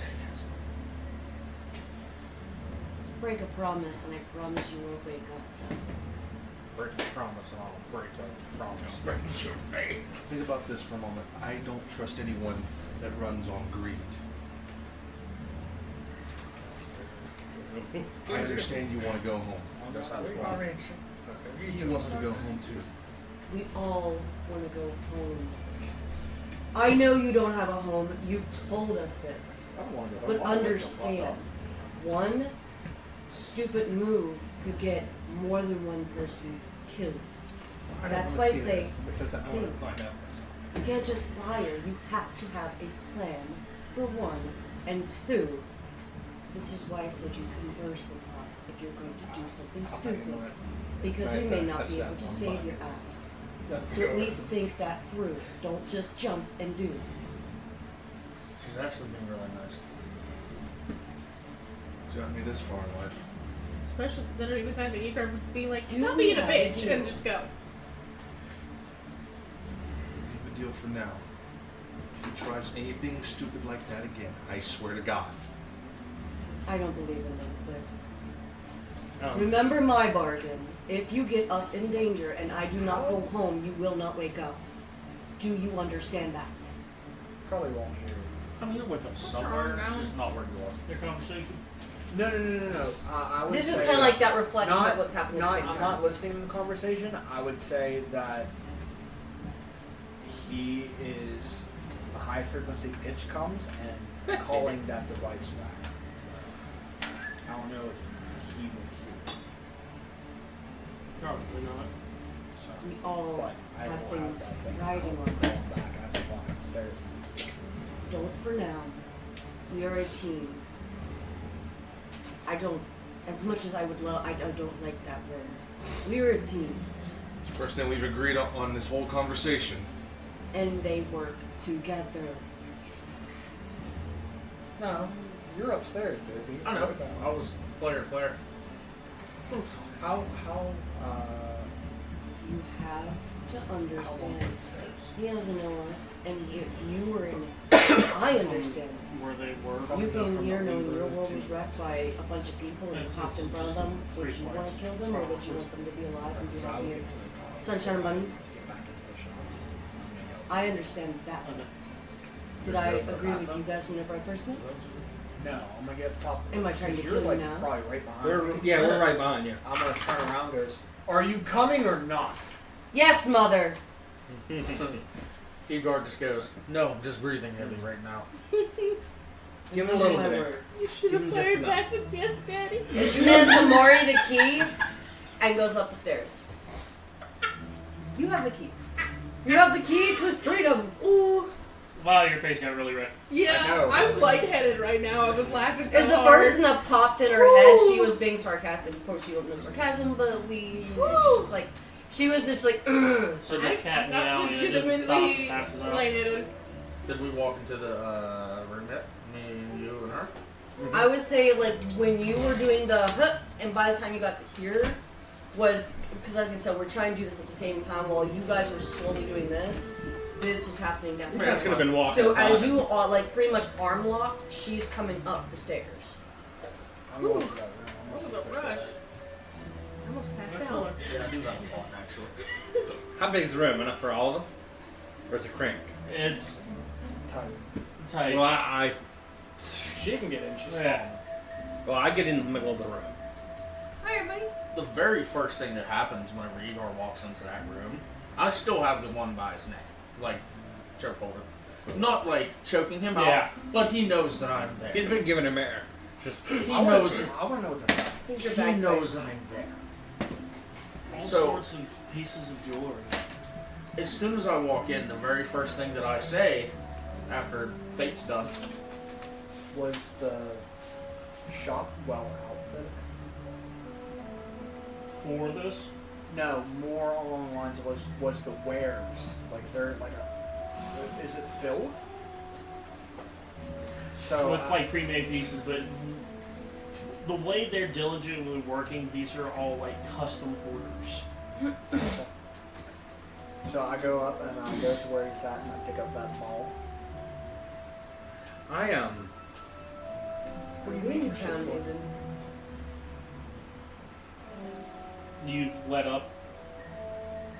Break a promise, and I promise you won't wake up. Break the promise and I'll break the promise. Break your faith. Think about this for a moment. I don't trust anyone that runs on greed. I understand you want to go home. That's how they want it. He wants to go home too. We all want to go home. I know you don't have a home. You've told us this. But understand, one stupid move could get more than one person killed. That's why I say, because I want think. to find out myself. You can't just fire. You have to have a plan, for one. And two, this is why I said you converse with us if you're going to do something stupid. Because we may not be able to save your ass. So at least think that through. Don't just jump and do. She's actually been really nice. It's gotten me this far in life. Especially considering the fact that you can be like, Do stop we being a have a bitch deal? and just go. Keep a deal for now. If he tries anything stupid like that again, I swear to God. I don't believe in them, but remember my bargain. If you get us in danger and I do not go home, you will not wake up. Do you understand that? Probably won't hear. I mean, you'll wake up arm somewhere, down. just not where you are. Your conversation? No. I would This is say kind of like that reflection not, of what's happening. Not, at the same not time. listening to the conversation. I would say that he is a high frequency pitch comes and calling that device back. I don't know if he would hear it. Probably not. So, We all but I have will things that thing riding on called this. back as a line upstairs. Don't for now. We are a team. I don't, as much as I would love, I don't like that word. We're a team, It's the first thing we've agreed on this whole conversation. and they work together. No, you're upstairs, dude. I know. I was player. How You have to understand. upstairs? He doesn't know us, and if you were in, I understand. Where they were. You came here knowing your world was wrecked by a bunch of people and you popped in front of them. Would you want to kill them, or would you want them to be alive and be So I would happy get and to the car. sunshine bunnies? Get back into the shop. I understand that. Did I agree with you guys whenever I first met? No, I'm gonna get up top. Am I trying to You're kill you like now? probably right behind We're, me. yeah, we're right behind you. I'm gonna turn around. And goes, are you coming or not? Yes, mother. Igor just goes, "No, I'm just breathing heavy right now." Give him a little My bit. words. You should have Even fired just back with yes, Daddy. She hands Amori the key and goes up the stairs. You have the key. You have the key to his freedom. Ooh. Wow, your face got really red. Yeah, know. I'm lightheaded right now. I was laughing so It's the hard. person that popped in her head. She was being sarcastic. Of course, she don't know sarcasm, but she was just like, ugh. So I the cat got meow and it doesn't stop, legitimately passes out. lightheaded. Did we walk into the room yet? Me, you, and her? I would say, like, when you were doing the huh, and by the time you got to here, was, because like I said, we're trying to do this at the same time while you guys were slowly doing this. This was happening down You here. guys could have been walking. So as by. you are, like, pretty much arm locked, she's coming up the stairs. I'm going to that room. I'm That was gonna a sit there. rush. I almost passed I feel out. like- Yeah, I do have a lot, actually. How big is the room? Enough for all of us? Or is it cramped? It's Tired. tight. Well, I She can get in. She's Yeah. well, I get in the middle of the room. Hi, everybody. The very first thing that happens whenever Igor walks into that room, I still have the one by his neck, like chokeholder. Not like choking him Yeah. out, but he knows that I'm there. He's been given him air. Just He I knows. want to know what the Here's your He backpack. knows I'm there. All So- sorts of pieces of jewelry. As soon as I walk in, the very first thing that I say, after Fate's done, was the shop well outfitted. For this, No, more along the lines was the wares. Like, is there like is it filled? So with like pre-made pieces, but the way they're diligently working, these are all like custom orders. so I go up and I go to where he's at and I pick up that ball. I What are you doing, Crown Haven? You let up.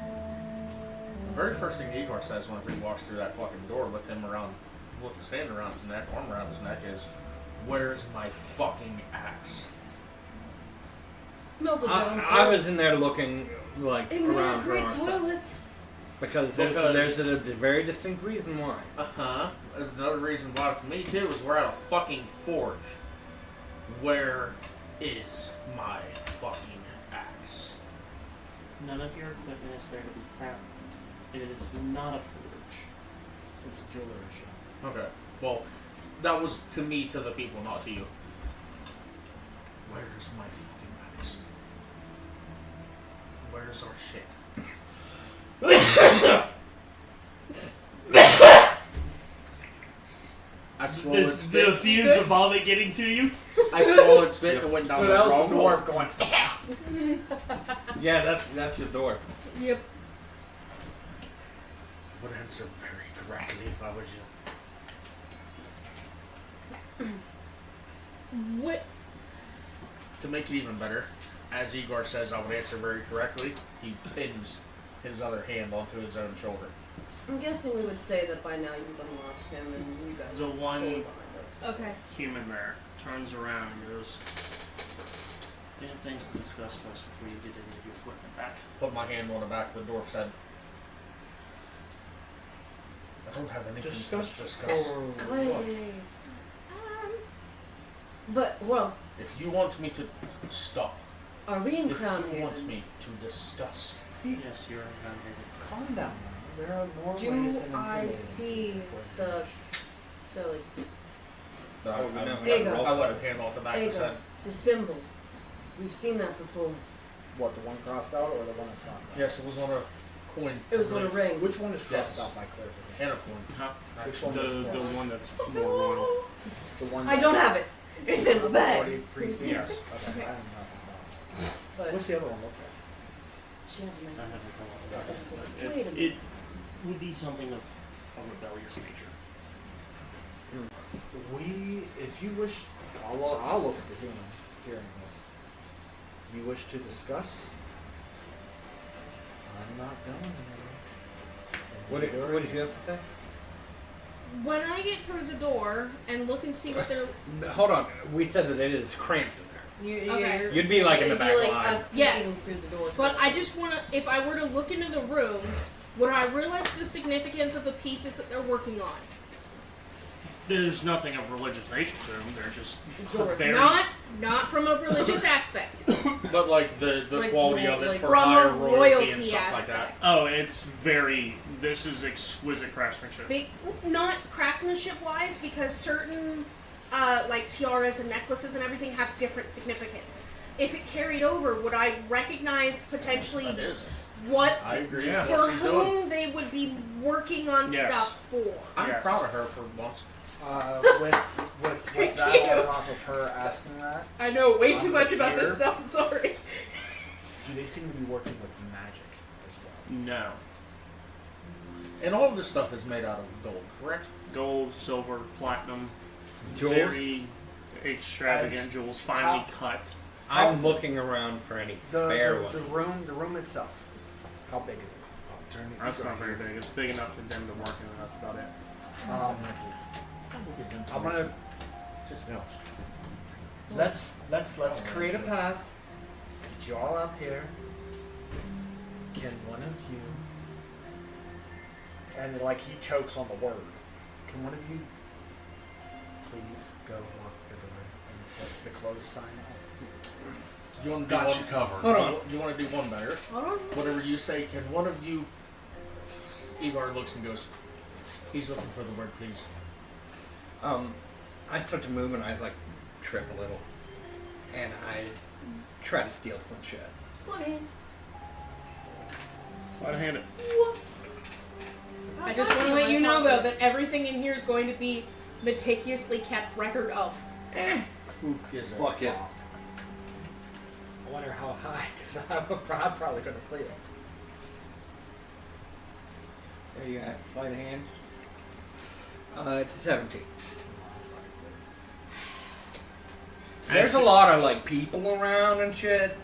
the very first thing Igor says whenever he walks through that fucking door with him around, with his hand around his neck, arm around his neck, is, "Where's my fucking axe?" Melted down. I was in there looking like It made around a great for toilets. because Because- there's a very distinct reason why. Uh-huh. Another reason why for me, too, is we're at a fucking forge. Where is my fucking axe? None of your equipment is there to be found. It is not a forge. It's a jewelry shop. Okay. Well, that was to me, to the people, not to you. Where's my fucking axe? Where's our shit? I swallowed The spit. fumes of vomit getting to you. I swallowed spit and went down So the that was wrong the hole. dwarf going. Yeah, that's your door. Yep. Would answer very correctly if I was you. What? To make it even better, as Igor says I would answer very correctly, he pins his other hand onto his own shoulder. I'm guessing we would say that by now you've unlocked him and you guys The are one- solely behind us. Okay. Human there turns around and goes, "We have things to discuss first before you get any of your equipment back." Put my hand on the back of the dwarf's head. I don't have anything to discuss. Wait. But, well, If you want me to stop, are we in if Crown you want Haven? me to discuss, Yes, you're in Crown Haven. Calm down. There are more ways Do than I intimidating. see the like, I, Oh, we I, know. There you go. I let him hand off the back of his Ego, head. the symbol? We've seen that before. What, the one crossed out or the one that's not? Yes, it was on a coin. It was on a ring. Which one is crossed Yes. out by clarification? And a coin. Huh? Which one The was one that's more royal. The one I don't have it. It's in my bag. already preceded? Yes. Okay, I don't know nothing about it. But What's the other one look like? she has a I knife. haven't come up with That's that. what it's But like. it's, Wait a it would be something of a rebellious nature. If you wish, I'll look at the hearing this. You wish to discuss? I'm not going anywhere. What did you have to say? when I get through the door and look and see what they're... Hold on. We said that it is cramped in there. Okay. You'd be like in the It'd back be like line. us peeking Yes. through the door. But I just want to... If I were to look into the room, would I realize the significance of the pieces that they're working on? There's nothing of religious nature to them. They're just Sure. very... Not from a religious aspect. But like the Like, quality of it like for from a higher royalty and royalty stuff like that. aspect. Oh, it's very... This is exquisite craftsmanship. Not craftsmanship-wise, because certain like tiaras and necklaces and everything have different significance. If it carried over, would I recognize potentially That is. what I agree. Yeah. for She's doing. whom they would be working on Yes. stuff for? I'm Yes. proud of her for once. With that on top of her asking that, I know way too On much the about this tier? stuff. I'm sorry. do they seem to be working with magic as well? No. And all of this stuff is made out of gold, correct? Gold, silver, platinum. Jewels? Very extravagant As- jewels, finely how- cut. I'm looking around for any spare ones. The room itself. How big is it? That's not very big. It's big enough for them to work in, and that's about it. I'm gonna Just milks. let's create a path. Get you all up here. Can one of you? And like he chokes on the word. Can one of you please go lock the door and put the closed sign up? You want to do Got one? you covered. Hold on. You want to do one better? Hold on. Whatever you say. Can one of you? Ivar looks and goes. He's looking for the word, please. I start to move and I like trip a little, and I try to steal some shit. Slide hand. Sleight of hand it. Whoops. I just want to let you know though that everything in here is going to be meticulously kept record of. Who gives a Fuck it. fuck? I wonder how high, because I'm probably gonna see it. There you got sleight of hand. It's a 17. There's a lot of like people around and shit.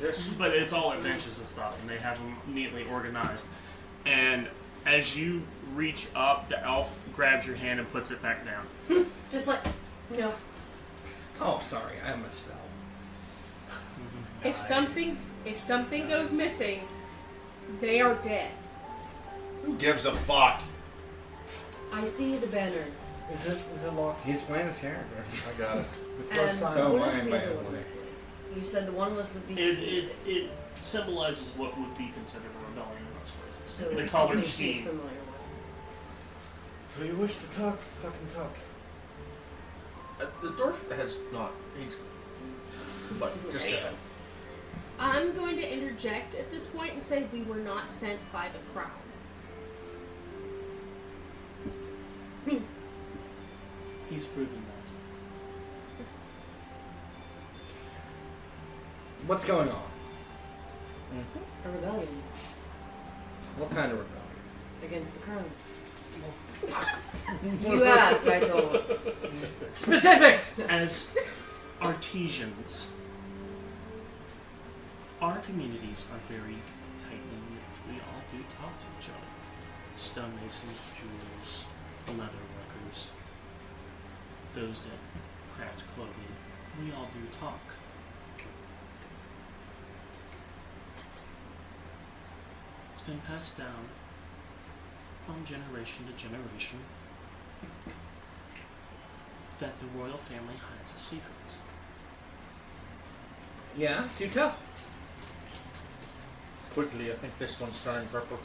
Yes. But it's all at benches and stuff, and they have them neatly organized. And as you reach up, the elf grabs your hand and puts it back down. Just like, no. Oh, sorry, I misspelled. If something goes missing, they are dead. Who gives a fuck? I see the banner. Is it locked? He's playing his character. I got it. The closed And sign. So what is mine, the by other the one? way. You said the one was with the. It symbolizes what would be considered a rebellion in most places. So The I color think she's scheme. familiar with. So you wish to talk? Fucking talk. The dwarf has not. He's. But just go ahead. I'm going to interject at this point and say we were not sent by the crown. He's proven that. What's going on? A rebellion What kind of rebellion? against the crown. You asked, I told. Specifics! As artisans, our communities are very tightly knit. We all do talk to each other. Stonemasons, jewelers, leather workers, those that craft clothing. We all do talk. It's been passed down from generation to generation that the royal family hides a secret. Yeah, do tell. Quickly, I think this one's turning purple.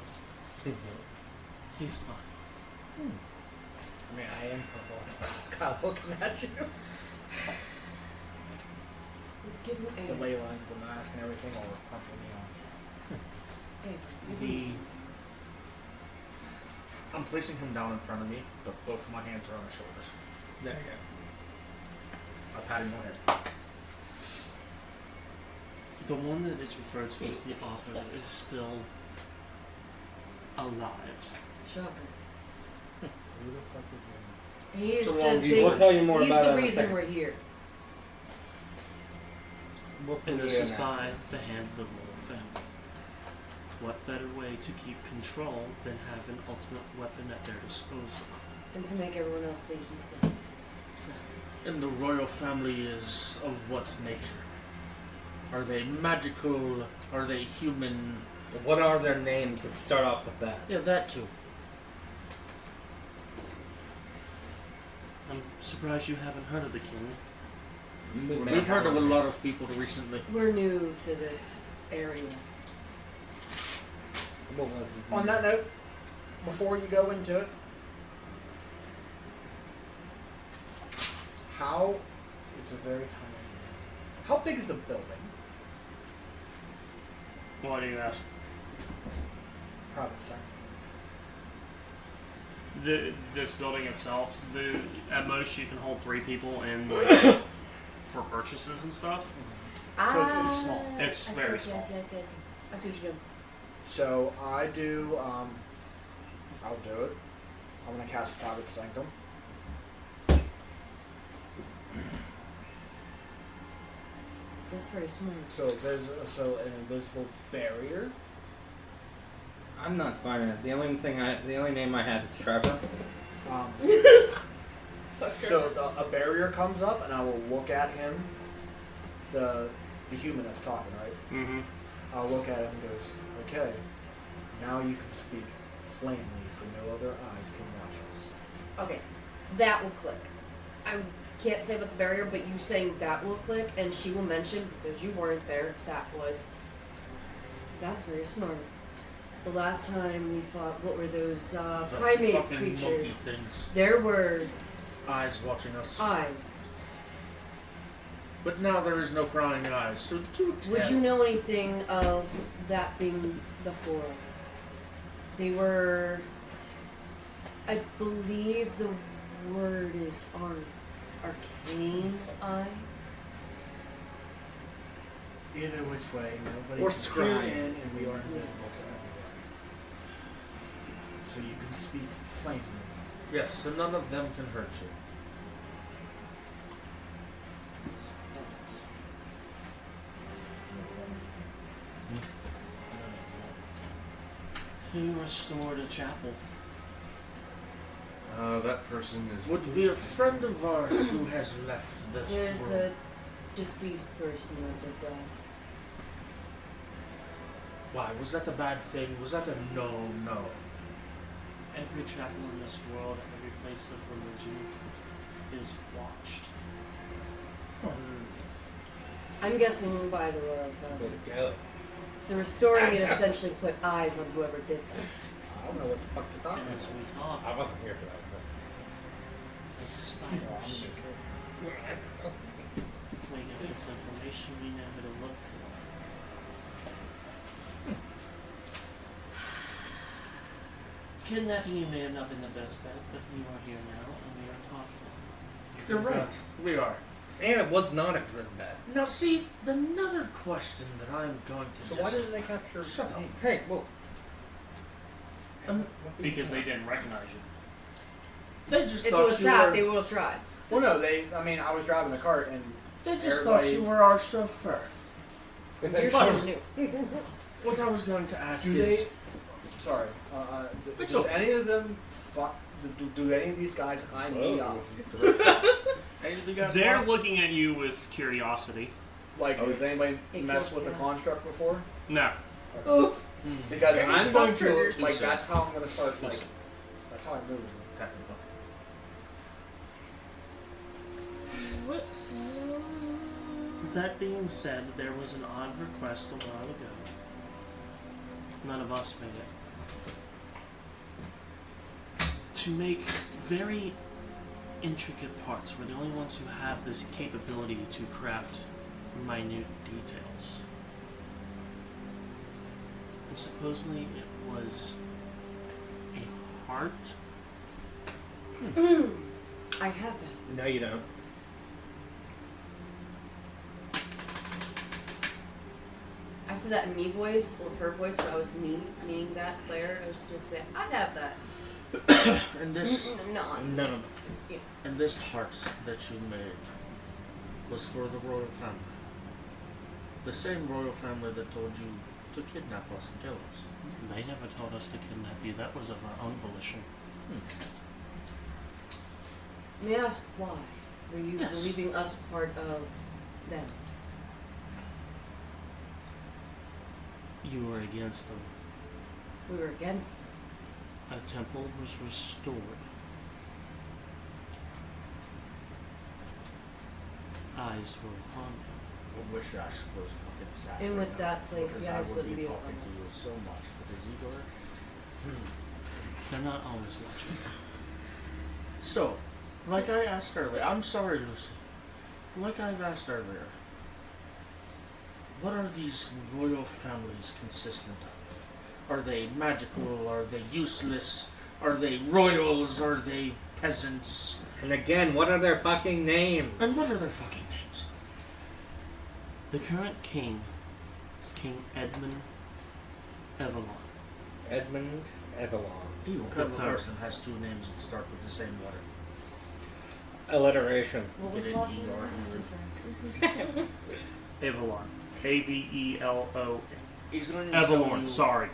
He's fine. I mean, I am purple. I was kind of looking at you. Give him The a. ley lines of the mask and everything, or punching me on. The I'm placing him down in front of me, but both of my hands are on his shoulders. There you I pat him on the head. the one that is referred to as the author is still alive. Shocker. Who the fuck is in? He's So the long, big, We'll tell you more he's about it the in a reason second. we're here. And this is by the hand of the royal family. What better way to keep control than have an ultimate weapon at their disposal? And to make everyone else think he's dead. And the royal family is of what nature? Are they magical? Are they human? What are their names? Let's start off with that. Yeah, that too. I'm surprised you haven't heard of the king. We've heard of a lot of people recently. We're new to this area. What was his On name? that note, before you go into it, it's a very tiny. How big is the building? Why do you ask? Private sector. This building itself, at most you can hold 3 people in like, for purchases and stuff. So it's small. It's I very see, small. I see what you're doing. So I do. I'll do it. I'm gonna cast Private Sanctum. That's very smart. So an invisible barrier. I'm not finding it. The only name I have is Trevor. So a barrier comes up, and I will look at him. The human that's talking, right? Mm-hmm. I'll look at him and goes, okay, now you can speak plainly, for no other eyes can watch us. Okay, that will click. I can't say about the barrier, but you saying that will click, and she will mention, because you weren't there, Sap was. That's very smart. The last time we fought, what were those The primate fucking monkey creatures? things. There were Eyes watching us. eyes. But now there is no crying eyes, so do tell. Would you know anything of that being before? They were, I believe the word is arcane eye. Either which way, nobody Or can scry. peer in, and we are invisible to everyone. So you can speak plainly. Yes, so none of them can hurt you. Who restored a chapel? That person is. Would be a friend of ours who has left this There's world. a deceased person under death. Why? Was that a bad thing? Was that a no? Every chapel in this world, every place of religion, is watched. I'm guessing by the royal family. Way to go. So restoring it essentially put eyes on whoever did that. I don't know what the fuck you're talking And as about. we talk, I wasn't here for that. like spiders, we get this information, we know who to look for. Kidnapping you may have not been the best bet, but we are here now, and we are talking. You're right. We are. And it was not a good bet. Now, see, another question that I'm going to So just... why didn't they capture Shut up. me? Hey, well, Because they didn't recognize you. They just If it thought was you that, were... they would have tried. Well, no, I was driving the cart, and They just everybody- thought you were our chauffeur. You're But- just new. What I was going to ask do they? is... Sorry. It's Does okay. any of them fuck? Do any of these guys eye me up? Any of the guys They're fought? looking at you with curiosity. Like, has anybody It messed killed with the them. construct before? No. Oof. Because Very I'm going self-triggered. to like. Too That's how I'm going to start. Too Like, soon. that's how I move. Technical. What? That being said, there was an odd request a while ago. None of us made it. To make very intricate parts. We're the only ones who have this capability to craft minute details. And supposedly it was a heart. I have that. no, you don't. I said that in me voice, or her voice, but I was meaning that player. I was just saying, I have that. And this... No. None of us do. And this heart that you made was for the royal family. The same royal family that told you to kidnap us and kill us. They never told us to kidnap you. That was of our own volition. May I ask why? Were you Yes. believing us part of them? You were against them. We were against them. A temple was restored. Eyes were upon you. I wish I was fucking sad. And right with now, that place, because the I eyes would wouldn't be talking upon to you us. so much because Igor. They're not always watching. So, like I asked earlier, I'm sorry, Lucy. Like I've asked earlier, what are these royal families consistent of? Are they magical? Are they useless? Are they royals? Are they peasants? And again, what are their fucking names? And what are their fucking names? The current king is King Edmund Evelon. Edmund Evelon. What kind of a person has two names that start with the same letter? Alliteration. What was Get the an last name? ER. I'm sorry. Avalon. Avelon. He's going to Avalon, sorry.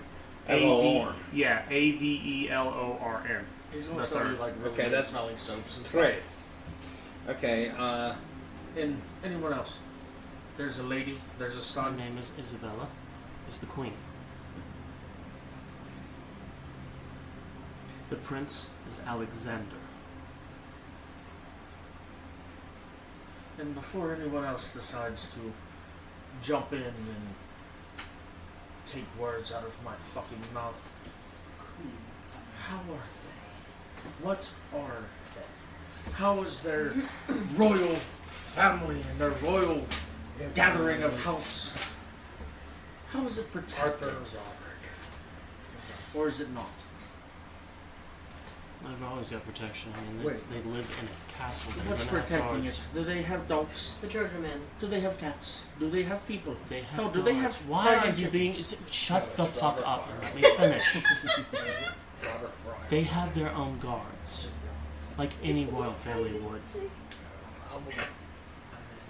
Avalon. Yeah, Avelorn. He's going to That's sell you our- like really Okay, good that's- smelling soaps and stuff. Trace. Okay, And anyone else? There's a lady. There's a Her son. name is Isabella. Is the queen. The prince is Alexander. And before anyone else decides to jump in and take words out of my fucking mouth, how are they? What are they? How is their royal family and their royal gathering of house? How is it protected? Or is it not? They've always got protection. I mean, Wait. they live in a castle. They What's don't have protecting guards. it? Do they have dogs? The churchman. Do they have cats? Do they have people? They have Oh, do they guards. have Why are fried you being... chickens? Shut the fuck up and let me finish. They have their own guards. Like any royal family would.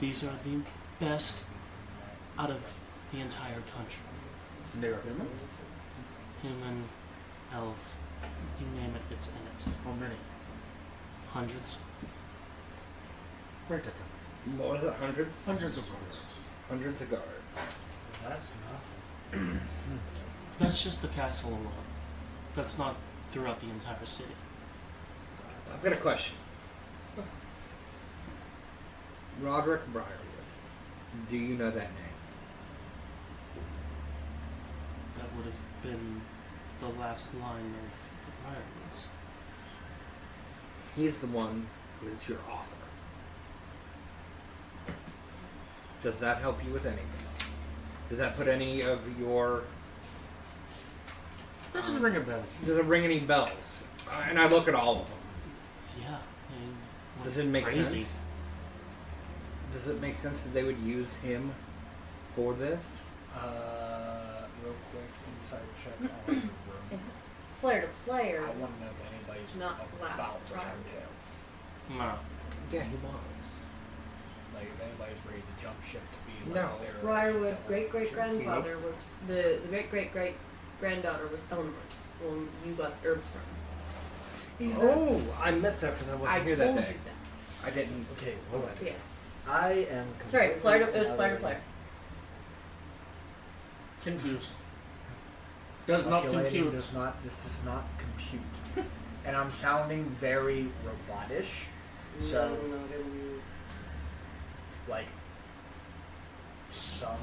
These are the best out of the entire country. They're human? Human, elf, you name it, it's in it. How many? Hundreds. Break that down. what was it? Hundreds? Hundreds of words. Hundreds of guards. That's nothing. That's just the castle alone. That's not throughout the entire city. I've got a question. Roderick Briarwood. Do you know that name? That would have been the last line of the Briarwoods. He's the one who is your author. Does that help you with anything? Does that put any of your... Doesn't ring a bell. Does it ring any bells? And I look at all of them. Yeah. I mean, Does it make crazy. sense? Does it make sense that they would use him for this? Real quick, inside check on the room. It's player to player. I want to know if anybody's Not last about the round. Tales. No. Yeah, he was. Like, if anybody's ready to jump ship to be No. like their... Briarwood great great grandfather was the great great great granddaughter was Eleanor when you got herbs from. Oh, I missed that because I wasn't I here told that you day. that. I didn't. Okay, hold on. Yeah. I am Sorry, completely player to, it was out player to of- player. Confused. Does not calculating compute. This does not compute. And I'm sounding very robotish. So, No, no, like, some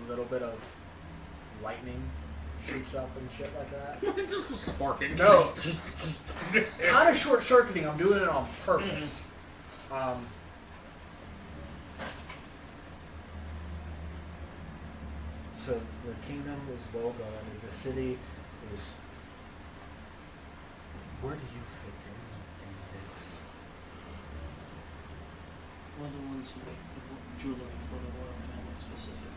little bit of lightning shoots up and shit like that. Just a sparking. No, just kind of short circuiting. I'm doing it on purpose. So the kingdom is well guarded. The city is. Where do you fit in this? We're the ones who make the jewelry for the royal family specifically.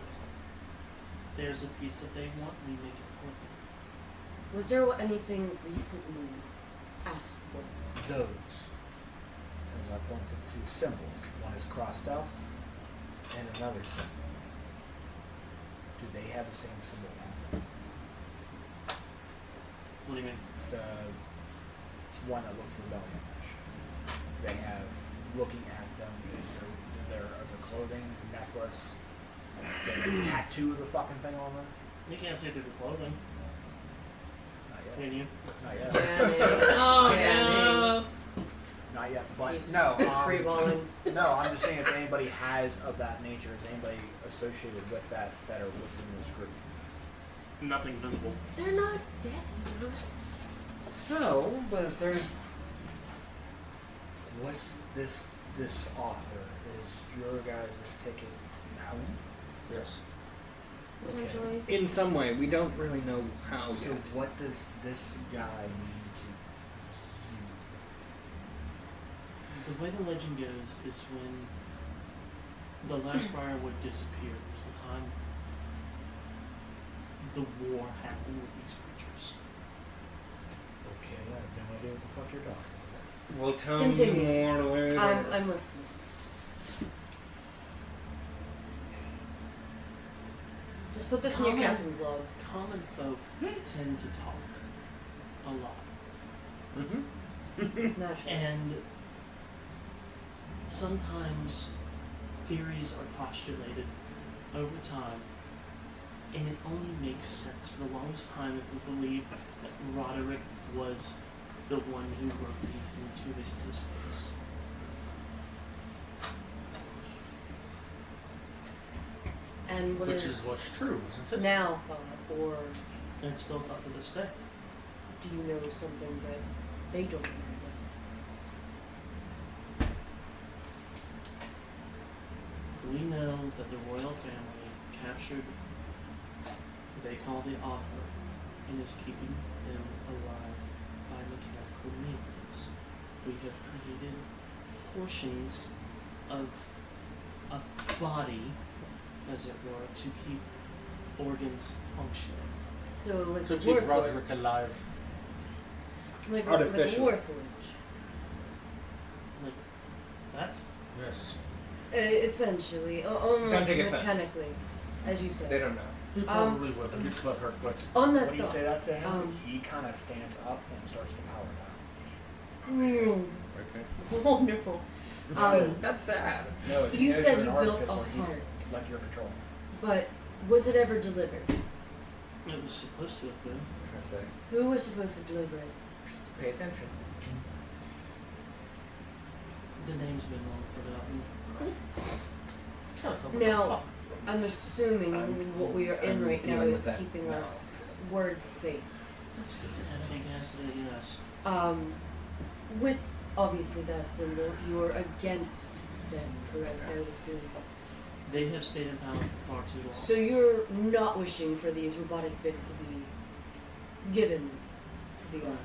If there's a piece that they want, we make it for them. Was there anything recently asked for? Those, as I pointed to symbols, one is crossed out, and another symbol. Do they have the same symbol on them? What do you mean? The one that looks rebellionish. they have, looking at them, is their clothing, necklace, and they tattoo the fucking thing on them. You can't see through the clothing, Not yet. can you? Not yet. Oh Scanning. no. Not yet. But He's- no. he's freeballing. No, I'm just saying if anybody has of that nature, is anybody associated with that are within this group? Nothing visible. They're not Death Eaters. No, but if they're. What's this author? Is your guys' ticket now? Yes. Potentially. In some way, we don't really know how So yet. what does this guy mean to The way the legend goes is when the last Briarwood disappeared was the time the war happened with these creatures. Okay, I have no idea what the fuck you're talking about. We'll tell Continue. you more later. I'm listening. Just put this in your Common- captain's log. Common folk tend to talk a lot. Naturally. And sometimes theories are postulated over time, and it only makes sense. For the longest time, it was believed that Roderick was the one who wrote these into existence. And what Which is what's true, isn't it? now thought, or And it's still thought to this day. do you know something that they don't know? We know that the royal family captured they call the author and is keeping him alive by mechanical means. We have created portions of a body, as it were, to keep organs functioning. So like To a keep warforged. Roderick alive. Like a Artificial. warforged. Like that? Yes. Essentially, Don't almost take offense. mechanically, as you They said. don't know. He probably would, but it's about her quick. On that When you thought, say that to him, um, he kind of stands up and starts to power mm, Okay. oh no. That's sad. down. No, if he You knows said you're you an built artificer, a he's heart. like your control. But was it ever delivered? It was supposed to have been. I say, Who was supposed to deliver it? pay attention. The name's been long forgotten. Now, I'm assuming what we are in I'm right now dealing with is that keeping now. us words safe. That's good. And I guess, yes. With obviously that symbol, you're against them, correct? I would assume. They have stayed in power for far too long. So you're not wishing for these robotic bits to be given to the island.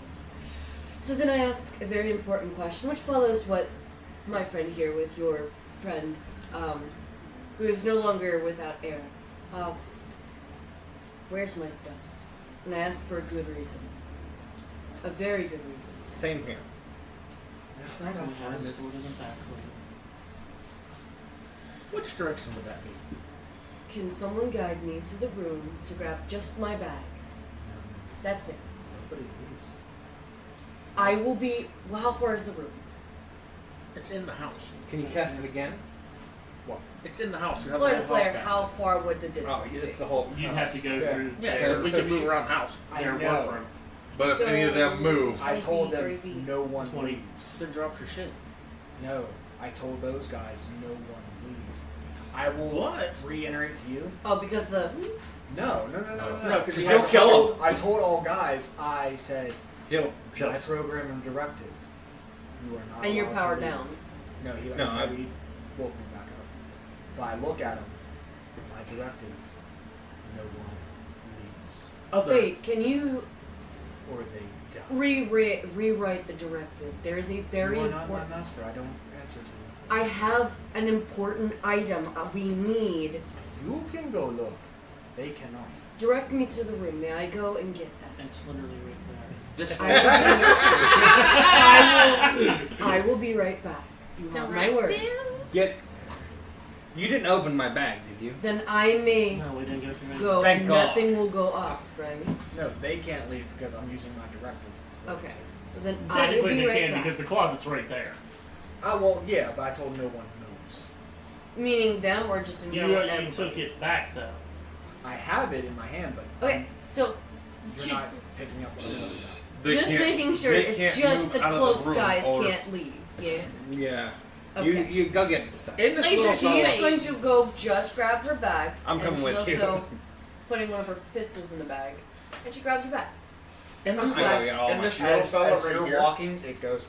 So then I ask a very important question, which follows what my friend here with your friend, who is no longer without air. Where's my stuff? And I ask for a good reason. A very good reason. Same here. It's not We how have fun a it sword in the back room. Which direction would that be? Can someone guide me to the room to grab just my bag? That's it. Nobody leaves. I will be. Well, how far is the room? It's in the house. Can you cast it again? It's in the house. You have Player the to whole player, house how casted. far would the distance Oh, be? it's the whole. You'd have to go Yeah. through Yeah, their, so we can move around the house. their I know. workroom. But if any of them move, I told 30 them feet. no one 20. leaves. Then drop your shit. No, I told those guys no one leaves. I will What? reiterate to you. Oh, because the. No. No, 'cause you I have to kill told, I told all guys. I said Kill my program and directive. You are not. And you're allowed to powered leave." down. No, he No, I- he woke me back up. But I look at him. My directive. No one leaves, Wait, can you or they die. rewrite the directive? There is a very You are not my important. master. I don't answer to you. I have an important item we need. You can go look. They cannot. Direct me to the room. May I go and get that? It's literally right This I will be right back. You have my word. Get. You didn't open my bag, did you? Then I may there. No, we didn't go through go. Thank and God. nothing will go off, right? No, they can't leave because I'm using my directive. Okay. Then I will Technically, be they right can back. because the closet's right there. Well, yeah, but I told no one knows. Meaning them or just in You, general? you everybody? took it back though. I have it in my hand, but Okay, so you're not picking up what I'm talking about. They just can't- making sure they it's can't just move the out of cloaked room guys or- can't leave. Yeah. Yeah. Okay. You go get inside. In this little She's fella, going to go just grab her bag. I'm coming and with she's you. also putting one of her pistols in the bag. And she grabs her bag. in this I'm little, glad. All in my this little As fella right you're here, walking, it goes.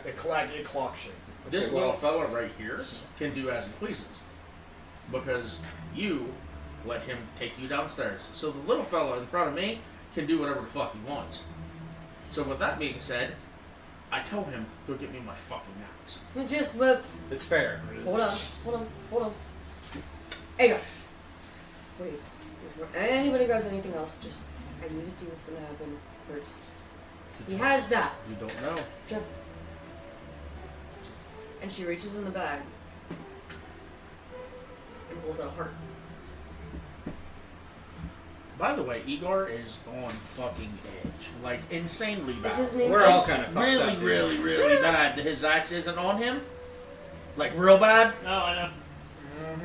It clock shape. this Okay, little well- fella right here can do as he pleases, because you let him take you downstairs. So the little fella in front of me can do whatever the fuck he wants. So with that being said, I told him, go get me my fucking axe. Just but It's fair. hold on. Hang on. Wait. Before anybody grabs anything else, just I need to see what's gonna happen first. He has that. You don't know. Jump. And she reaches in the bag and pulls out a heart. By the way, Igor is on fucking edge. Like, insanely bad. Is his name We're Ed? all kind of fucked Really, up, dude. really, really bad. His axe isn't on him. Like, real bad. No, I know.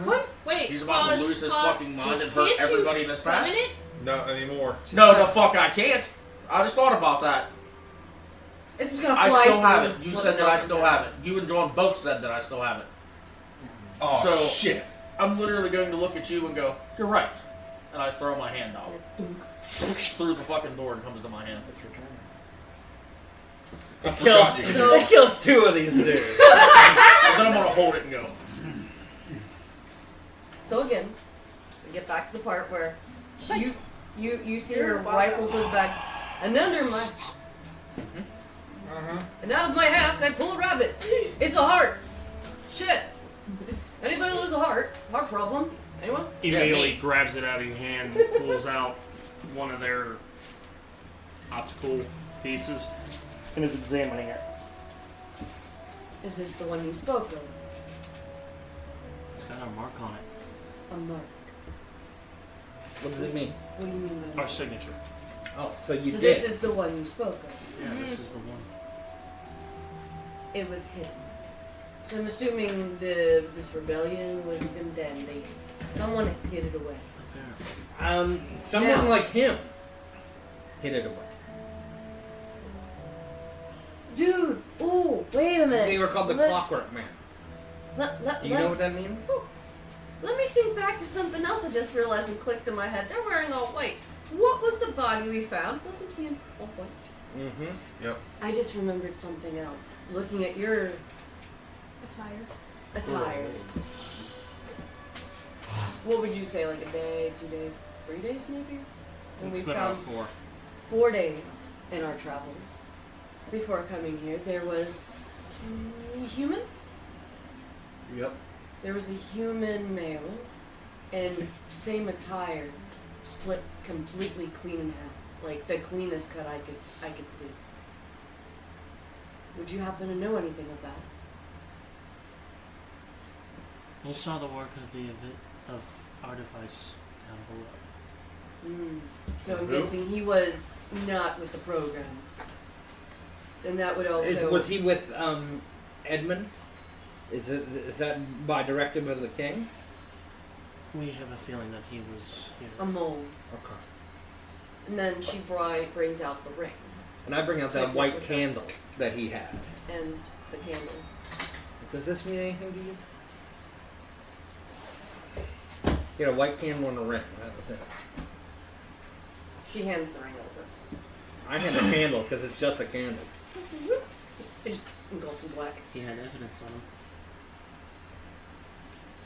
What? Wait. He's about to pause, lose his pause. fucking mind Just and hurt can't everybody you in his summon path. it? Not anymore. No, the fuck I can't. I just thought about that. It's just gonna fly I still through have and it. You split said that I another still bag. have it. You and John both said that I still have it. Oh So- shit! I'm literally going to look at you and go, you're right. And I throw my hand out. Through the fucking door and comes to my hand. It's returning. It forgot kills, you So- it kills two of these dudes. And then I'm going to hold it and go, So again, we get back to the part where you see her You're rifle through the bag, and under my and out of my hands I pull a rabbit. It's a heart. Shit. Anybody lose a heart? Heart problem? Anyone? Immediately me. grabs it out of your hand, pulls out one of their optical pieces, and is examining it. Is this the one you spoke of? It's got a mark on it. A mark. What does it mean? What do you mean by Our that? signature. Oh, so you So did. this is the one you spoke of. Yeah, this is the one. It was hidden. So I'm assuming this rebellion was even then. Someone hid it away. Someone Now. like him hid it away. Dude! Ooh! Wait a minute. They were called the Let- Clockwork Man. Let, Do you know what that means? Let me think back to something else I just realized and clicked in my head. They're wearing all white. What was the body we found? Wasn't he in all white? Mm-hmm. Yep. I just remembered something else. Looking at your attire. What would you say, like a day, 2 days, 3 days maybe? When we It's been found about 4. 4 days in our travels. Before coming here, there was human? Yep. There was a human male and same attire, split completely clean in half, like the cleanest cut I could see. Would you happen to know anything of that? You saw the work of the of our device down below. So I'm Who? guessing he was not with the program. And that would also Was he with Edmund? Is that by directive of the king? We have a feeling that he was here. a mole. Okay. And then she brings out the ring And I bring out that Signet white with candle that he had. and the candle. Does this mean anything to you? He had a white candle and a ring. That was it. She hands the ring over. I had a candle because it's just a candle. It just engulfs in black. He had evidence on him.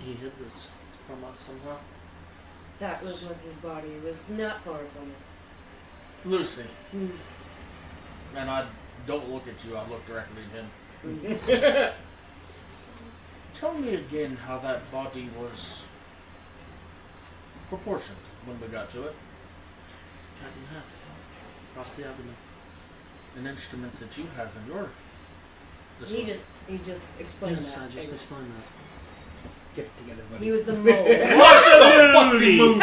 He hid this from us somehow. That was with his body. It was not far from it. Lucy. Hmm. And I don't look at you, I look directly at him. Tell me again how that body was proportioned when we got to it. Cut in half. Across the abdomen. An instrument that you have in your He just explained Yes, that. I just explained that. Get it together, buddy. He was the mole. Watch the fucking movie.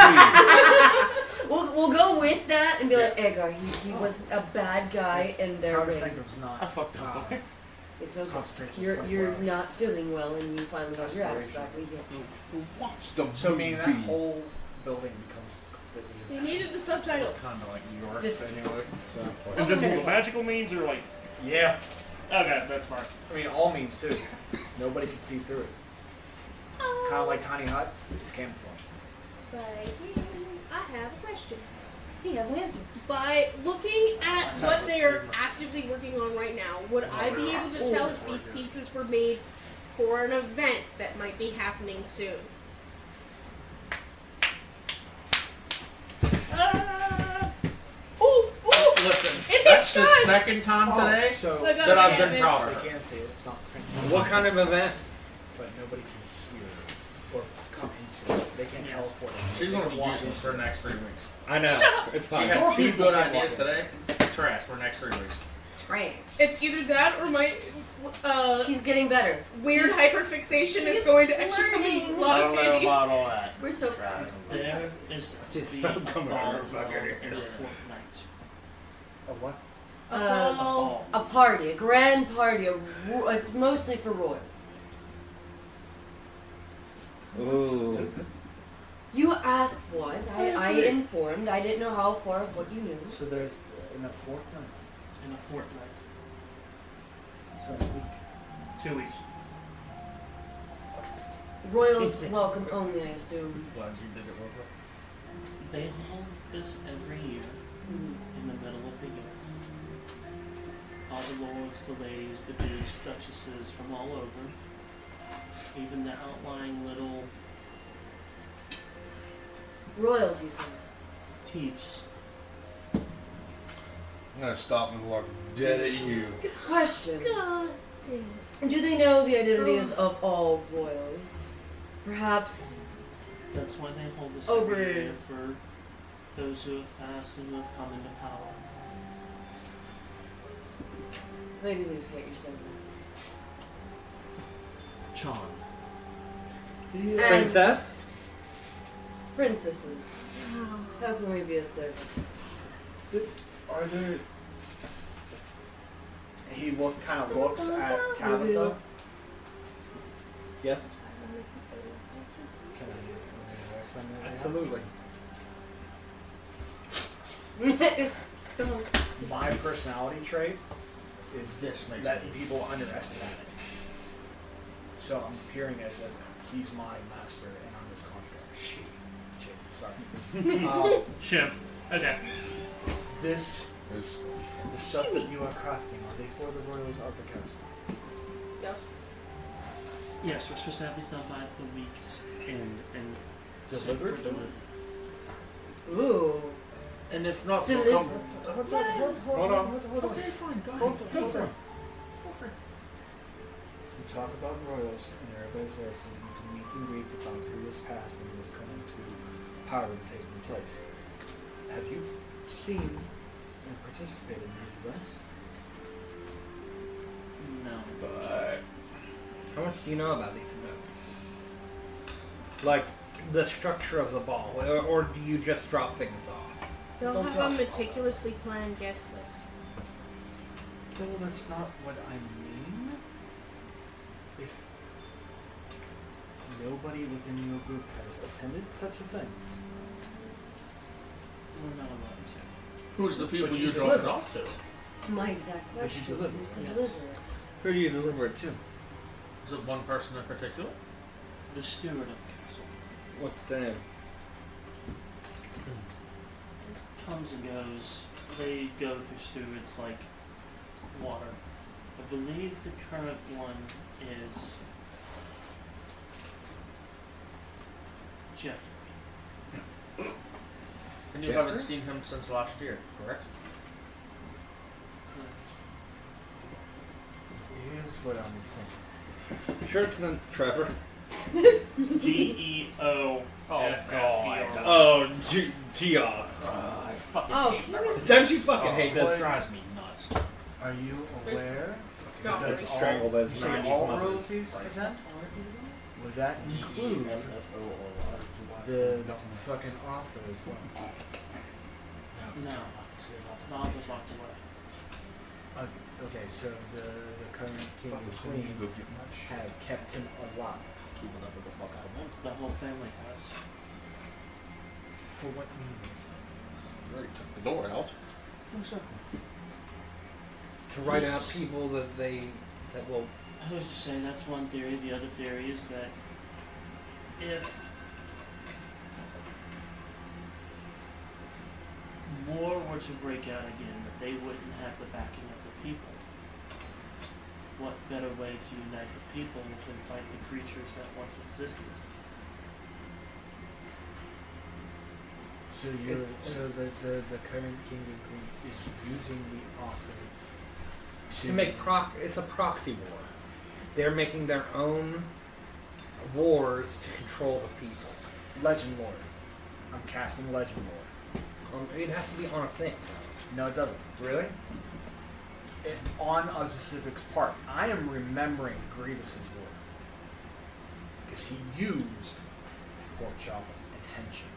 we'll go with that and be like, Edgar, he was a bad guy and they're Hard to ring. think it was I not. fucked up, okay? It's okay. Concentration You're 24 you're hours. not feeling well, and you finally got your ass back. We get. Watch the So meaning that movie. whole building becomes completely. You needed the subtitles. It's kind of like New York, This- anyway. So. Invisible to magical means or like. Yeah. Okay, that's fine. I mean, all means too. Nobody can see through it. Kind of like Tiny Hut. It's camouflage. But I have a question. He has an answer. By looking at what they are actively working on right now, would I be able to tell if these pieces were made for an event that might be happening soon? Listen, It that's the hits time. second time today So Like, that I've damn been it. proud they of her. can't see it. It's not. What kind of event? But nobody can hear or come into it. They can't teleport. She's They going to can be walk using this into for the next 3 weeks. I know. Shut up. It's She fine. had 2 people good can't ideas walk today. Trash for the next 3 weeks. Trash. It's either that or my She's getting better. weird hyperfixation is going to actually come in a learning. lot of handy. about all that. We're so proud. There is to Just be don't come a ball around, fucker. in a fortnight. A what? Oh, A party, a grand party. It's mostly for royals. Ooh. You asked what? I informed. I didn't know how far of what you knew. So there's in a fortnight. In a fortnight. So a week. 2 weeks. Royals welcome only, I assume. Glad you did it real quick. They hold this every year in the middle of the year. All the lords, the ladies, the dukes, duchesses from all over. Even the outlying little Royals, you said. thieves. I'm gonna stop and look dead at you. Question. God damn. Do they know the identities of all royals? Perhaps That's why they hold this Over- every year for those who have passed and who have come into power. Lady Lucy at your service. Charm. And Princess? princesses. How can we be of service? Are there? He kind of looks at Tabitha. Yes. Can I get some direction on that? Absolutely. My personality trait is This makes letting me- people underestimate it. So I'm appearing as if he's my master and I'm his contract. Shit. Sorry. Chip. Okay. This, This the stuff that you are crafting, are they for the royals of the castle? Yes. Yes, we're supposed to have these done by the week's end and sent for Delivered? delivery. Ooh. And if not, Deliver- they'll come. Hold on. Okay, fine. Go Hold ahead. on. Go for it. You talk about royals, and everybody's there, so you can meet and greet about who was past and who was coming to power to take their place. Have you seen and participated in these events? No. How much do you know about these events? Like the structure of the ball, or do you just drop things off? They'll Don't have drop a it. meticulously planned guest list. No, that's not what I mean. If nobody within your group has attended such a thing, We're not allowed to. Who's the people But you you dropped it deliver. off to? My exact But you question. deliver. Who's the Yes. deliverer? Who do you deliver it to? Is it one person in particular? The steward of the castle What's their name? comes and goes. They go through stewards like water. I believe the current one is Jeffrey. And you haven't seen him since last year, correct? here's what I'm thinking. Sure, it's not Trevor. GEO. Oh, G-R. I fucking Oh, hate that. Don't you fucking hate That this? drives me nuts. Are you aware? God. Because Strangle those you say 90s all mothers. royalties attend? Would that include GEFFOOR. the fucking author as well? No. Bob was locked away. Okay, so the current king and queen Go get much. have kept him alive. Keep whatever the fuck I want. The whole family has. For what means? You already took the door out. To write out people that will. I was just saying that's one theory. The other theory is that if war were to break out again, that they wouldn't have the backing of the people. What better way to unite the people than fight the creatures that once existed? So the current king and queen is using the offer To make it's a proxy war. They're making their own wars to control the people. Legend Lord. I'm casting Legend Lord. It has to be on a thing. No, it doesn't. Really? On a specific part. I am remembering Grievous's word. Because he used pork chop and henchman.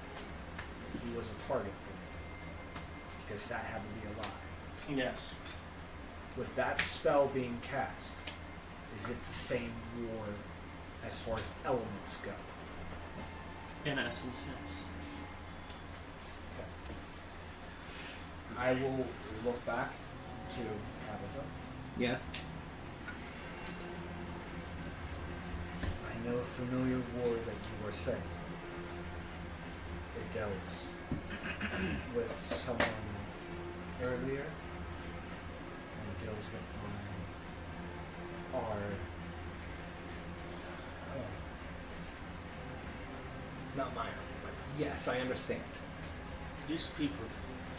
He was a target for me. Because that happened to be a lie. Yes. With that spell being cast, is it the same war as far as elements go? In essence, yes. I will look back to Tabitha. Yes. I know a familiar war that you were saying. It dealt with someone earlier, and it deals with Not mine. But yes, I understand. These people,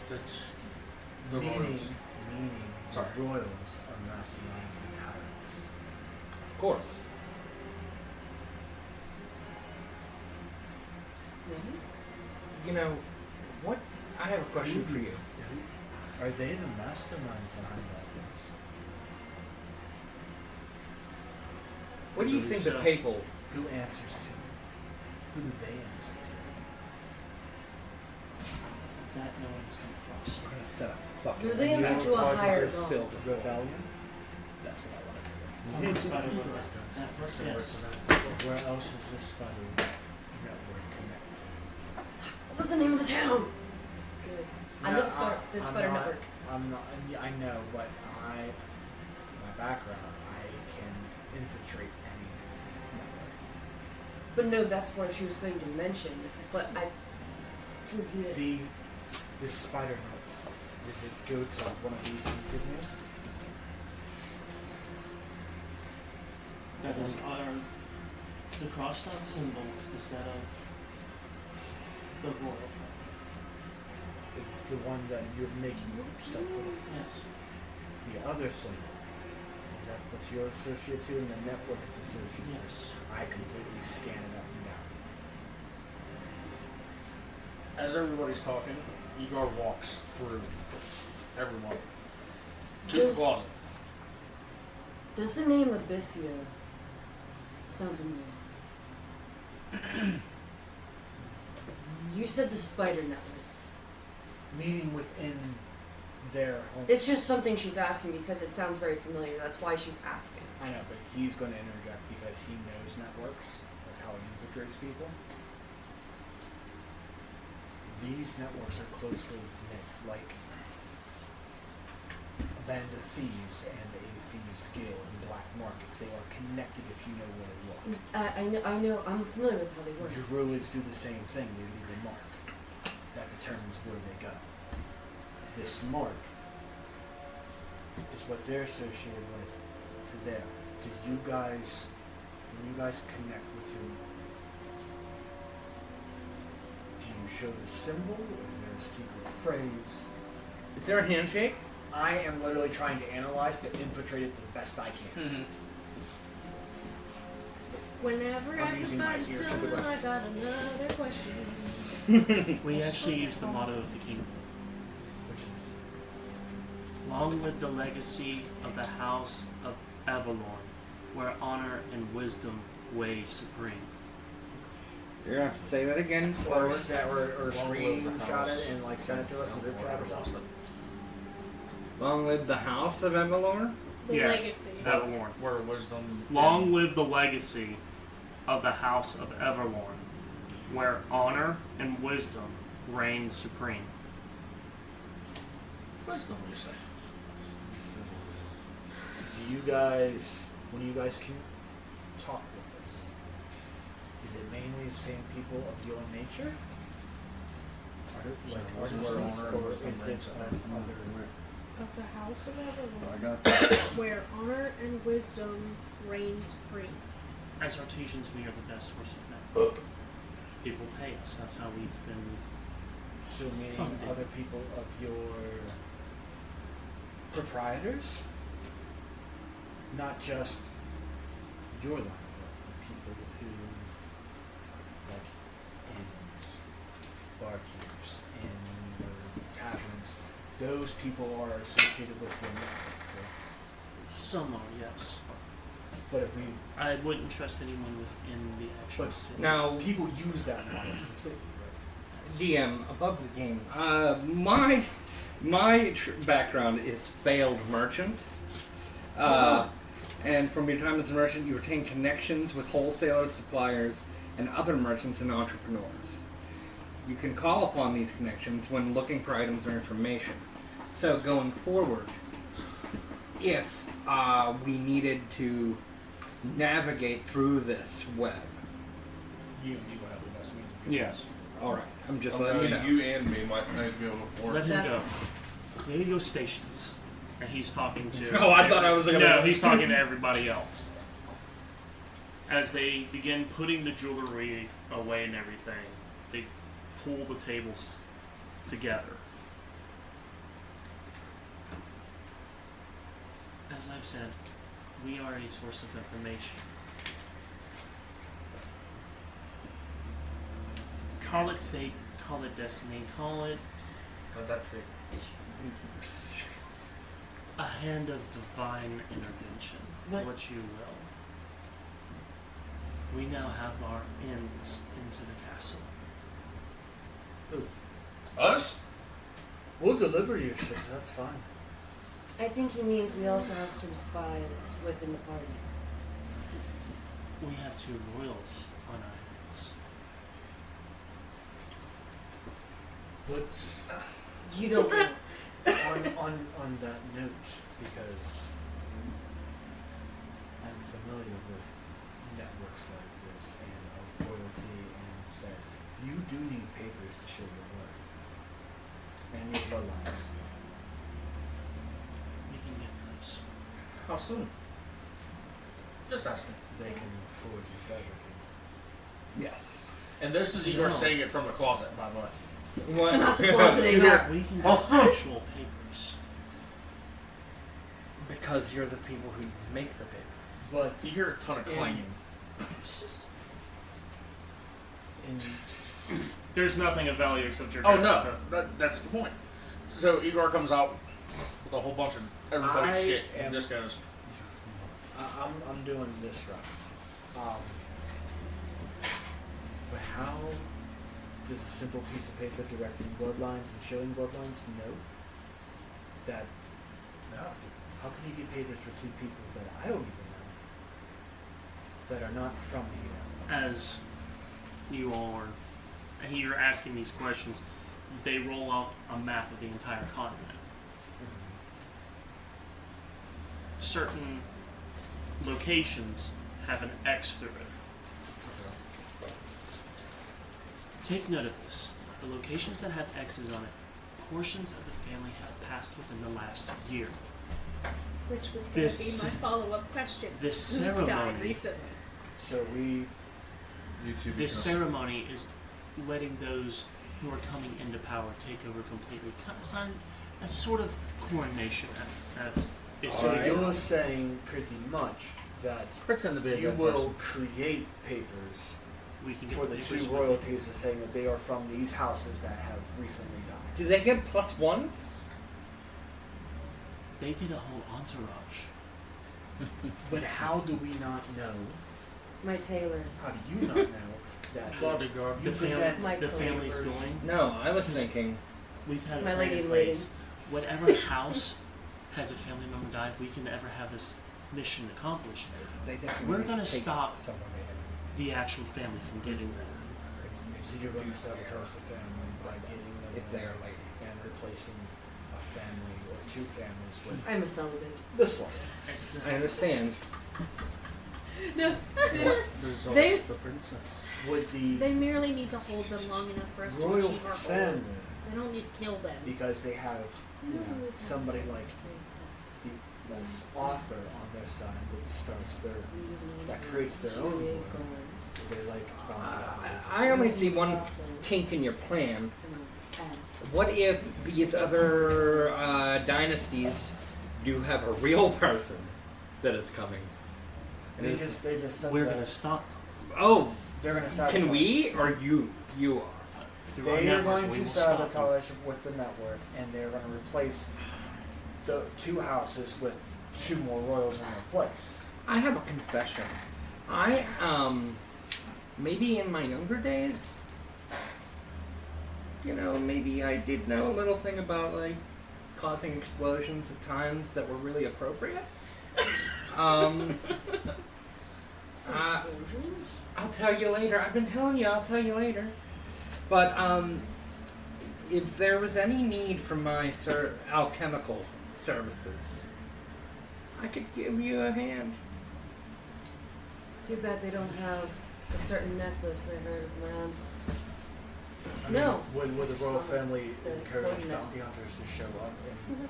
the meaning Sorry. the royals are masterminds and tyrants. Of course. You know, what? I have a question for you. Are they the masterminds behind all this? What do you think the papal? Who answers to? Who do they answer to? That no one's come across. We're gonna set up fucking. Do they answer to a higher god? Filled with Rebellion? That's what I want to do. Yes. Where else is this spider network connected? What was the name of the town? Good. I know the spider I'm not- network. I'm not. I know, but my background, I can infiltrate any network. But no, that's what she was going to mention. But I forget. This spider network, does it go to one of these insignias? That is the crossed out symbol is that of the royal family. The one that you're making stuff for? Yes. The other symbol, is that what you're associated to and the network is associated to? Yes. I completely scan it up and down. As everybody's talking, Igor walks through everyone to Does- the closet. Does the name Abyssia sound familiar? You said the spider network. Meaning within their home. It's just something she's asking because it sounds very familiar. That's why she's asking. I know, but he's going to interject because he knows networks. That's how he infiltrates people. These networks are closely knit, like a band of thieves and a thieves' guild and black markets. They are connected if you know where to look. I know. I'm familiar with how they work. Druids do the same thing. They leave a mark that determines where they go. This mark is what they're associated with to them. Do you guys, when you guys connect with your mark, do you show the symbol? Is there a secret phrase? Is there a handshake? I am literally trying to analyze to infiltrate it the best I can. Whenever I'm using my everybody's ear to done, the I got another question. We actually use the motto of the kingdom. Which is Long live the legacy of the house of Avalon, where honor and wisdom weigh supreme. You're gonna have to say that again. Or Slower. screenshot it and like send it to us in group chat or something. Long live the house of Evelor? The yes, legacy. Everlorn. Where wisdom. Long live the legacy of the house of Everlorn, where honor and wisdom reign supreme. Wisdom, you say? Do you guys, when you guys can talk with us, is it mainly the same people of your nature? Like artists, or is it other? Of the house of I Everlorn, got that. where honor and wisdom reign supreme. As Artesians, we are the best source of knowledge. People pay us. That's how we've been. So meaning Funded. other people of your proprietors? Not just your line, but people who, like, inns, barkeeps, in taverns, those people are associated with your network. Some are, yes. But if we, I wouldn't trust anyone within the actual But city. Now, people use that model completely, right? DM, above the game, my background is failed merchant. And from your time as a merchant, you retain connections with wholesalers, suppliers, and other merchants and entrepreneurs. You can call upon these connections when looking for items or information. So going forward, if we needed to navigate through this web, You will have the best means. Yes. all right, I'm just letting you know. You and me might be able to afford Let it. him go. There you go, stations. And he's talking to. Oh, I thought I was gonna. No, he's talking to everybody else. As they begin putting the jewelry away and everything, they pull the tables together. As I've said, we are a source of information. Call it fate, call it destiny, call it Let that fake. a hand of divine intervention, what you will. We now have our ins into the castle. Us? We'll deliver your ships, that's fine. I think he means we also have some spies within the party. We have 2 royals on our hands. Let's You don't know. on that note, because I'm familiar with networks like this and of royalty and that you do need papers to show your worth and your bloodlines. We can get those. How soon? Just asking. They can forge and fabricate. Yes. And this is Igor No. saying it from the closet, by the way. What? I'm not the closet anymore. We can get actual papers. Because you're the people who make the papers. But You hear a ton of clanging. in There's nothing of value except your Oh guys' no, stuff. that's the point. So Igor comes out with a whole bunch of everybody's I shit am- and just goes, I'm doing this right. But how does a simple piece of paper directing bloodlines and showing bloodlines know that? No. How can you get papers for 2 people that I don't even know that are not from here? As you all are, and you're asking these questions, they roll out a map of the entire continent. Certain locations have an X through it. Take note of this. The locations that have X's on it, portions of the family have passed within the last year. Which was going This- to be my follow-up question. this Who's died ceremony- recently? So we You two This become- ceremony is letting those who are coming into power take over completely. Kind of sign a sort of coronation, if So you will. you're saying pretty much that pretend to be a you dead will person. create papers We can get for the papers 2 with royalties as saying that they are from these houses that have recently died. Do they get +1s? They get a whole entourage. But how do we not know? My tailor. How do you not know that Bodyguard. you The, present My the family's papers? going. No, I was thinking. We've had a My plan lady in in place. waiting. Whatever house has a family member die, if we can ever have this mission accomplished, They definitely we're going to take stop someone the actual family from getting there. So you're going to sabotage the family by getting them if they're ladies. and replacing a family or two families with I'm a celibate. this one. I understand. No. There's They- always the princess. With the They merely need to hold them long enough for us to royal achieve our goal. family, They don't need to kill them. because they have somebody like this author on their side that starts that creates their own world. They like I only see one kink in your plan. What if these other dynasties do have a real person that is coming? And They it's- just said We're that going to stop. oh, they're going to sabotage. can we or you? You are. Through our They are network, going we to will stop them. sabotage with the network, and they're going to replace the two houses with two more royals in their place. I have a confession. I maybe in my younger days, maybe I did know a little thing about like causing explosions at times that were really appropriate. I'll tell you later. I've been telling you. I'll tell you later. But if there was any need for my alchemical services, I could give you a hand. Too bad they don't have a certain necklace they heard of Labs. I mean, No. Would the royal family The encourage exploding bounty hunters to show up and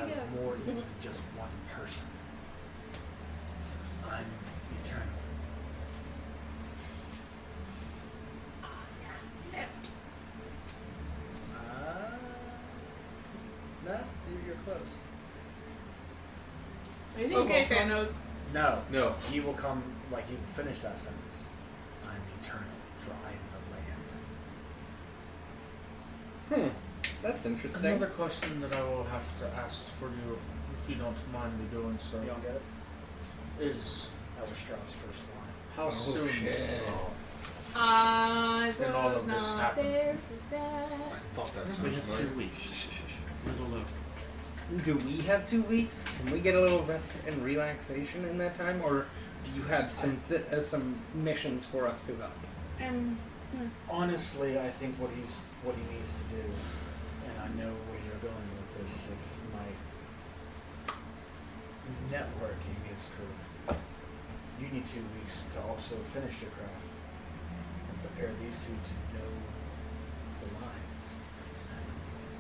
have more than just one person? I'm eternal. No, you're close. Okay, Thanos. No. No. He will come, like, he will finish that sentence. I'm eternal, for I am the land. That's interesting. Another question that I will have to ask for you, if you don't mind me doing so, You don't get it? is That was Stroud's first line. how soon I And all was of this not happened. there for that. I thought that We sounded have familiar. 2 weeks. Little low. Do we have 2 weeks? Can we get a little rest and relaxation in that time, or do you have some missions for us to go? Honestly, I think what he needs to do, and I know where you're going with this, if my networking is correct, you need 2 weeks to also finish your craft and prepare these two to know the lines,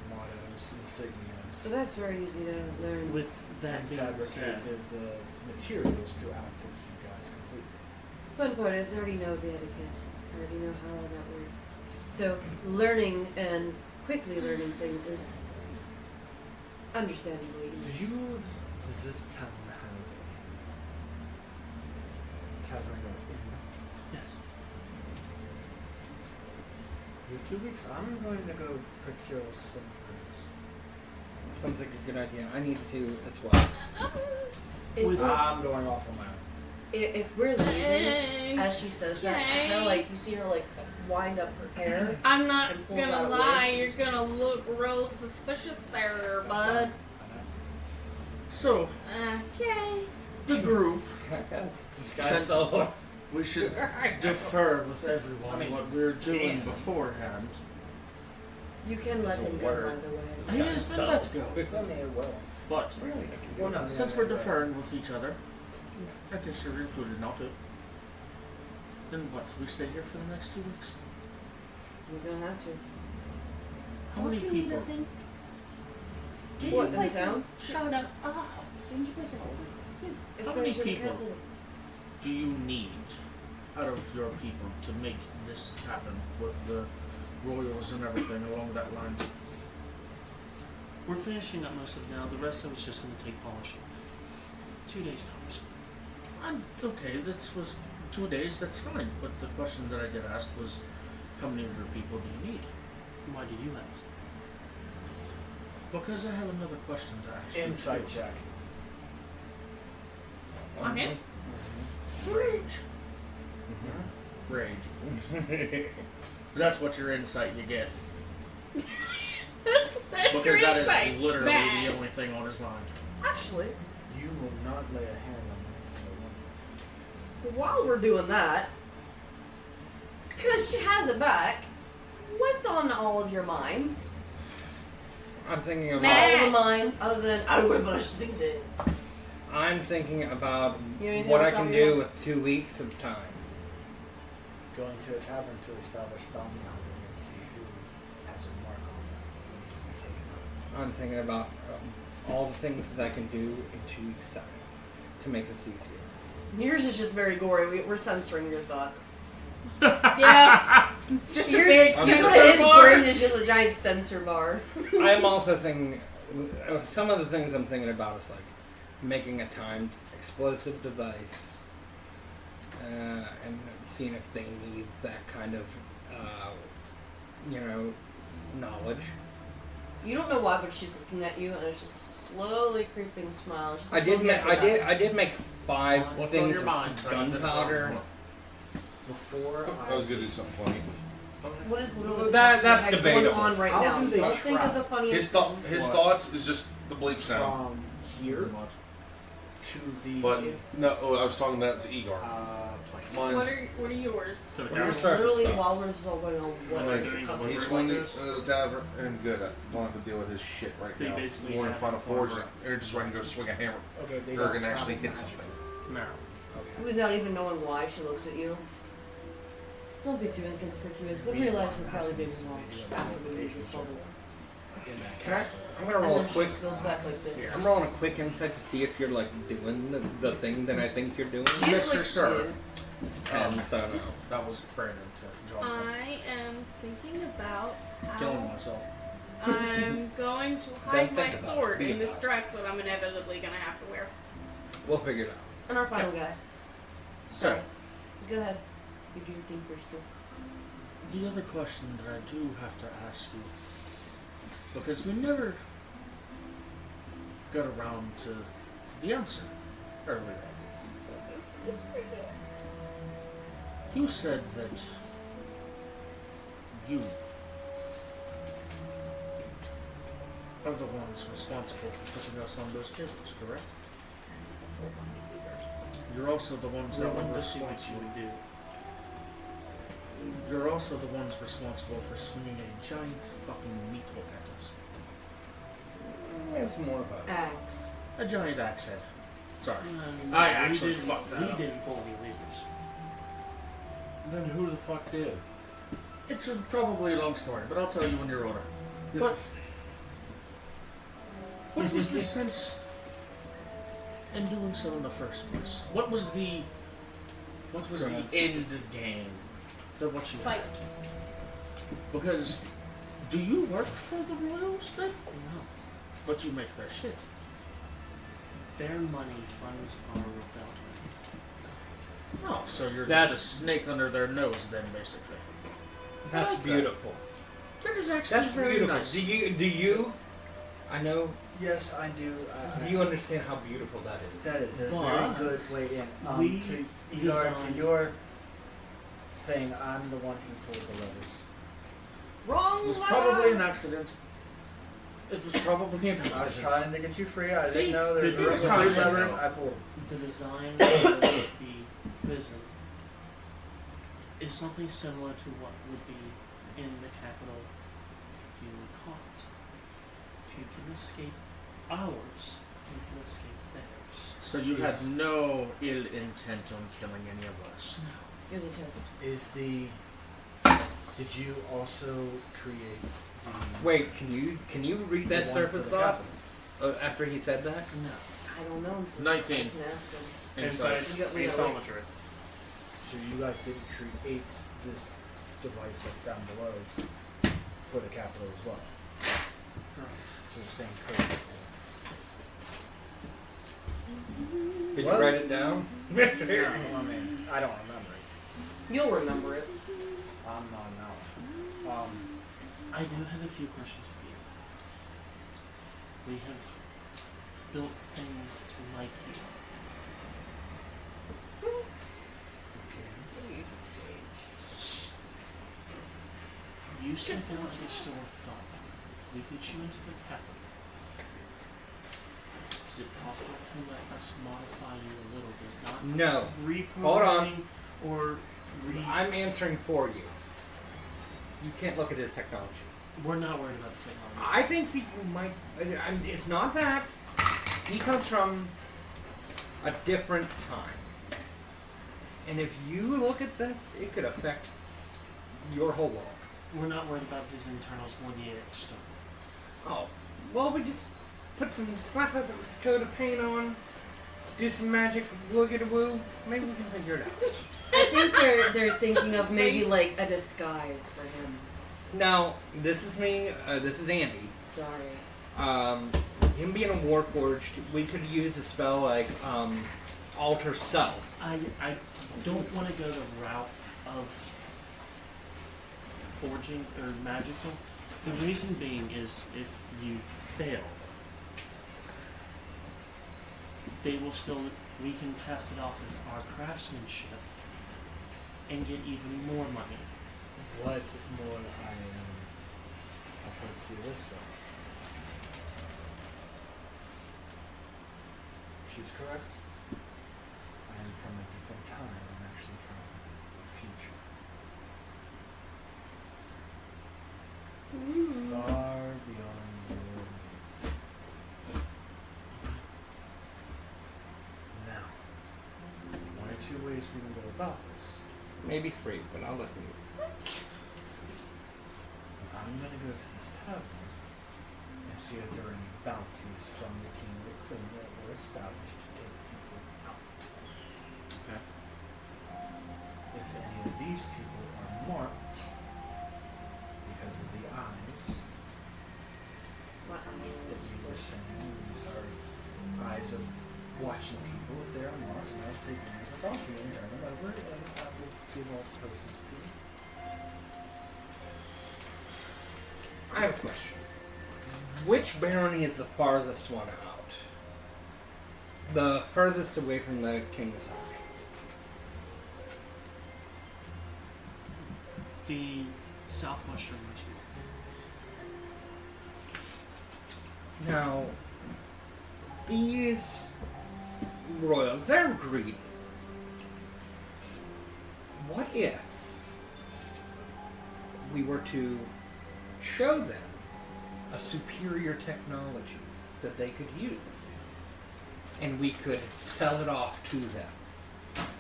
mottos, insignias, So that's very easy to learn. With that and being said, fabricate the materials to outfit you guys completely. Fun part is I already know the etiquette. I already know how that works. So learning and quickly learning things is understandably easy. Does this town have a tavern or inn? yes. In 2 weeks, I'm going to go procure some goods. Sounds like a good idea. I need to as well. If, I'm going off on my own. if we're leaving, as she says that, she kind of like, you see her like wind up her hair. I'm not And pulls gonna out a lie, wig. you're gonna look real suspicious there, bud. So, Okay. the group, Disguise Since- self. we should defer with everyone I mean, what we're doing can. beforehand. You can let him go, by the way. He has been let go. I mean, well, But, well, no, since we're deferring with each other, I guess you're included now too. Then what? We stay here for the next 2 weeks? We're gonna have to. How many Don't you need people? a thing? What, in the town? Shut up. Didn't you play some? It's How going many to the people? capital. Do you need out of your people to make this happen with the royals and everything along that line? We're finishing up most of it now. The rest of it's just going to take polishing. 2 days tops. I'm okay. That was 2 days. That's fine. But the question that I did ask was, how many of your people do you need? Why do you ask? Because I have another question to ask. you, insight too. check. Okay. Rage. Rage. That's what your insight you get. That's That's Because your that is insight. literally Bad. the only thing on his mind. Actually, You will not lay a hand on that. while we're doing that, because she has it back, what's on all of your minds? I'm thinking about. Matt. All the minds, other than I would have pushed things in. I'm thinking about You have anything what I else can on your do mind? with 2 weeks of time. Going to a tavern to establish bounty hunting and see who has a mark on them and needs to be taken out. I'm thinking about all the things that I can do in 2 weeks' time to make this easier. Yours is just very gory. We're censoring your thoughts. Yeah. Just a big I'm censor His bar. brain is just a giant censor bar. I'm also thinking, some of the things I'm thinking about is like making a timed explosive device and seeing if they need that kind of, knowledge. You don't know why, but she's looking at you, and it's just a slowly creeping smile. She's I like, did "We'll make get to that." I did make 5 What's on things your mind? of gunpowder. Before I was gonna do something funny. What is literally That's going debatable. on right How now? do they Don't think of travel? the funniest. His What? thoughts is just the bleep sound. from here to the But no, I was talking about to Egar. place. What are yours? To the We're tower. sorry. Literally, while this is all going on, what Like is doing the the customer? He's Something going like to the tavern and good. I don't have to deal with his shit right They now. basically We're in have front of a Forge. farmer. They're just ready to go swing a hammer. Okay, they They're don't gonna actually travel hit something. No. Okay. Without even knowing why she looks at you. Don't be too inconspicuous, but realize we're probably being watched after we leave this bubble. In that Can I, castle. I'm gonna And roll a then she quick. just goes back like this. I'm rolling a quick insight to see if you're like doing the thing that I think you're doing. She's Mr. like, Sir. And so no. That was Brandon to John. I am thinking about Killing how myself. I'm going to hide Don't my think about it. sword Be in this about dress that I'm inevitably going to have to wear. We'll figure it out. And our final guy. So, Go ahead. You do your thing first, girl. the other question that I do have to ask you, because we never got around to the answer earlier. You said that you are the ones responsible for putting us on those tables, correct? You're also the ones that were Let's see what you responsible. would do. You're also the ones responsible for swinging a giant fucking meat hook at us. It's more of a. Axe. A giant axe head. Sorry. We I actually didn't- fucked that We up. didn't pull any levers. Then who the fuck did? It's probably a long story, but I'll tell you when you're older. But what was the sense in doing so in the first place? What was the end game of what you Fight. had? Because do you work for the Royals then? No. But you make their shit. Their money funds our rebellion. Oh, so you're That's- just a snake under their nose then, basically. That's like that. beautiful. That is actually That's very beautiful. nice. Do you? I know. Yes, I do. Do you understand how beautiful that is? That is a But very good way in. we To designed- your thing, I'm the one who pulled the levers. Wrong It was letter! probably an accident. It was probably an I was accident. trying to get you free. I See, didn't know there this were is three kind of levers. know. I pulled them. The design of the prison is something similar to what would be in the capital if you were caught. If you can escape ours, you can escape theirs. So you Yes. had no ill intent on killing any of us. Here's a text. Is the? Did you also create the? Wait, can you read the that one surface for the thought capital? after he said that? No. I don't know. Until 19. I can ask him. Inside. You got me that Asymmetry. So you guys didn't create this device that's down below for the capital as well. So the same code. Did What? you write it down? I mean, I don't remember it. You'll remember it. I'm not now. I do have a few questions for you. We have built things like you. You sent out a store of thought. we get you into the capital, is it possible to let us modify you a little bit? Not No. Hold reprogramming on. or I'm answering for you. You can't look at his technology. We're not worried about the technology. I think he might. It's not that. He comes from a different time. And if you look at this, it could affect your whole world. We're not worried about his internals when the external. Oh, well, we just slap a coat of paint on, do some magic, woo-get-a-woo. Maybe we can figure it out. I think they're thinking of maybe like a disguise for him. Now, this is me. This is Andy. Sorry. Him being a warforged, we could use a spell like alter self. I don't want to go the route of forging or magical. The reason being is if you fail, they will still, we can pass it off as our craftsmanship and get even more money. What more I'll put it to you this way. She's correct. I am from a different time. I'm actually from the future. Far beyond your means. Now, one or two ways we can go about this. Maybe 3, but I'll listen to you. I'm going to go to this tavern and see if there are any bounties from the king or the queen that were established to take people out. Okay. If any of these people are marked because of the eyes that we were saying, these are eyes of watching people. If they are marked, and I'll take them as a bounty and turn them over, and I will give all the proceeds to you. I have a question. Which barony is the farthest one out? The furthest away from the king's eye? The southwesternmost one. Now, these royals, they're greedy. What if we were to show them a superior technology that they could use, and we could sell it off to them,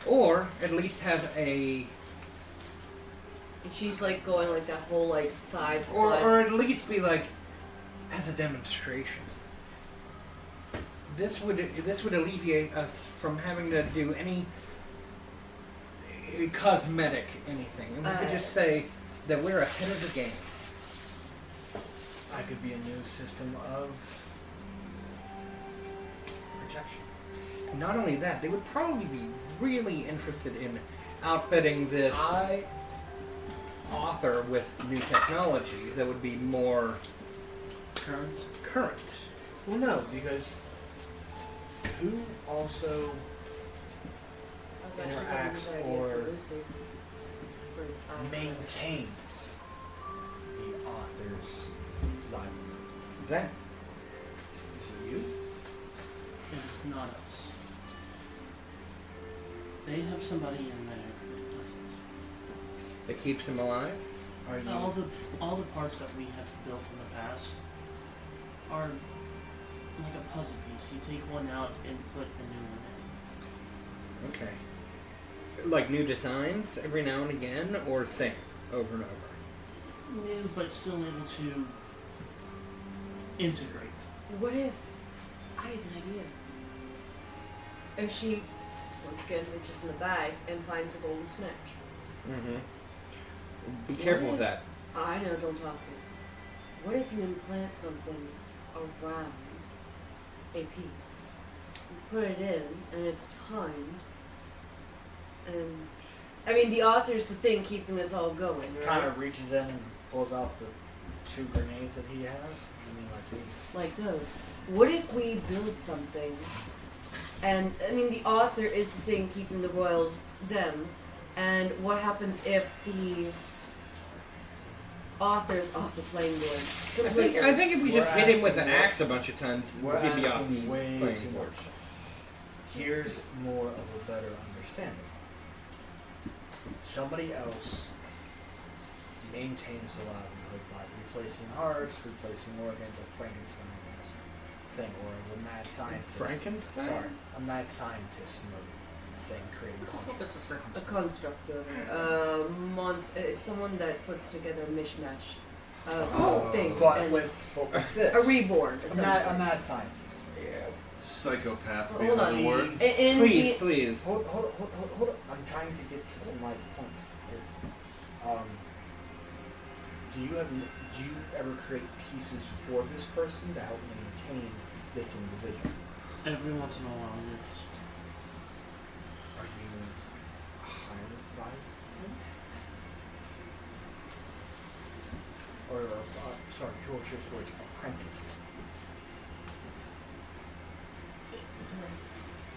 or at least have a, And she's like going like that whole like side or slide. at least be like as a demonstration. This would alleviate us from having to do any cosmetic anything, and we could just say that we're ahead of the game. I could be a new system of protection. Not only that, they would probably be really interested in outfitting this author with new technology that would be more current. Well, no, because who also I was actually gonna interacts use that idea or for Lucy. maintains the author's library? That Is it you? It's not us. They have somebody in there that doesn't. that keeps him alive. Are you? All the parts that we have built in the past are like a puzzle piece. You take one out and put a new one Okay. Like new designs every now and again, or same over and over. in. New, but still able to integrate. What if I have an idea? And she once again reaches in the bag and finds a golden snitch. Mm-hmm. Be careful What with if- that. I know, don't toss it. What if you implant something around a piece? You put it in, and it's timed. And I mean, the author's the thing keeping this all going, right? Kind of reaches in and pulls out the 2 grenades that he has. I mean, like these. Like those. What if we build something? And I mean, the author is the thing keeping the royals them. And what happens if the author's off the playing board. I think if we just hit him with an asking axe a bunch of times, We're he'd be off asking the way playing too board. much. Here's more of a better understanding. Somebody else maintains the livelihood by replacing hearts, replacing organs, a Frankenstein-esque thing, or a mad scientist. Frankenstein? Sorry, a mad scientist mode thing creating constructs. A construct builder. Someone that puts together a mishmash of things. But and with this, a reborn, a essentially. mad scientist. Yeah. Psychopath. Hold on. Being the word. Please. Hold on. I'm trying to get to my point here. Do you ever create pieces for this person to help maintain this individual? Every once in a while, yes. Are you hired by him? Or, sorry, George's words, apprenticed?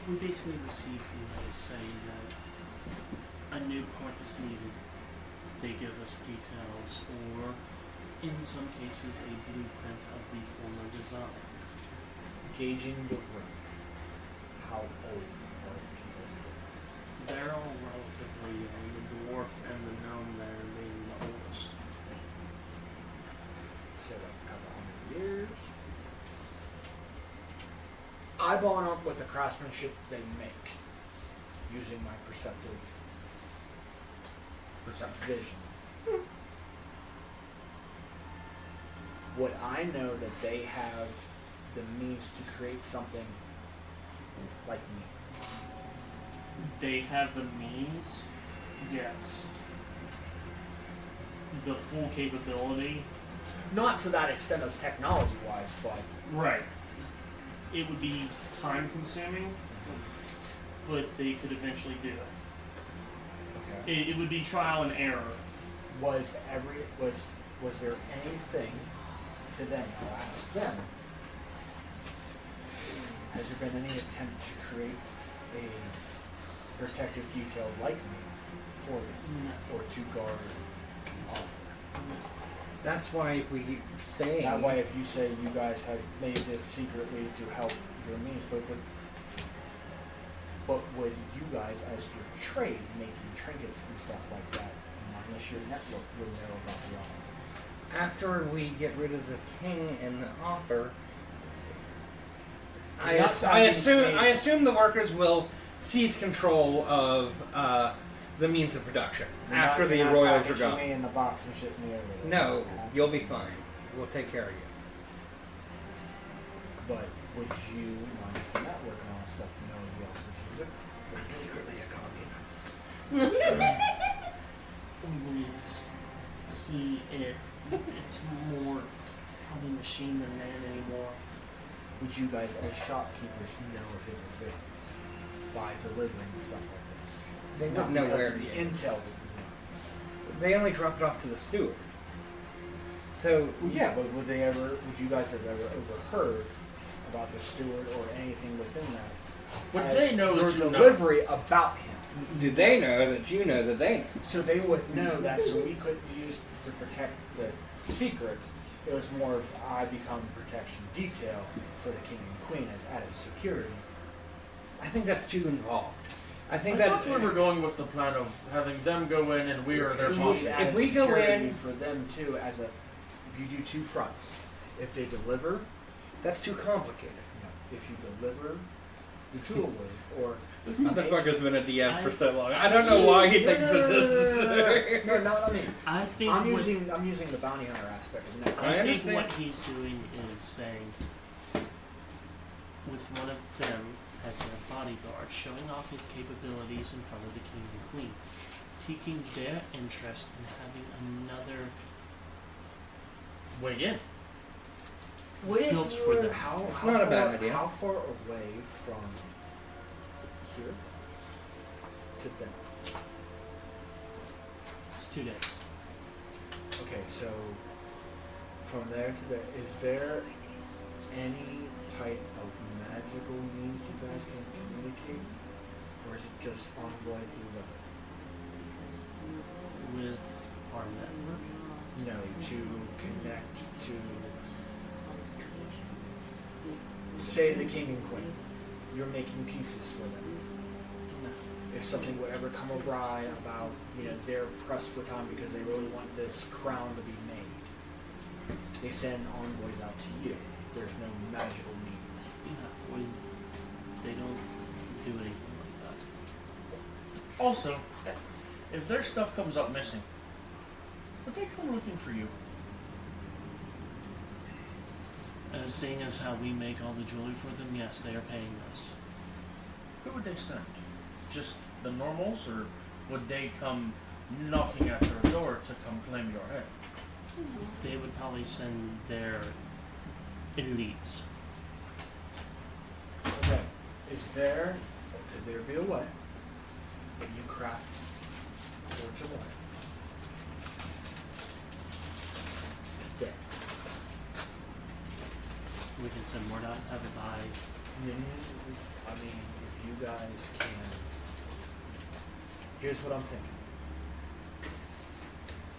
We basically receive emails saying that a new part is needed. They give us details, or in some cases, a blueprint of the former design. Gauging the room. How old are the people? They're all relatively young, the dwarf and the gnome there being the oldest. So like a couple hundred years. Eyeballing up with the craftsmanship they make, using my perceptive vision. Would I know that they have the means to create something like me? They have the means, yes. The full capability, Not to that extent of technology-wise, but right. It would be time consuming, but they could eventually do it. okay. It would be trial and error. Was there anything to them? I'll ask them. Has there been any attempt to create a protective detail like me for them, or to guard author? That's why if we say... That way, if you say you guys have made this secretly to help your means, but would you guys, as your trade, making trinkets and stuff like that, minus your network, would know about the offer? After we get rid of the king and the author, I assume the workers will seize control of the means of production after the royals are gone. Me in the box and ship me over there. No, you'll be fine. We'll take care of you. But would you, minus the network and all that stuff, know the author's Secretly a communist. It's more probably machine than man anymore. Would you guys, as shopkeepers, know of his existence by delivering stuff like this? They Not wouldn't know because where of he the is. intel that you know. They only drop it off to the sewer. So Well, yeah, but would you guys have ever overheard about the steward or anything within that? Would as they know your that you know? delivery about him? do they know that you know that they know? So they would know that, so we couldn't use to protect the secret. It was more of I become protection detail for the king and queen as added security. I think that's too involved. I think I that thought we were going with the plan of having them go in and we are their boss. Added we go security in- for them too, as a if you do two fronts. If they deliver, that's too complicated. if you deliver the jewelry, or This motherfucker's been a DM for so long. I don't know why he thinks that this is. No, I mean, I think I'm using the bounty hunter aspect of network. I think understand. what he's doing is saying, with one of them as their bodyguard, showing off his capabilities in front of the king and queen, piquing their interest in having another Way in. What if built you for were... them. It's not a bad idea. How far away from here to them? It's 2 days. Okay, so from there to there, is there any type of magical means you guys can communicate, or is it just envoy through letter? With our network, to connect to, say, the king and queen. You're making pieces for them. If something would ever come awry about, they're pressed for time because they really want this crown to be made, they send envoys out to you. There's no magical means. They don't do anything like that. Also, if their stuff comes up missing, would they come looking for you? Seeing as how we make all the jewelry for them, yes, they are paying us. Who would they send? Just the normals, or would they come knocking at your door to come claim your head? They would probably send their elites. Okay. Could there be a way that you craft Forge of Life today? We can send word out and have it by. I mean, if you guys can. Here's what I'm thinking.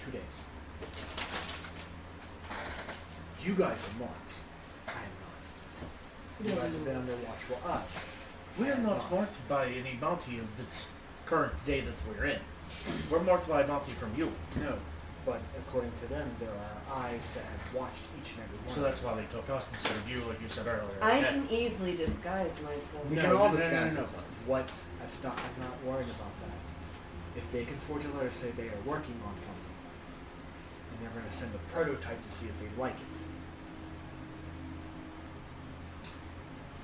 2 days. You guys are marked. I am not. You guys have been under watchful eyes. We are not marked by any bounty of this current day that we're in. We're marked by a bounty from you. No, but according to them, there are eyes that have watched each and every one. So that's why they took us instead of you, like you said earlier. I can easily disguise myself. We can all no. disguise ourselves. I'm not worried about that. If they can forge a letter, say they are working on something, and they're going to send a prototype to see if they like it.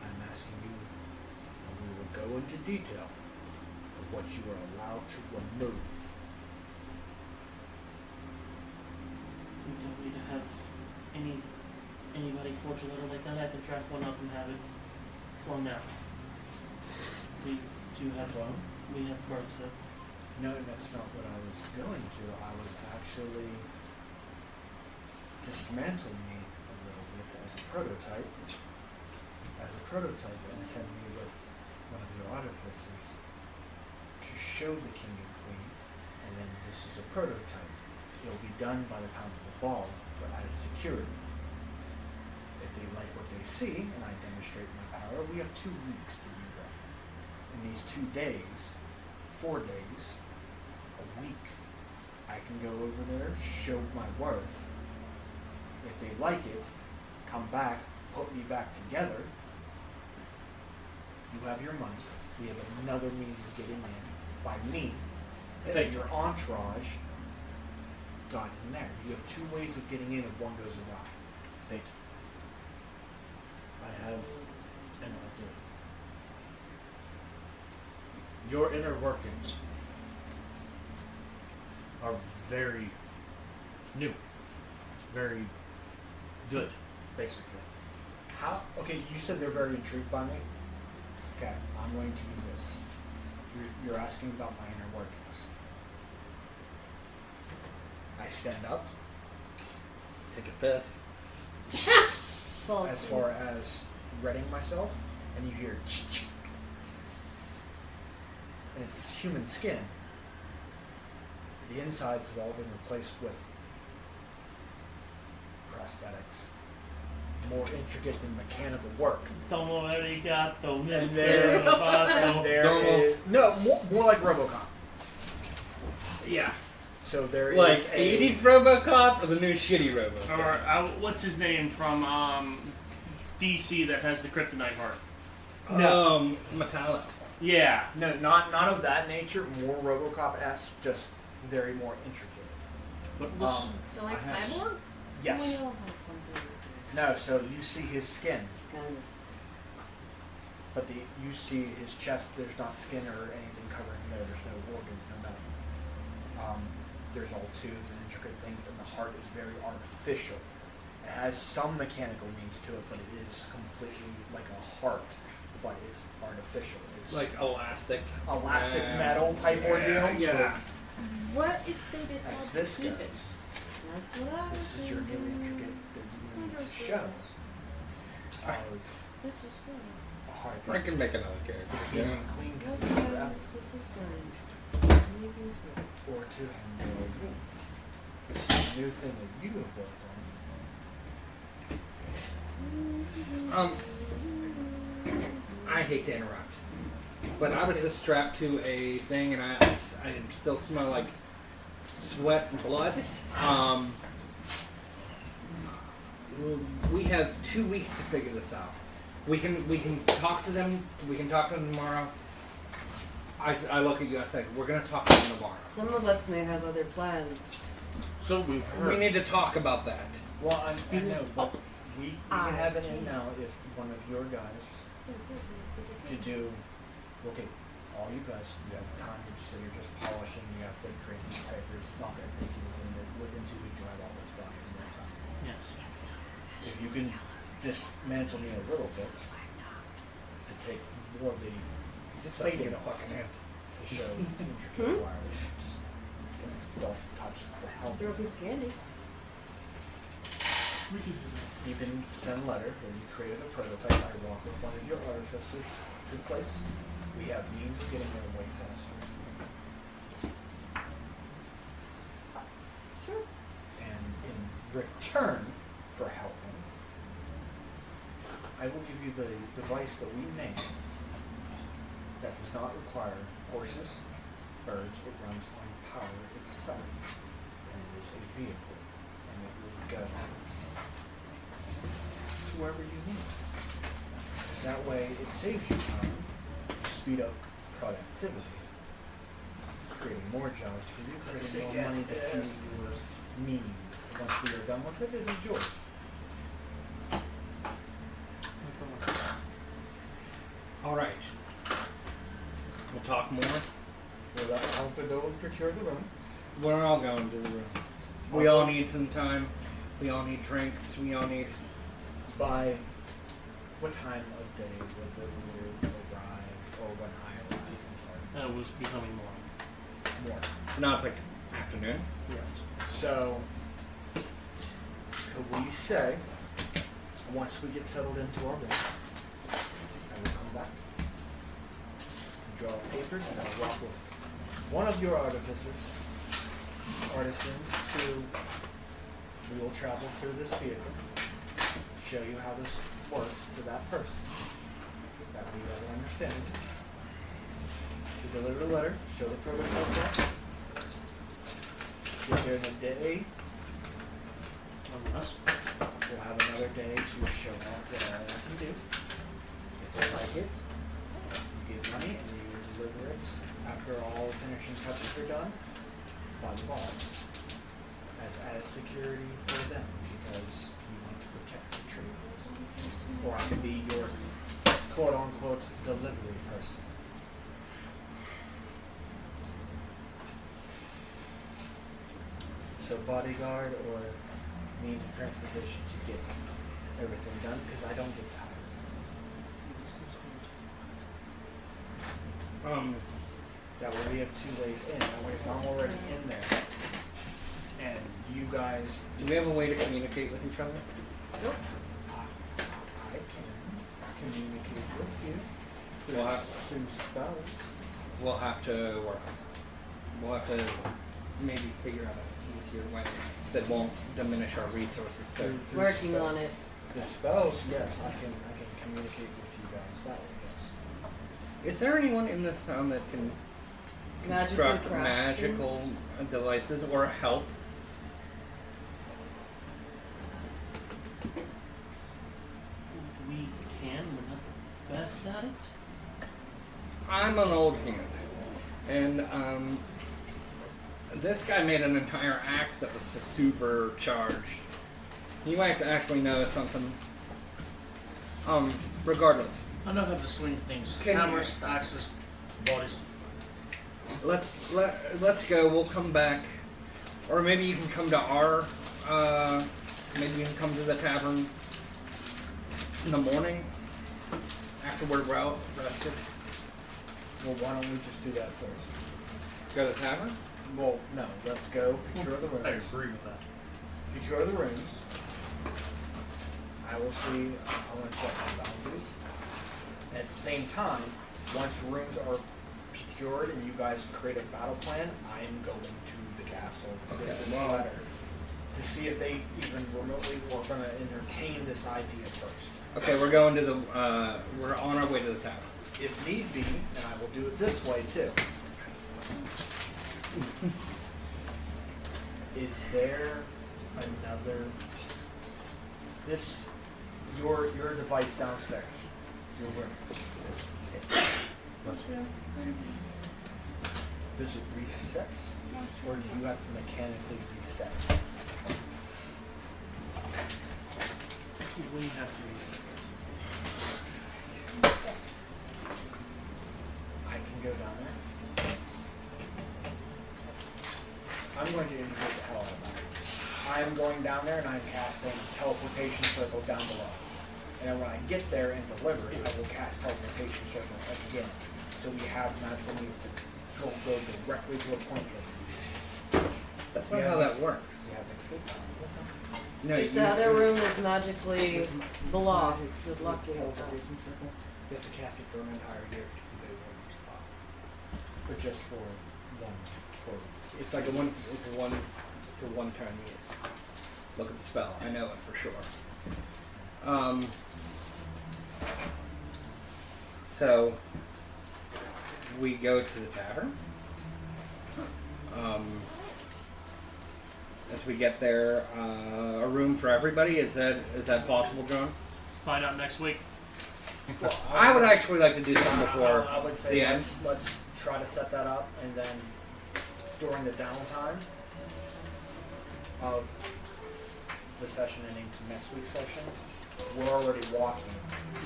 I'm asking you, and we will go into detail of what you are allowed to remove. You tell me to have anybody forge a letter like that, I can track one up and have it flown out. We do have Flown? We have cards that. No, that's not what I was going to. I was actually dismantle me a little bit as a prototype. And send me with one of your artificers to show the king and queen, and then this is a prototype. It'll be done by the time of the ball for added security. If they like what they see, and I demonstrate my power, we have 2 weeks to do that. In these 2 days, 4 days, a week, I can go over there, show my worth. If they like it, come back, put me back together. You have your money. We have another means of getting in by me. And then your entourage got in there. You have 2 ways of getting in if one goes awry. Fate. I have an idea. Your inner workings are very new. Very good, basically. How? Okay, you said they're very intrigued by me. Okay, I'm going to do this. You're asking about my inner workings. I stand up. Take a piss. As far as readying myself, and you hear and it's human skin. The insides have all been replaced with prosthetics. More intricate than mechanical work. Tomo arigato, And Mr. there, Roboto. is, no, more like RoboCop. Yeah. So there Like is a 80s RoboCop or the new shitty RoboCop? Or what's his name from DC that has the kryptonite heart? Metallo. Yeah. no, not of that nature. More RoboCop-esque, just very more intricate. But listen, So like I have- Cyborg? Yes. We all have something. No. So you see his skin, Kind of. but you see his chest. There's not skin or anything covering there. There's no organs, no nothing. There's all tubes and intricate things, and the heart is very artificial. It has some mechanical means to it, but it is completely like a heart, but it's artificial. It's Like elastic. elastic metal type ordeal. Yeah. What if they decide As to this keep goes, it? That's what I was this is your new thinking. intricate that you need to show of This is fun. a heart. I can make another character. King Yeah. and queen can That's do fine. that, This is fine. Maybe it's good. or to handle wings. new thing that you have worked I hate to interrupt, but I was just strapped to a thing, and I still smell like sweat and blood. We have 2 weeks to figure this out. We can talk to them. We can talk to them tomorrow. I look at you. I say, we're gonna talk to them tomorrow. Some of us may have other plans. So we've heard. We need to talk about that. Well, I know, but we can have it in now if one of your guys could do. Okay, all you guys, you have time. So you're just polishing. You have to create these papers. It's not going to take you within 2 weeks to have all this done. It's more time. Yes. If you can dismantle me a little bit to take more of the Just you like know, fucking hand. to show intricate wires, just don't touch the help. Throw a piece of candy. You can send a letter where you created a prototype. I walk with one of your artificers to the place. We have means of getting there way faster. Sure. And in return for helping, I will give you the device that we made that does not require horses, birds. It runs on power itself. And it is a vehicle. And it will go to wherever you need. That way it saves you time, speed up productivity, creating more jobs for you, creating more money to fuel your needs. Once we are done with it, it is yours. All right. We'll talk more. Will that help with those procure the room? We're all going to the room. We all need some time. We all need drinks. We all need. By what time of day was it when you arrived, or when I arrived? It was becoming morning. Morning. Now it's like afternoon. Yes. So, could we say, once we get settled into our room, I will come back, draw papers, and I'll walk with one of your artisans to, we will travel through this vehicle, show you how this works to that person, that we have an understanding. To deliver the letter, show the prototype. Get there in a day. Unless. We'll have another day to show off what all I can do. If they like it, you give money and you deliver it after all finishing touches are done by the boss. As added security for them because you want to protect the truth. Or I can be your quote unquote delivery person. So bodyguard or means of transportation to get everything done because I don't get tired. That way we have 2 ways in. That way if I'm already in there and you guys... Do we have a way to communicate with each other? Nope. I can communicate with you through spells. We'll have to work. We'll have to maybe figure out an easier way that won't diminish our resources. So Through Working on it. The spells, yes, I can communicate with you guys that way, yes. is there anyone in this town that can Magically construct craft magical devices or help? We can. We're not the best at it. I'm an old hand, and this guy made an entire axe that was just supercharged. You might actually know something. Regardless, I know how to swing things. Can you- Hammers, axes, bodies. let's go. We'll come back, or maybe you can come to our. Maybe you can come to the tavern in the morning after we're well rested. Well, why don't we just do that first? Go to the tavern. Well, no, let's go procure the rooms. I agree with that. Procure the rooms. I will see, I want to check my bounties. At the same time, once rooms are procured and you guys create a battle plan, I am going to the castle to get this letter to see if they even remotely were going to entertain this idea first. Okay, we're going to the. We're on our way to the tower. If need be, and I will do it this way too. Is there another? Your device downstairs, your room. Does it reset, or do you have to mechanically reset? We have to reset it. I can go down there. I'm going to indicate the hell out of that. I am going down there and I'm casting teleportation circle down below. And then when I get there and deliver it, I will cast teleportation circle again. So we have magical means to go directly to a point here. That's not how that works. You have to escape now. No, If the other room is magically blocked, good luck getting it done. You have to cast it for an entire year to keep it in one spot. But just for one. It's like a one turn use. Look at the spell. I know it for sure. So we go to the tavern. As we get there, a room for everybody. Is that possible, John? Find out next week. Well, I would actually like to do something before I would say the end. let's try to set that up, and then during the downtime of the session ending to next week's session, we're already walking.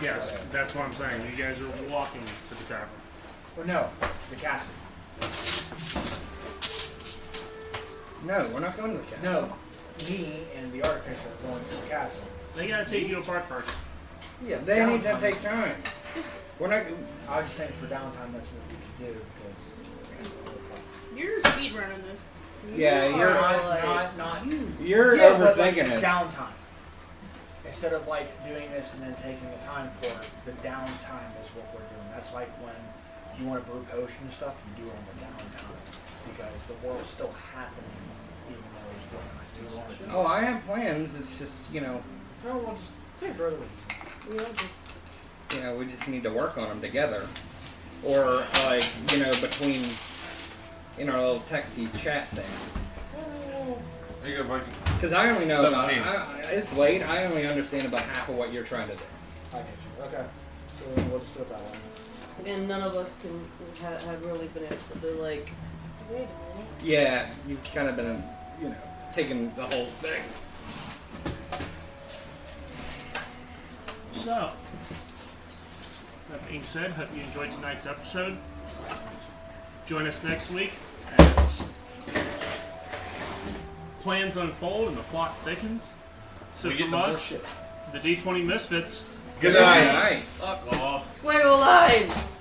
Yes, that's what I'm saying. You guys are walking to the tavern. Well, no, the castle. No, we're not going to the castle. No, me and the artificer are going to the castle. They gotta take you apart first. Yeah, they need to take time. We're not. I was just saying for downtime, that's what we could do because. You're speedrunning this. Yeah, you're not. You're Yeah, but like, overthinking it's it. downtime. Instead of like doing this and then taking the time for it, the downtime is what we're doing. That's like when you want to brew potion and stuff, you do it on the downtime because the world's still happening, even though we're not doing it. Oh, I have plans. It's just No, we'll just take it further. we just need to work on them together, or like between our little texty chat thing. There you go, Viking. Because I only know 17. it's late. I only understand about half of what you're trying to do. I get you. Okay. So then we'll just do it that way. And none of us have really been able to be like, wait a minute. Yeah, you've kind of been, taking the whole thing. So, that being said, hope you enjoyed tonight's episode. Join us next week as plans unfold and the plot thickens. So We get from the more us, shit. the D20 Misfits. Good night. Night. Fuck off. Squiggle lines!